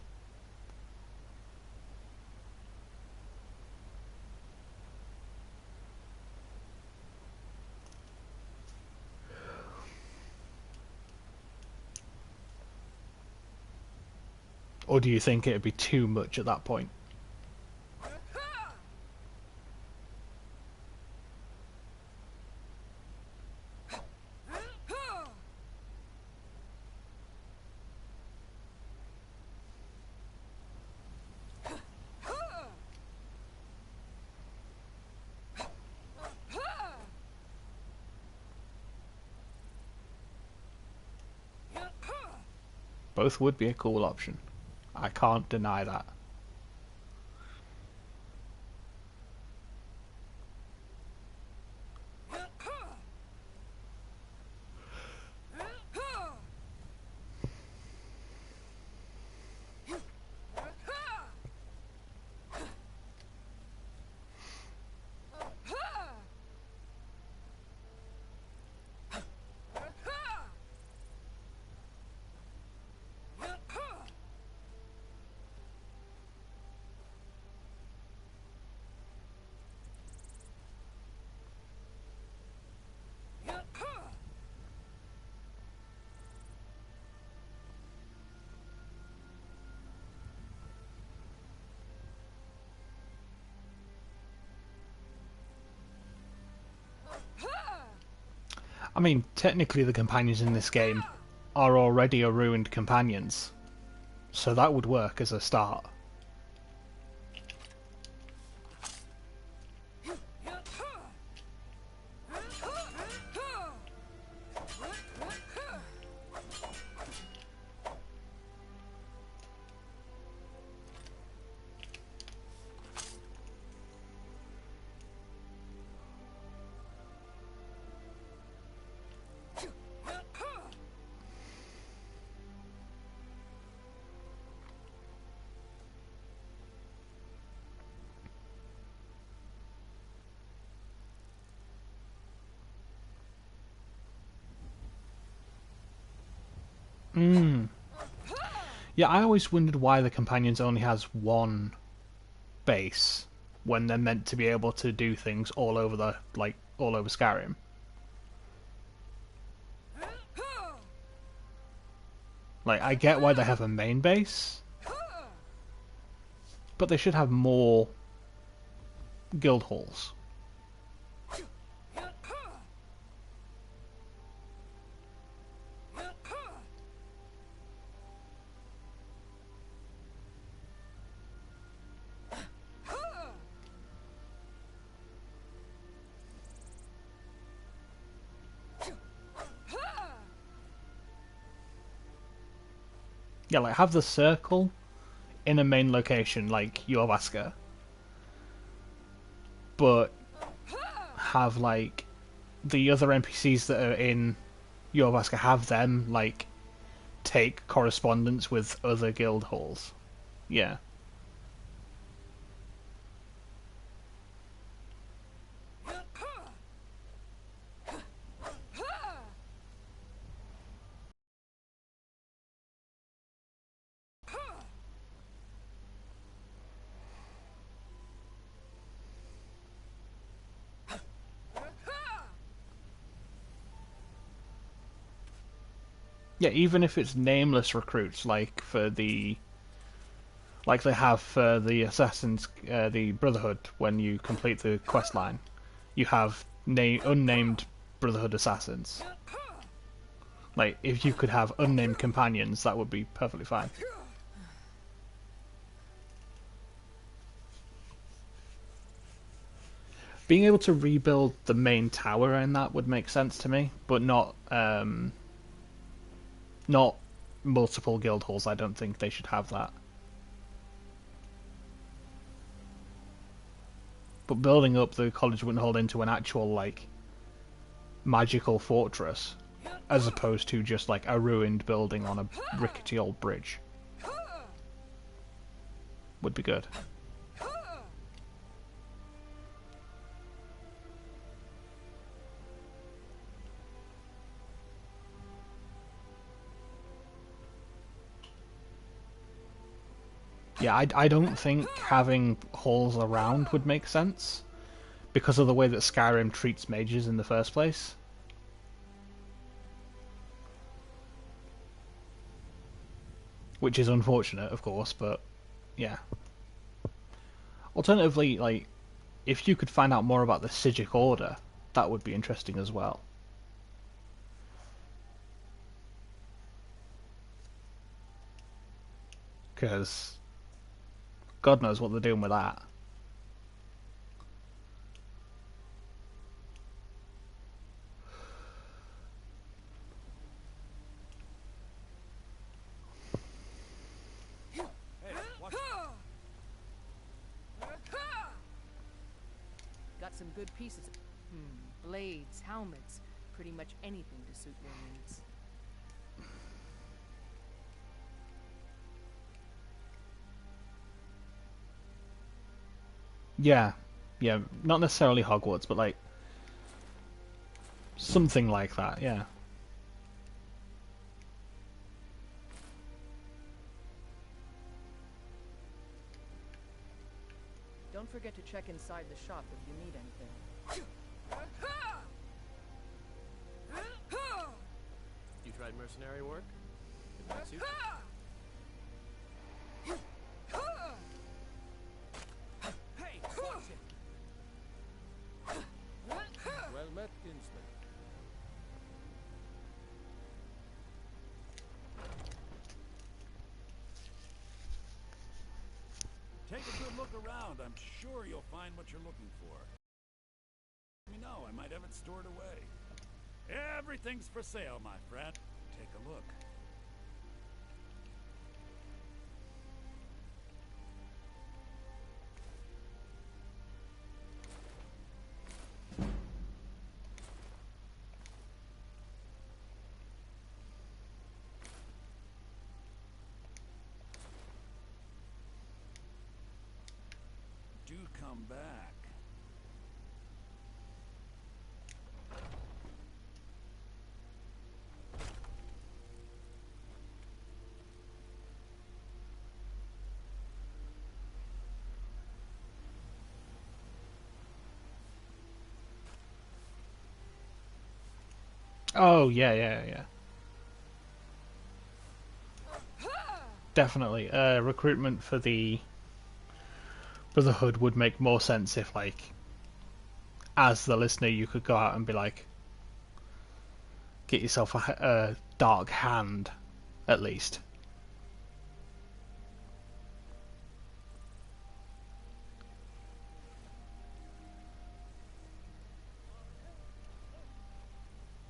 Or do you think it'd be too much at that point? Both would be a cool option. I can't deny that. I mean, technically the companions in this game are already a ruined companions, so that would work as a start. Yeah, I always wondered why the companions only has one base when they're meant to be able to do things all over all over Skyrim. Like, I get why they have a main base, but they should have more guild halls. Yeah, like have the circle in a main location like Yorvaska, but have like the other NPCs that are in Yorvaska have them like take correspondence with other guild halls. Yeah. Yeah, even if it's nameless recruits, like they have for the assassins, the Brotherhood. When you complete the quest line, you have unnamed Brotherhood assassins. Like, if you could have unnamed companions, that would be perfectly fine. Being able to rebuild the main tower in that would make sense to me, but not multiple guild halls. I don't think they should have that. But building up the College of Winterhold into an actual, like, magical fortress, as opposed to just, like, a ruined building on a rickety old bridge, would be good. Yeah, I don't think having halls around would make sense, because of the way that Skyrim treats mages in the first place. Which is unfortunate, of course, but yeah. Alternatively, like, if you could find out more about the Psijic Order, that would be interesting as well. Because God knows what they're doing with that. Got some good pieces. Blades, helmets, pretty much anything to suit your needs. Yeah, not necessarily Hogwarts, but like something like that, yeah. Don't forget to check inside the shop if you need anything. You tried mercenary work? Did that suit you? Hey, watch it! Well met, kinsman. Take a good look around. I'm sure you'll find what you're looking for. Let me know. I might have it stored away. Everything's for sale, my friend. Take a look. Do come back. Oh, yeah. Definitely. Recruitment for the Brotherhood would make more sense if, like, as the listener, you could go out and be like, get yourself a dark hand, at least.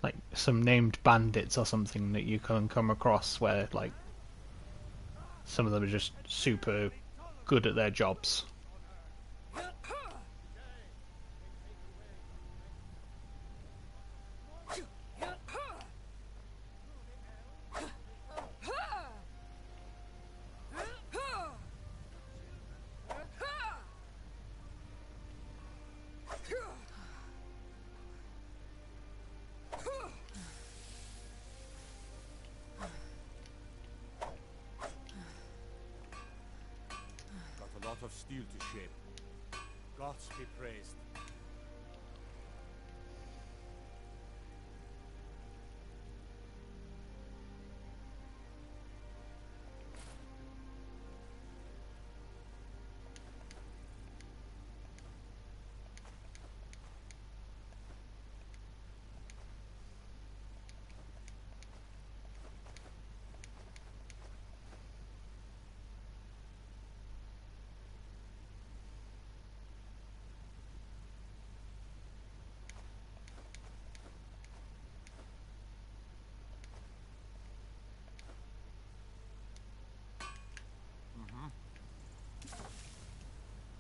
Like, some named bandits or something that you can come across where, like, some of them are just super good at their jobs. out of steel to shape. Gods be praised.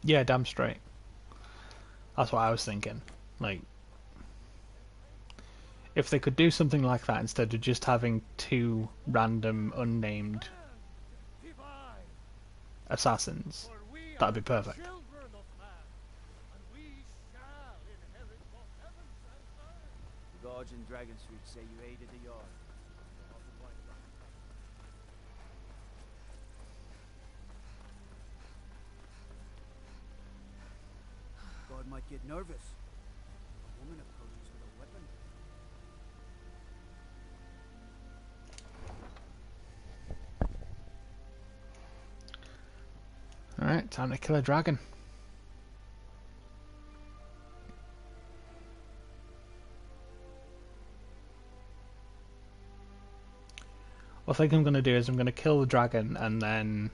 Yeah, damn straight. That's what I was thinking. Like, if they could do something like that instead of just having two random unnamed assassins, that'd be perfect. The guards in Dragon Street say you aided the yard. Guard might get nervous. A woman approaches with a weapon. Alright, time to kill a dragon. What I think I'm going to do is I'm going to kill the dragon and then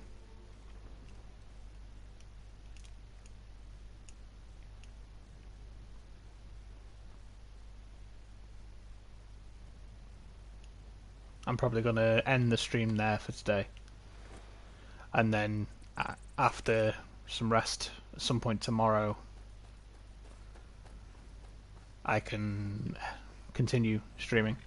I'm probably going to end the stream there for today. And then after some rest at some point tomorrow, I can continue streaming.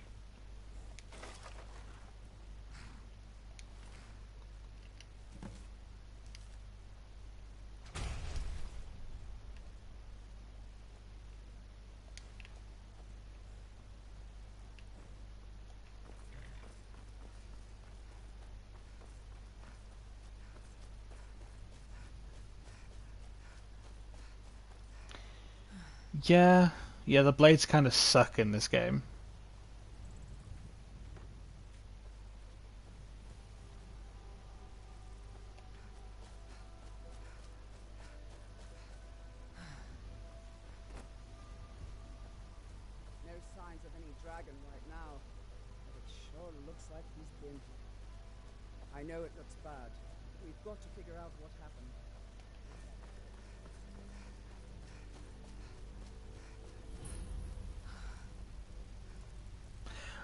Yeah, the blades kind of suck in this game. No signs of any dragon right now, but it sure looks like he's been here. I know it looks bad. We've got to figure out what happened.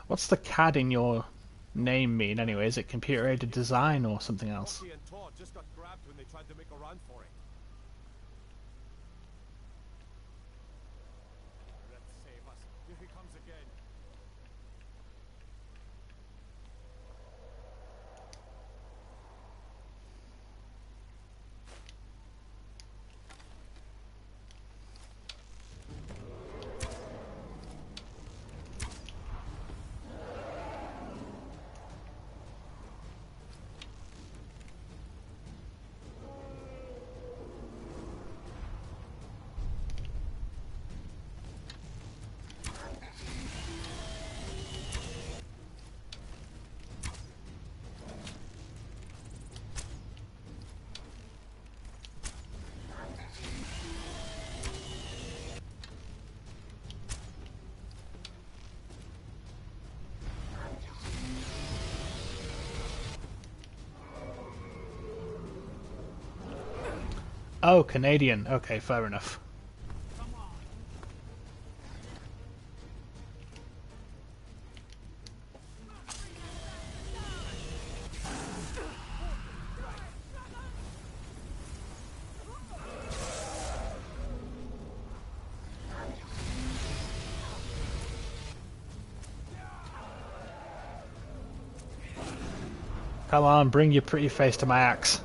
What's the CAD in your name mean anyway? Is it computer-aided design or something else? Bucky and Todd just got grabbed when they tried to make a run for it. Let's save us. Here he comes again. Oh, Canadian. Okay, fair enough. Come on, bring your pretty face to my axe.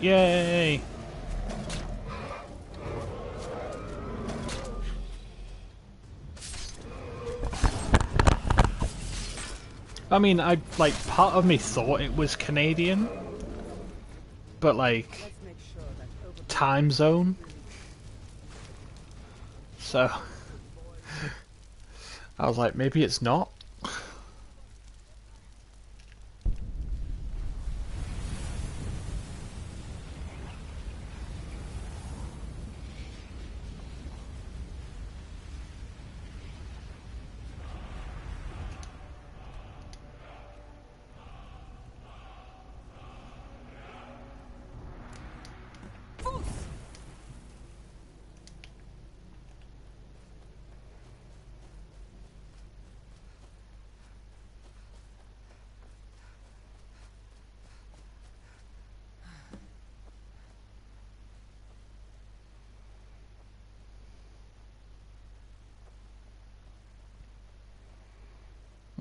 Yay! I mean, part of me thought it was Canadian, but like, time zone. So, I was like, maybe it's not.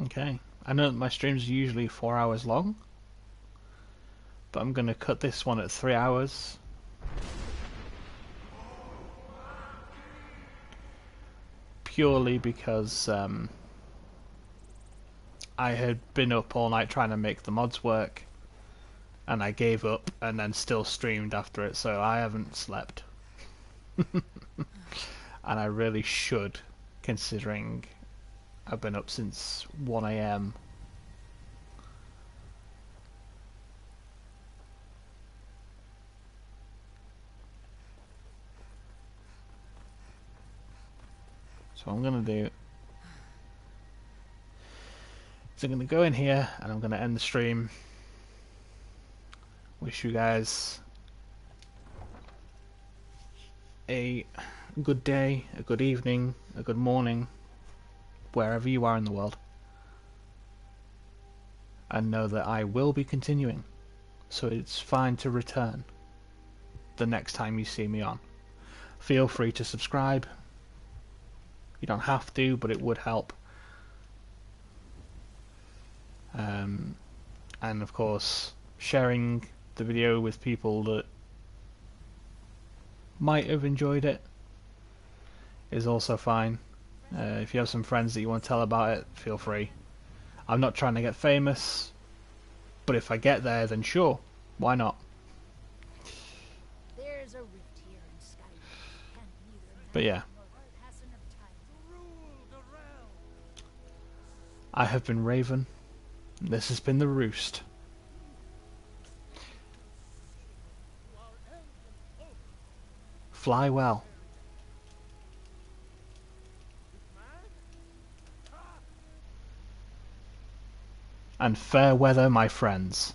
Okay, I know that my streams are usually 4 hours long, but I'm going to cut this one at 3 hours. Purely because I had been up all night trying to make the mods work, and I gave up and then still streamed after it, so I haven't slept. And I really should, considering I've been up since 1 AM. So what I'm going to do is I'm going to go in here and I'm going to end the stream. Wish you guys a good day, a good evening, a good morning, wherever you are in the world. And know that I will be continuing, so it's fine to return the next time you see me on. Feel free to subscribe. You don't have to, but it would help. And of course, sharing the video with people that might have enjoyed it is also fine. If you have some friends that you want to tell about it, feel free. I'm not trying to get famous, but if I get there, then sure, why not? There's a rift here in Skyrim. Can't neither But yeah, passing of time. I have been Raven. This has been The Roost. Fly well. And fair weather, my friends.